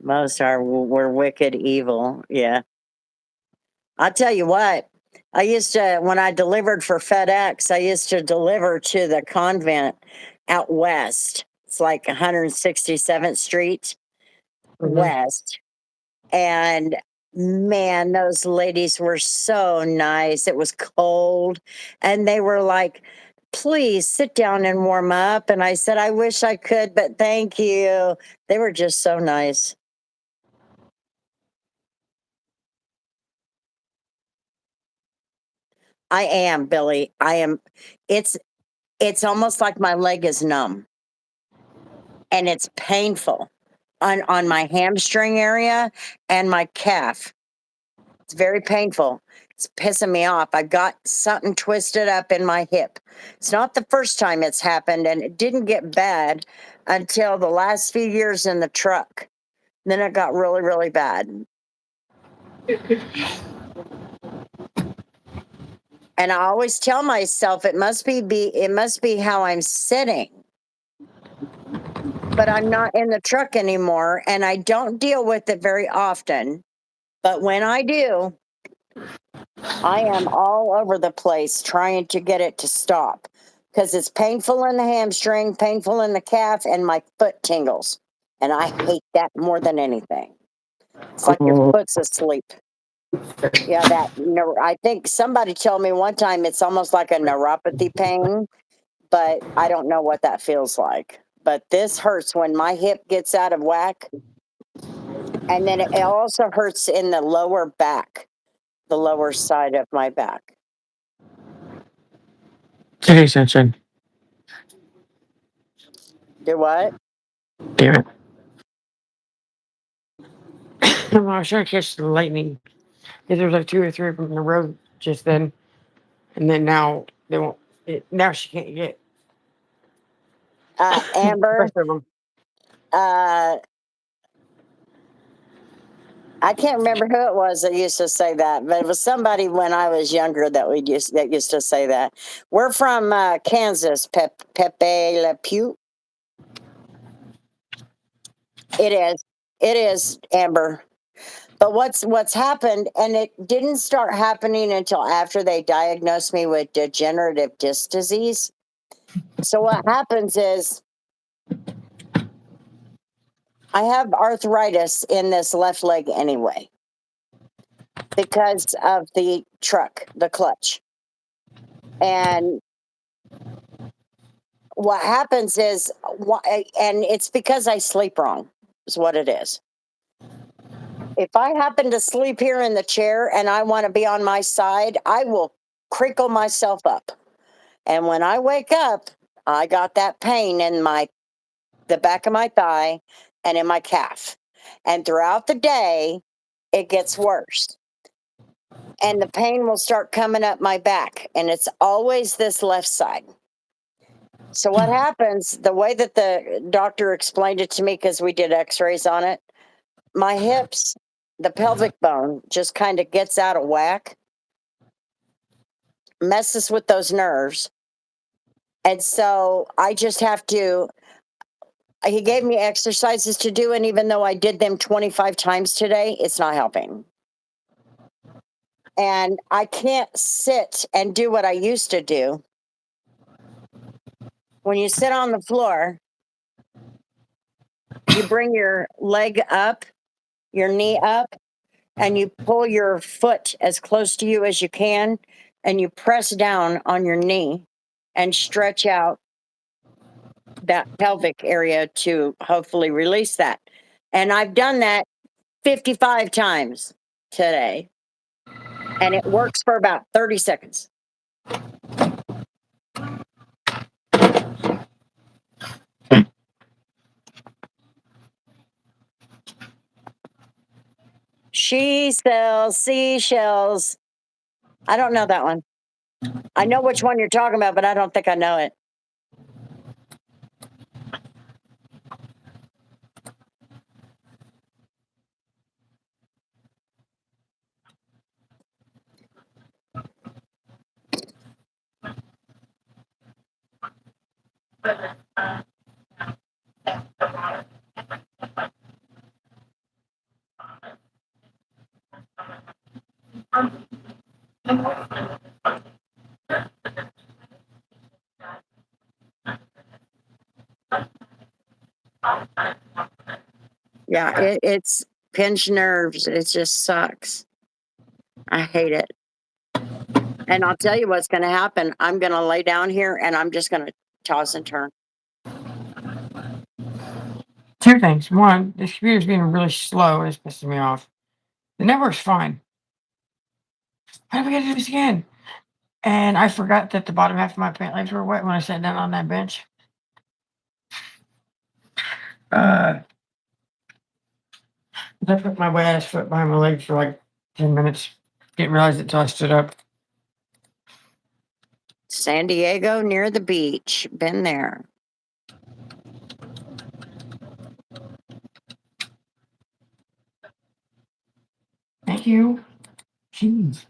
Most are were wicked evil. Yeah. I'll tell you what. I used to when I delivered for FedEx, I used to deliver to the convent out west. It's like 167th Street West. And man, those ladies were so nice. It was cold. And they were like, please sit down and warm up. And I said, I wish I could, but thank you. They were just so nice. I am, Billy. I am. It's almost like my leg is numb and it's painful on my hamstring area and my calf. It's very painful. It's pissing me off. I got something twisted up in my hip. It's not the first time it's happened, and it didn't get bad until the last few years in the truck. Then it got really, really bad. And I always tell myself it must be how I'm sitting. But I'm not in the truck anymore, and I don't deal with it very often. But when I do, I am all over the place trying to get it to stop because it's painful in the hamstring, painful in the calf, and my foot tingles. And I hate that more than anything. It's like your foot's asleep. Yeah, I think somebody told me one time it's almost like a neuropathy pain, but I don't know what that feels like. But this hurts when my hip gets out of whack. And then it also hurts in the lower back, the lower side of my back.
Pay attention.
Do what?
Damn it. I was trying to catch the lightning. Because there was like 2 or 3 of them in a row just then. And then now they won't. Now she can't get the
Amber,
rest of them.
I can't remember who it was that used to say that, but it was somebody when I was younger that used to say that. We're from Kansas, Pepe Le Pew. It is, Amber. But what's happened, and it didn't start happening until after they diagnosed me with degenerative disc disease. So what happens is I have arthritis in this left leg anyway because of the truck, the clutch. And what happens is, and it's because I sleep wrong, is what it is. If I happen to sleep here in the chair and I want to be on my side, I will crinkle myself up. And when I wake up, I got that pain in the back of my thigh and in my calf. And throughout the day, it gets worse. And the pain will start coming up my back. And it's always this left side. So what happens, the way that the doctor explained it to me, because we did x-rays on it, my hips, the pelvic bone just kind of gets out of whack, messes with those nerves. And so I just have to, he gave me exercises to do, and even though I did them 25 times today, it's not helping. And I can't sit and do what I used to do. When you sit on the floor, you bring your leg up, your knee up, and you pull your foot as close to you as you can, and you press down on your knee and stretch out that pelvic area to hopefully release that. And I've done that 55 times today, and it works for about 30 seconds. She sells seashells. I don't know that one. I know which one you're talking about, but I don't think I know it. Yeah, it's pinched nerves. It just sucks. I hate it. And I'll tell you what's going to happen. I'm going to lay down here and I'm just going to toss and turn.
Two things. One, the computer's being really slow and it's pissing me off. The network's fine. How do we gotta do this again? And I forgot that the bottom half of my pant legs were wet when I sat down on that bench. I put my wet ass foot behind my leg for like 10 minutes. Didn't realize it till I stood up.
San Diego near the beach. Been there.
Thank you. Jeez.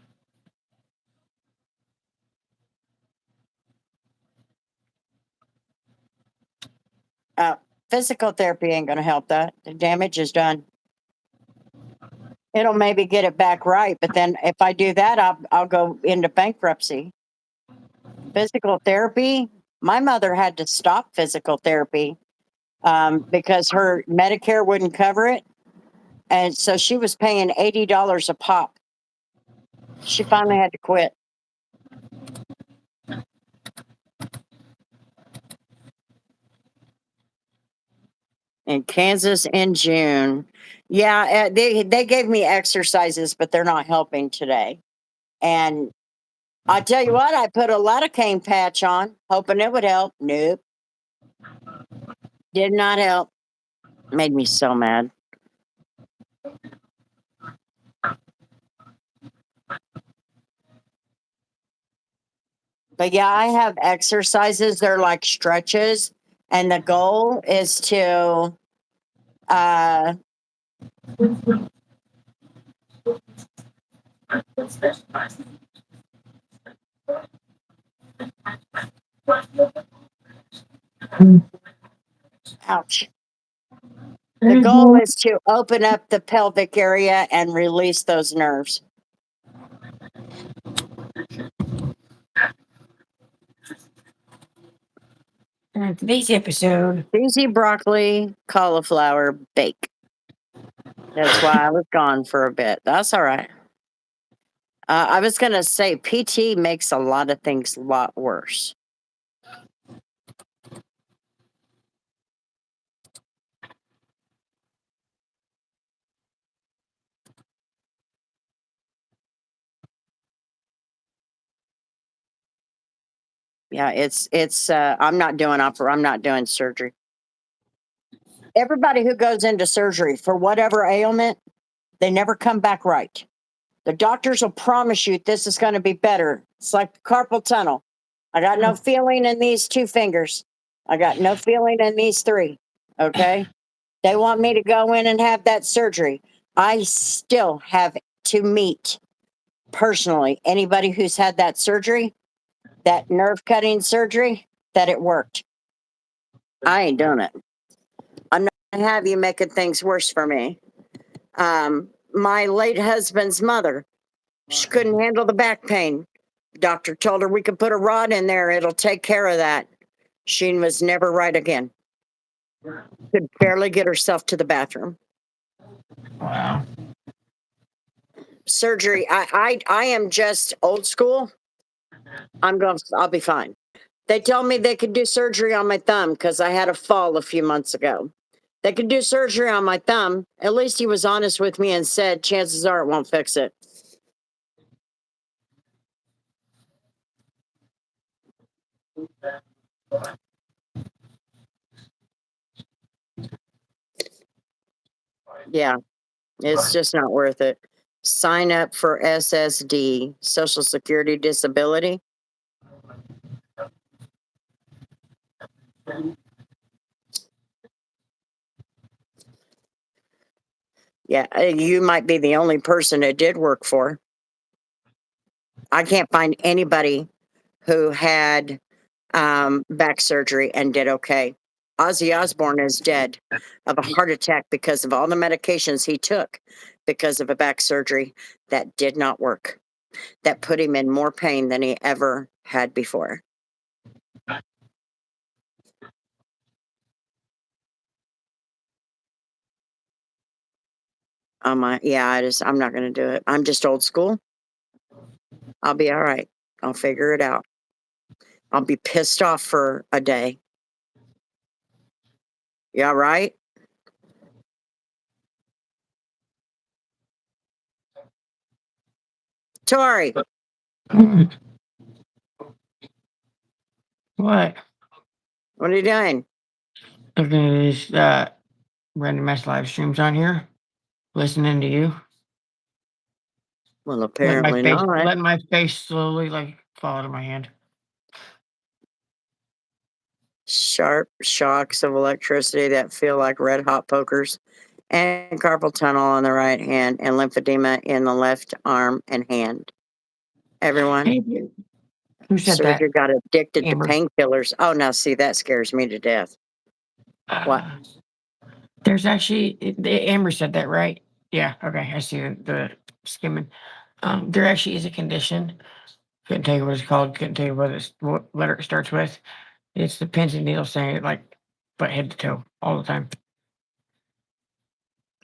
Physical therapy ain't going to help that. The damage is done. It'll maybe get it back right, but then if I do that, I'll go into bankruptcy. Physical therapy. My mother had to stop physical therapy because her Medicare wouldn't cover it, and so she was paying $80 a pop. She finally had to quit. In Kansas in June. Yeah, they gave me exercises, but they're not helping today. And I tell you what, I put a lidocaine patch on, hoping it would help. Nope, did not help. Made me so mad. But yeah, I have exercises. They're like stretches, and the goal is to uh, ouch. The goal is to open up the pelvic area and release those nerves.
Today's episode.
Easy broccoli, cauliflower bake. That's why I was gone for a bit. That's all right. I was going to say PT makes a lot of things a lot worse. Yeah, I'm not doing surgery. Everybody who goes into surgery for whatever ailment, they never come back right. The doctors will promise you this is going to be better. It's like carpal tunnel. I got no feeling in these 2 fingers. I got no feeling in these 3. Okay. They want me to go in and have that surgery. I still have to meet personally anybody who's had that surgery, that nerve cutting surgery, that it worked. I ain't doing it. I'm not going to have you making things worse for me. My late husband's mother, she couldn't handle the back pain. Doctor told her we could put a rod in there, it'll take care of that. She was never right again. Could barely get herself to the bathroom.
Wow.
Surgery. I am just old school. I'll be fine. They told me they could do surgery on my thumb because I had a fall a few months ago. They could do surgery on my thumb. At least he was honest with me and said, chances are it won't fix it. Yeah. It's just not worth it. Sign up for SSD, Social Security Disability. Yeah, you might be the only person it did work for. I can't find anybody who had back surgery and did okay. Ozzy Osbourne is dead of a heart attack because of all the medications he took because of a back surgery that did not work, that put him in more pain than he ever had before. Yeah, I'm not going to do it. I'm just old school. I'll be all right. I'll figure it out. I'll be pissed off for a day. Yeah, right? Tori,
What?
what are you doing?
Looking at these random ass live streams on here, listening to you.
Well, apparently
Letting my face slowly like fall out of my hand.
Sharp shocks of electricity that feel like red hot pokers, and carpal tunnel on the right hand, and lymphedema in the left arm and hand. Everyone,
Hey, who said that?
surgery got addicted
Amber.
to painkillers. Oh, now see, that scares me to death. What?
There's actually Amber said that, right? Yeah. Okay, I see the skimming. There actually is a condition. Couldn't tell you what it's called. Couldn't tell you what letter it starts with. It's the pins and needles saying it like, but head to toe all the time.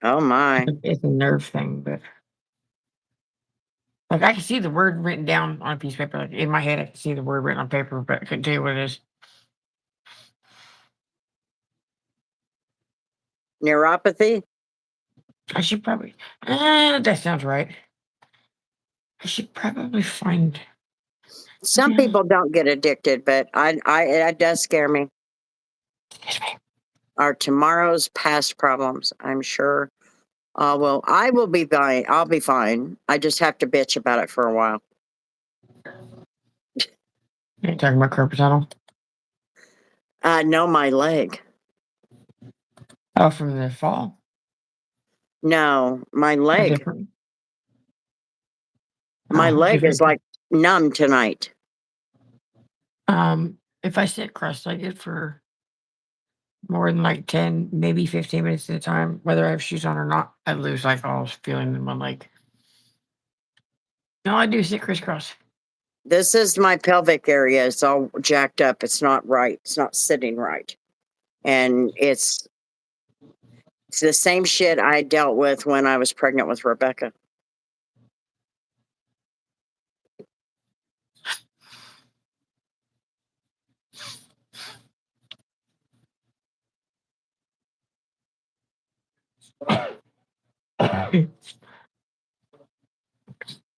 Oh my!
It's a nerve thing, but like I can see the word written down on a piece of paper. Like in my head, I can see the word written on paper, but I couldn't tell you what it is.
Neuropathy?
I should probably. That sounds right. I should probably find.
Some people don't get addicted, but it does scare me.
Excuse me.
Are tomorrow's past problems? I'm sure. Well, I will be fine. I'll be fine. I just have to bitch about it for a while.
You're talking about carpal tunnel?
No, my leg.
Oh, from the fall.
No, my leg.
Different.
My leg is like numb tonight.
If I sit cross-legged for more than like 10, maybe 15 minutes at a time, whether I have shoes on or not, I lose like all feeling in my leg. No, I do sit crisscross.
This is my pelvic area. It's all jacked up. It's not right. It's not sitting right. And it's the same shit I dealt with when I was pregnant with Rebecca.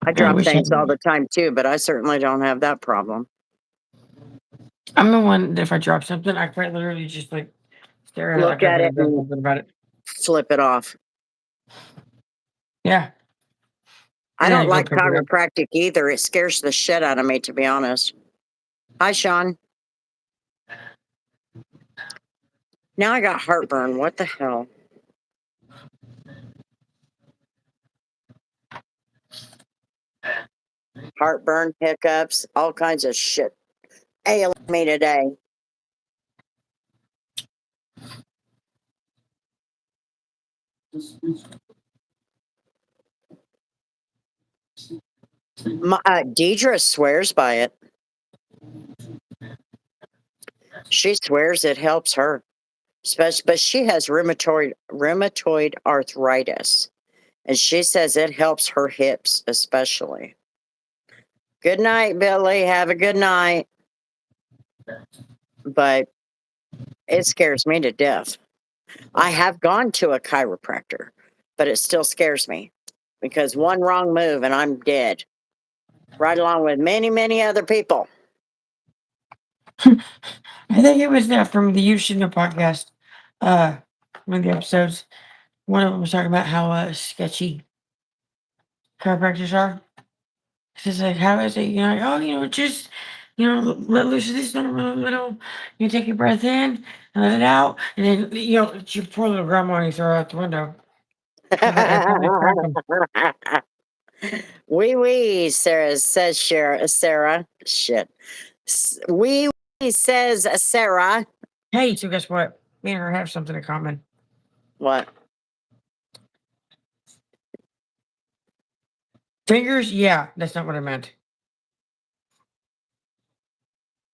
I drop things all the time too, but I certainly don't have that problem.
I'm the one that if I drop something, I quite literally just like stare at it.
Look at it and
something about it.
flip it off.
Yeah.
I don't like chiropractic either. It scares the shit out of me, to be honest. Hi, Sean. Now I got heartburn. What the hell? Heartburn, hiccups, all kinds of shit ailing me today. Deidre swears by it. She swears it helps her, but she has rheumatoid arthritis, and she says it helps her hips especially. Good night, Billy. Have a good night. But it scares me to death. I have gone to a chiropractor, but it still scares me because one wrong move and I'm dead. Right along with many, many other people.
I think it was from the You Should Know podcast, one of the episodes. One of them was talking about how sketchy chiropractors are. She's like, how is it? Like, oh, just, let loose of this little, you take your breath in and let it out. And then, it's your poor little grandma and you throw her out the window. That's how they crack them.
Wee wee, Sarah says Sarah. Shit. Wee wee says Sarah.
Hey, so guess what? Me and her have something in common.
What?
Fingers? Yeah, that's not what I meant.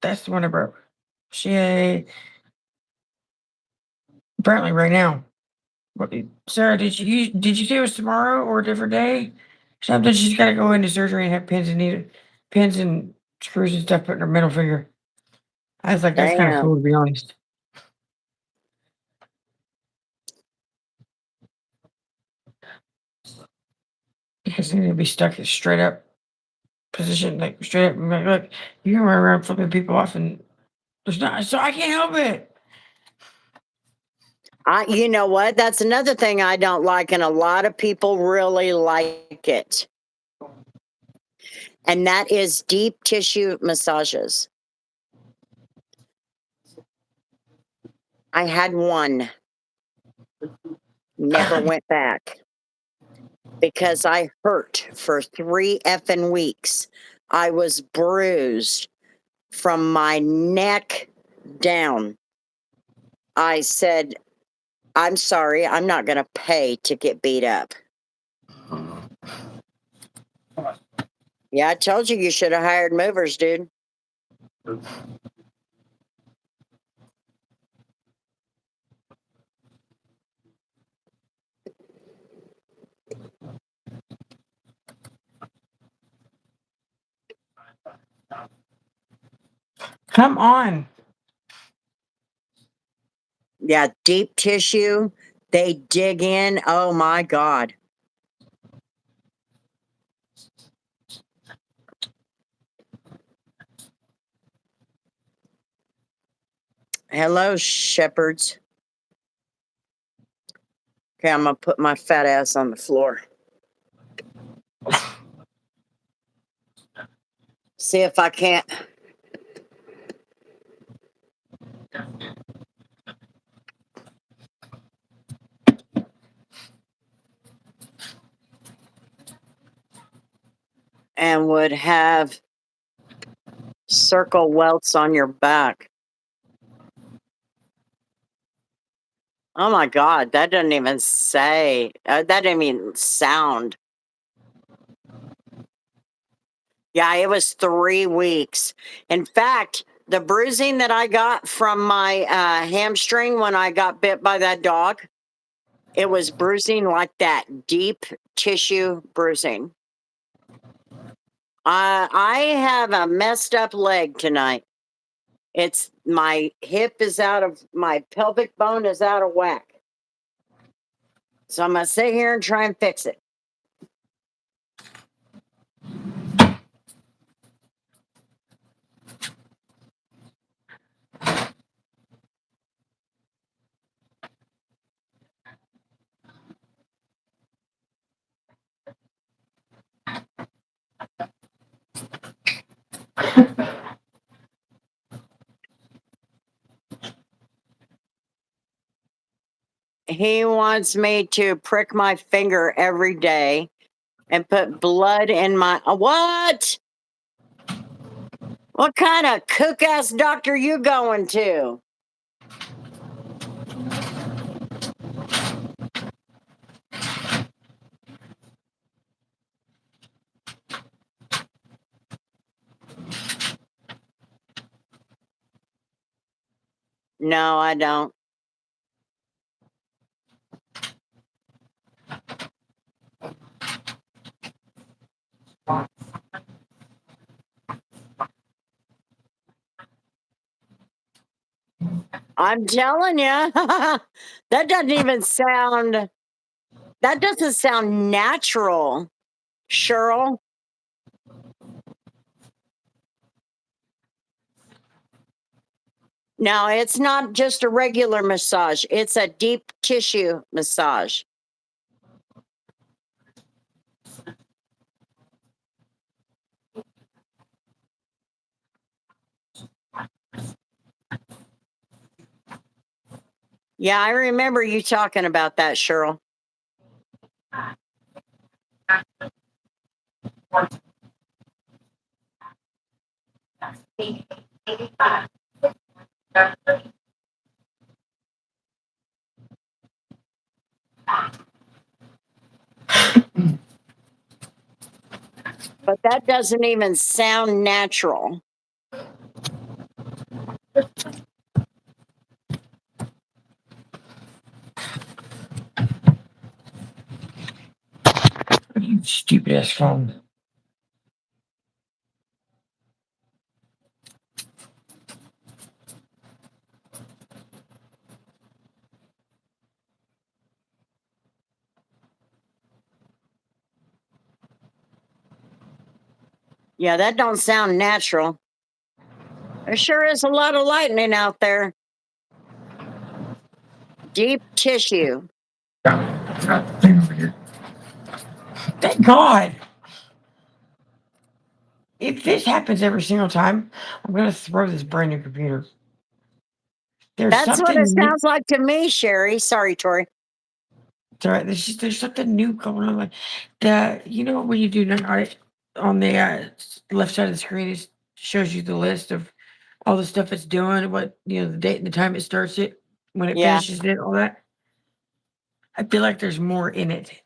That's the one I broke. She apparently right now. What, Sarah? Did you say it was tomorrow or a different day? Something she's got to go into surgery and have pins and screws and stuff put in her middle finger. I was like, that's kind of
Damn.
cool to be honest. Because they need to be stuck in straight up position, like straight up. I'm like, look, you can run around flipping people off, and there's not. So I can't help it.
You know what? That's another thing I don't like, and a lot of people really like it. And that is deep tissue massages. I had one, never went back because I hurt for 3 effing weeks. I was bruised from my neck down. I said, I'm sorry, I'm not going to pay to get beat up. Yeah, I told you should have hired movers, dude.
Come on.
Yeah, deep tissue, they dig in. Oh my God. Hello, shepherds. Okay, I'm going to put my fat ass on the floor. See if I can't. And would have circle welts on your back. Oh my God, that doesn't even say, that didn't even sound. Yeah, it was 3 weeks. In fact, the bruising that I got from my hamstring when I got bit by that dog, it was bruising like that, deep tissue bruising. I have a messed up leg tonight. It's my hip is out of my pelvic bone is out of whack. So I'm gonna sit here and try and fix it. He wants me to prick my finger every day and put blood in my what? What kind of kook ass doctor you going to? No, I don't. I'm telling you, that doesn't sound natural, Cheryl. Now, it's not just a regular massage, it's a deep tissue massage. Yeah, I remember you talking about that, Cheryl. But that doesn't even sound natural.
You stupid ass phone.
Yeah, that don't sound natural. There sure is a lot of lightning out there. Deep tissue.
Thank God. If this happens every single time, I'm gonna throw this brand new computer. There's
That's what it
something new.
sounds like to me, Sherry. Sorry, Tori.
It's all right. There's something new going on. Like when you do an audit on the left side of the screen, it shows you the list of all the stuff it's doing, what the date and the time it starts it, when it
Yeah.
finishes it, all that. I feel like there's more in it,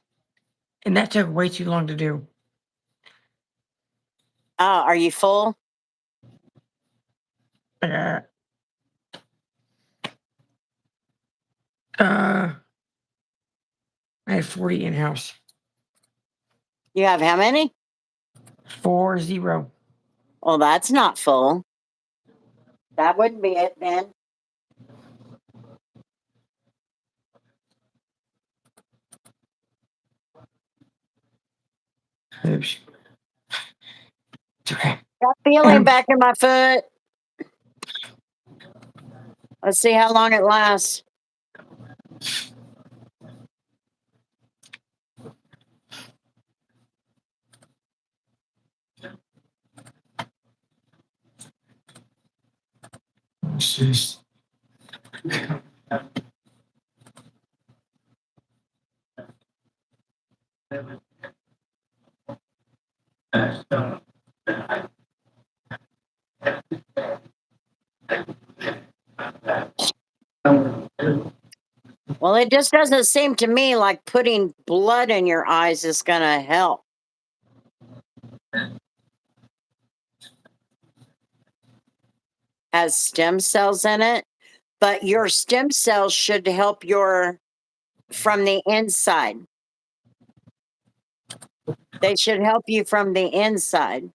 and that took way too long to do.
Are you full?
Uh, uh, I have 40 in house.
You have how many?
40.
Well, that's not full. That wouldn't be it then.
Oops. It's okay.
Got feeling back in my foot. Let's see how long it lasts.
Jeez.
Well, it just doesn't seem to me like putting blood in your eyes is going to help. Has stem cells in it, but your stem cells should help from the inside. They should help you from the inside.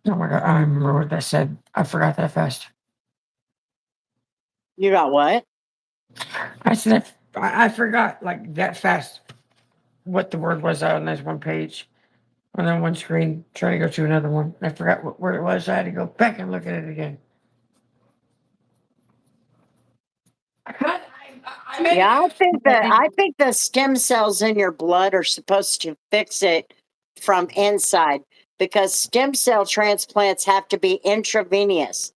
Oh my God, I don't remember what that said. I forgot that fast.
You got what?
I said I forgot like that fast what the word was on this one page, on that one screen, trying to go to another one. I forgot where it was. I had to go back and look at it again.
Yeah, I think the stem cells in your blood are supposed to fix it from inside because stem cell transplants have to be intravenous.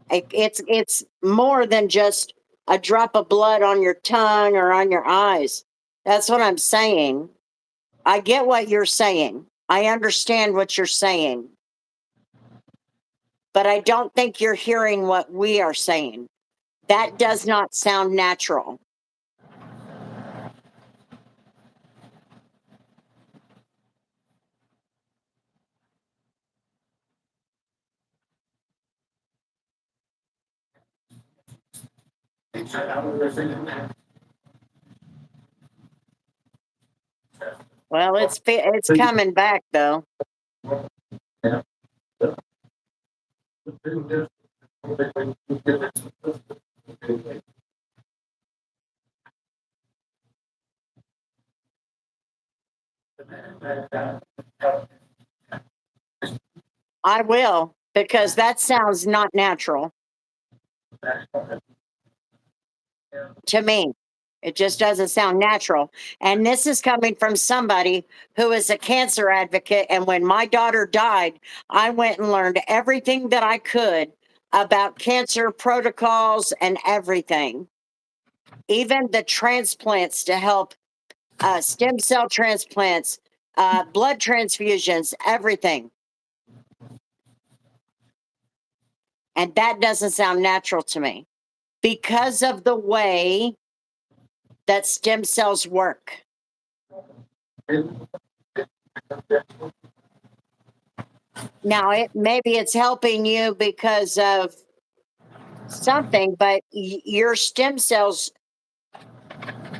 It's more than just a drop of blood on your tongue or on your eyes. That's what I'm saying. I get what you're saying. I understand what you're saying. But I don't think you're hearing what we are saying. That does not sound natural. Well, it's coming back though. I will, because that sounds not natural to me. It just doesn't sound natural. And this is coming from somebody who is a cancer advocate. And when my daughter died, I went and learned everything that I could about cancer protocols and everything, even the transplants to help, stem cell transplants, blood transfusions, everything. And that doesn't sound natural to me because of the way that stem cells work. Now, maybe it's helping you because of something, but your stem cells,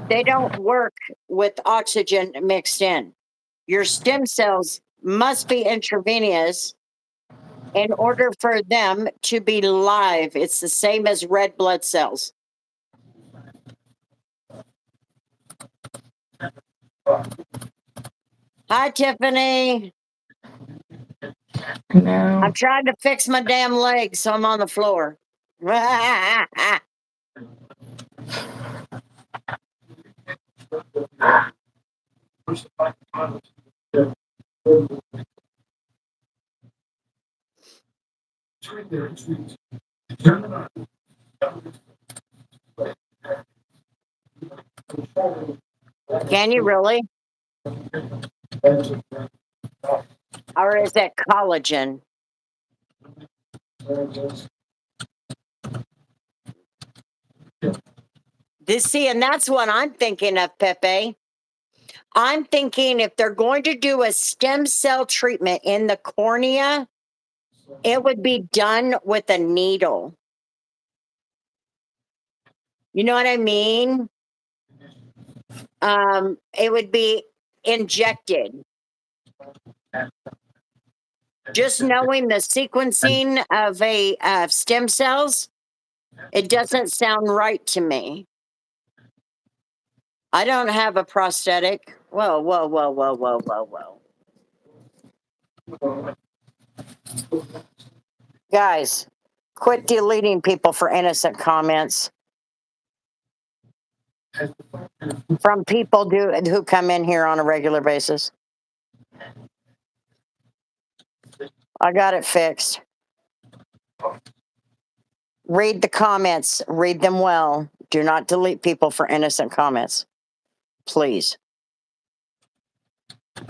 they don't work with oxygen mixed in. Your stem cells must be intravenous in order for them to be live. It's the same as red blood cells. Hi, Tiffany.
No.
I'm trying to fix my damn leg, so I'm on the floor. Can you really? Or is that collagen? See, and that's what I'm thinking of, Pepe. I'm thinking if they're going to do a stem cell treatment in the cornea, it would be done with a needle. You know what I mean? It would be injected. Just knowing the sequencing of a stem cells, it doesn't sound right to me. I don't have a prosthetic. Whoa, whoa, whoa, whoa, whoa, whoa, whoa. Guys, quit deleting people for innocent comments from people who come in here on a regular basis. I got it fixed. Read the comments, read them well. Do not delete people for innocent comments, please.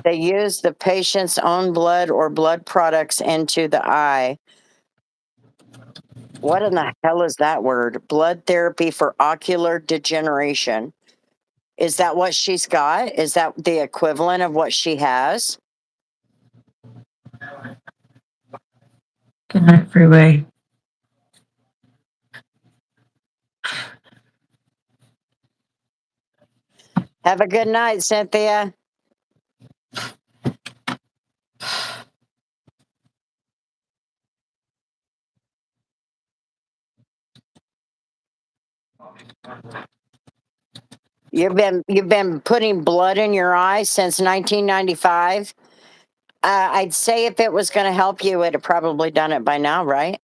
They use the patient's own blood or blood products into the eye. What in the hell is that word? Blood therapy for ocular degeneration. Is that what she's got? Is that the equivalent of what she has?
Good night, Freeway.
Have a good night, Cynthia. You've been putting blood in your eye since 1995. I'd say if it was going to help you, it'd have probably done it by now, right?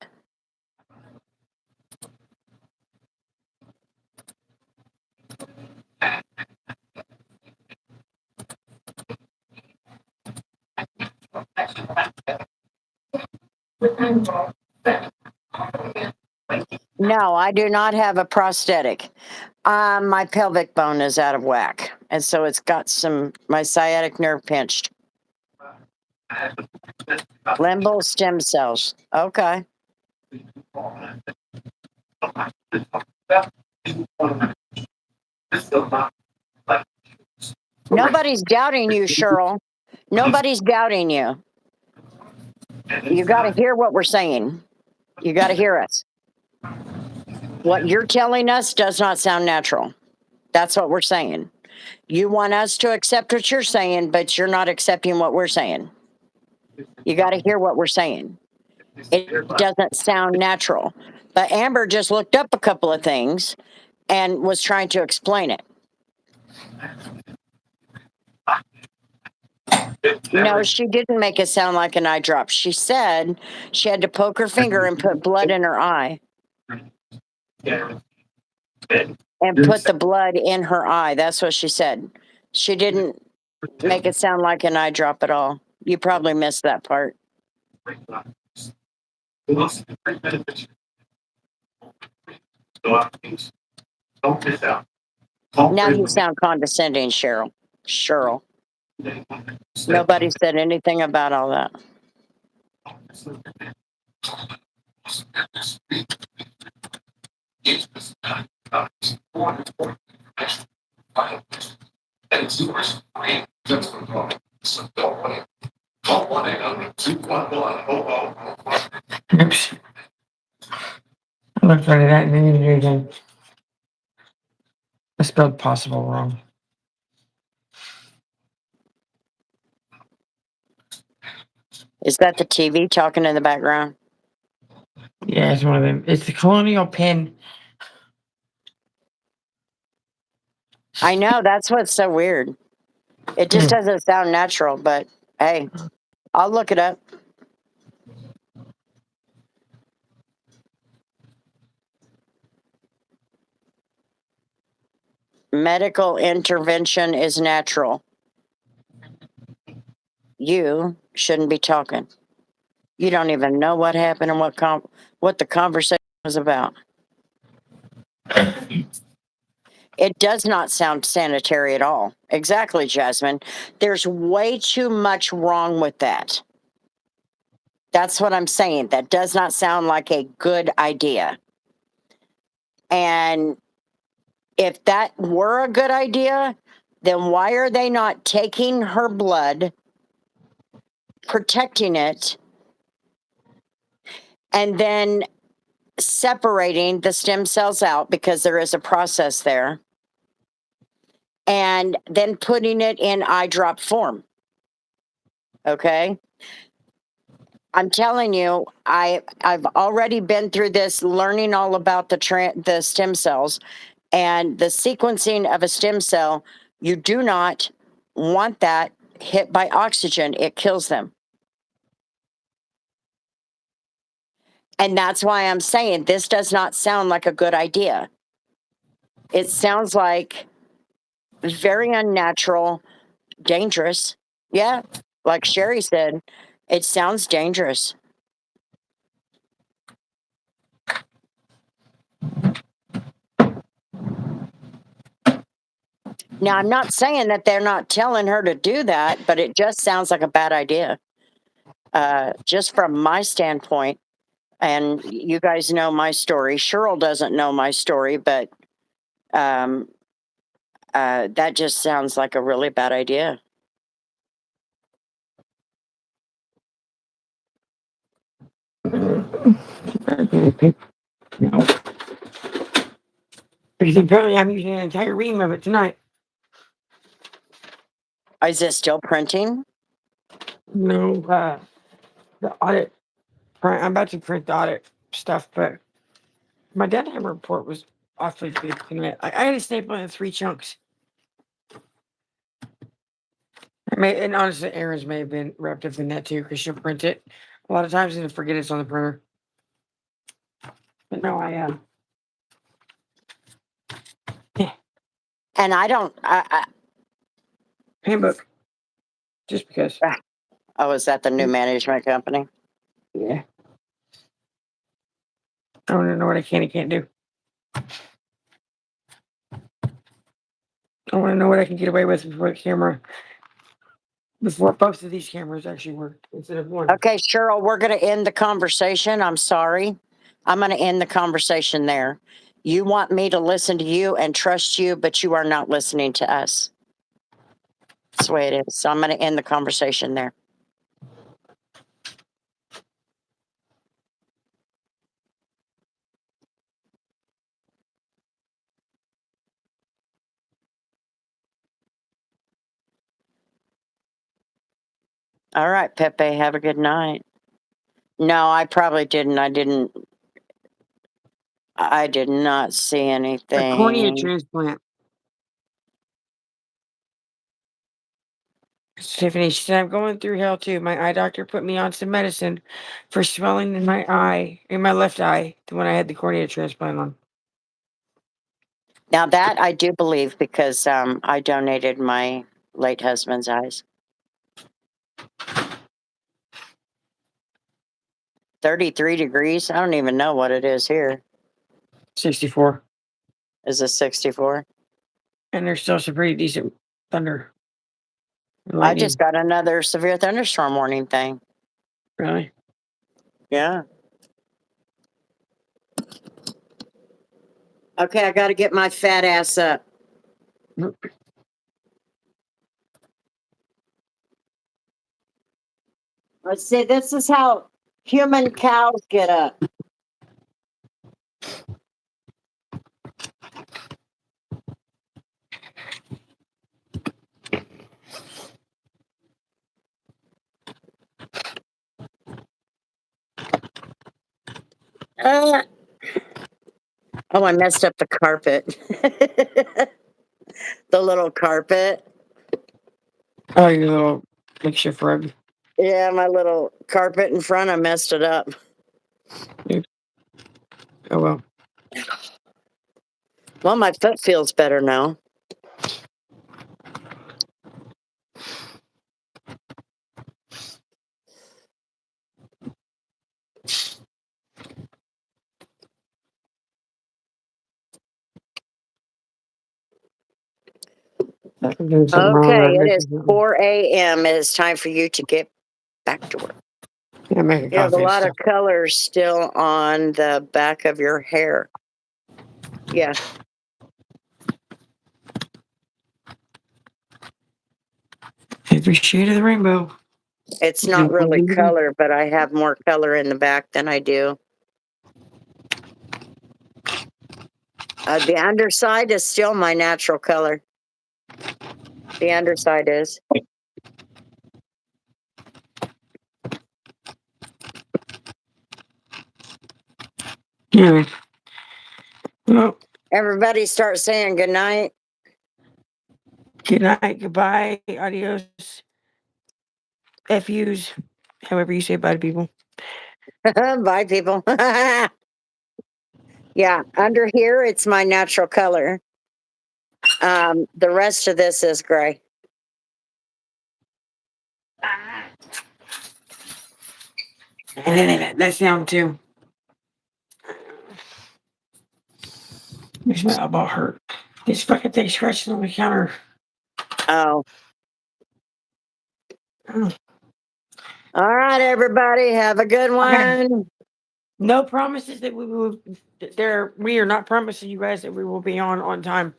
No, I do not have a prosthetic. My pelvic bone is out of whack, and so it's got my sciatic nerve pinched. Limbal stem cells. Okay. Nobody's doubting you, Cheryl. Nobody's doubting you. You got to hear what we're saying. You got to hear us. What you're telling us does not sound natural. That's what we're saying. You want us to accept what you're saying, but you're not accepting what we're saying. You got to hear what we're saying. It doesn't sound natural. But Amber just looked up a couple of things and was trying to explain it. No, she didn't make it sound like an eye drop. She said she had to poke her finger and put blood in her eye and put the blood in her eye. That's what she said. She didn't make it sound like an eye drop at all. You probably missed that part. Now you sound condescending, Cheryl. Cheryl. Nobody said anything about all that.
Oops. I looked right at that and then you do it again. I spelled possible wrong.
Is that the TV talking in the background?
Yeah, it's one of them. It's the Colonial Pen.
I know, that's what's so weird. It just doesn't sound natural, but hey, I'll look it up. Medical intervention is natural. You shouldn't be talking. You don't even know what happened and what the conversation was about. It does not sound sanitary at all. Exactly, Jasmine. There's way too much wrong with that. That's what I'm saying. That does not sound like a good idea. And if that were a good idea, then why are they not taking her blood, protecting it, and then separating the stem cells out, because there is a process there, and then putting it in eye drop form? Okay. I'm telling you, I've already been through this, learning all about the stem cells and the sequencing of a stem cell. You do not want that hit by oxygen; it kills them. And that's why I'm saying this does not sound like a good idea. It sounds like very unnatural, dangerous. Yeah, like Sherry said, it sounds dangerous. Now, I'm not saying that they're not telling her to do that, but it just sounds like a bad idea. Just from my standpoint, and you guys know my story. Cheryl doesn't know my story, but that just sounds like a really bad idea.
No. Because apparently I'm using an entire ream of it tonight.
Is it still printing?
No, the audit. I'm about to print the audit stuff, but my data report was awfully big tonight. I had to staple it in 3 chunks. And honestly, Aaron's may have been wrapped up in that too, because she'll print it a lot of times and forget it's on the printer. But no,
And I don't.
handbook. Just because.
Oh, is that the new management company?
Yeah. I want to know what I can and can't do. I want to know what I can get away with before both of these cameras actually work instead of one.
Okay, Cheryl, we're going to end the conversation. I'm sorry. I'm going to end the conversation there. You want me to listen to you and trust you, but you are not listening to us. That's the way it is. So I'm going to end the conversation there. All right, Pepe, have a good night. No, I probably didn't. I did not see
A cornea
anything.
transplant. Tiffany, she said, I'm going through hell too. My eye doctor put me on some medicine for swelling in my eye, in my left eye, the one I had the cornea transplant on.
Now that I do believe because I donated my late husband's eyes. 33 degrees. I don't even know what it is here.
64.
Is it 64?
And there's still some pretty decent thunder. and
I
lightning.
just got another severe thunderstorm warning thing.
Really?
Yeah. Okay, I got to get my fat ass up. Let's see, this is how human cows get up. Oh, I messed up the carpet. The little carpet.
Oh, your little makeshift rug.
Yeah, my little carpet in front, I messed it up.
Oh, well.
Well, my foot feels better now.
I'm doing something wrong
Okay,
there.
it is 4 a.m. It is time for you to get back to work.
Yeah, make a
You have a
coffee.
lot of colors still on the back of your hair. Yeah.
Every shade of the rainbow.
It's not really color, but I have more color in the back than I do. The underside is still my natural color. The underside is.
Yeah. Well,
Everybody start saying good night.
good night, goodbye, adios, FUs, however you say bye to people.
Bye, people. Yeah, under here, it's my natural color. The rest of this is gray.
And that sound too. Makes my elbow hurt. This fucking thing scratching on the counter.
Oh.
Oh.
All right, everybody. Have a good one.
Okay. No promises that we will. We are not promising you guys that we will be on time.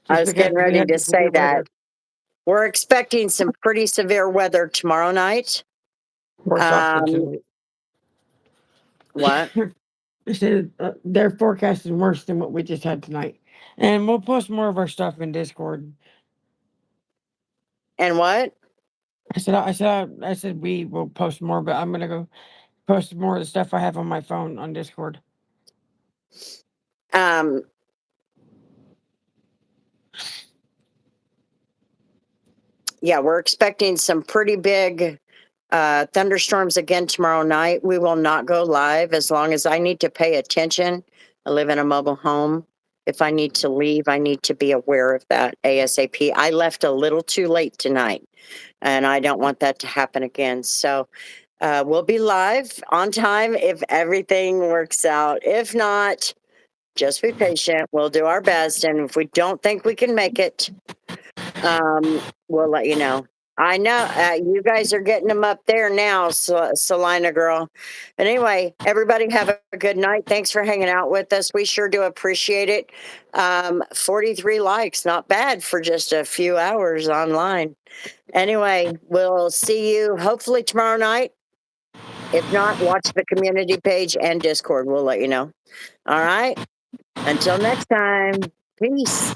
I was getting ready to say that.
Weather.
We're expecting some pretty severe weather tomorrow night.
Worse off than
What?
I said their forecast is worse than what we just had tonight, and we'll post more of our stuff in Discord.
And what?
I said we will post more, but I'm gonna go post more of the stuff I have on my phone on Discord.
Yeah, we're expecting some pretty big thunderstorms again tomorrow night. We will not go live as long as I need to pay attention. I live in a mobile home. If I need to leave, I need to be aware of that ASAP. I left a little too late tonight, and I don't want that to happen again. So we'll be live on time if everything works out. If not, just be patient. We'll do our best. And if we don't think we can make it, we'll let you know. I know you guys are getting them up there now, Salina girl. But anyway, everybody have a good night. Thanks for hanging out with us. We sure do appreciate it. 43 likes, not bad for just a few hours online. Anyway, we'll see you hopefully tomorrow night. If not, watch the community page and Discord. We'll let you know. All right. Until next time. Peace.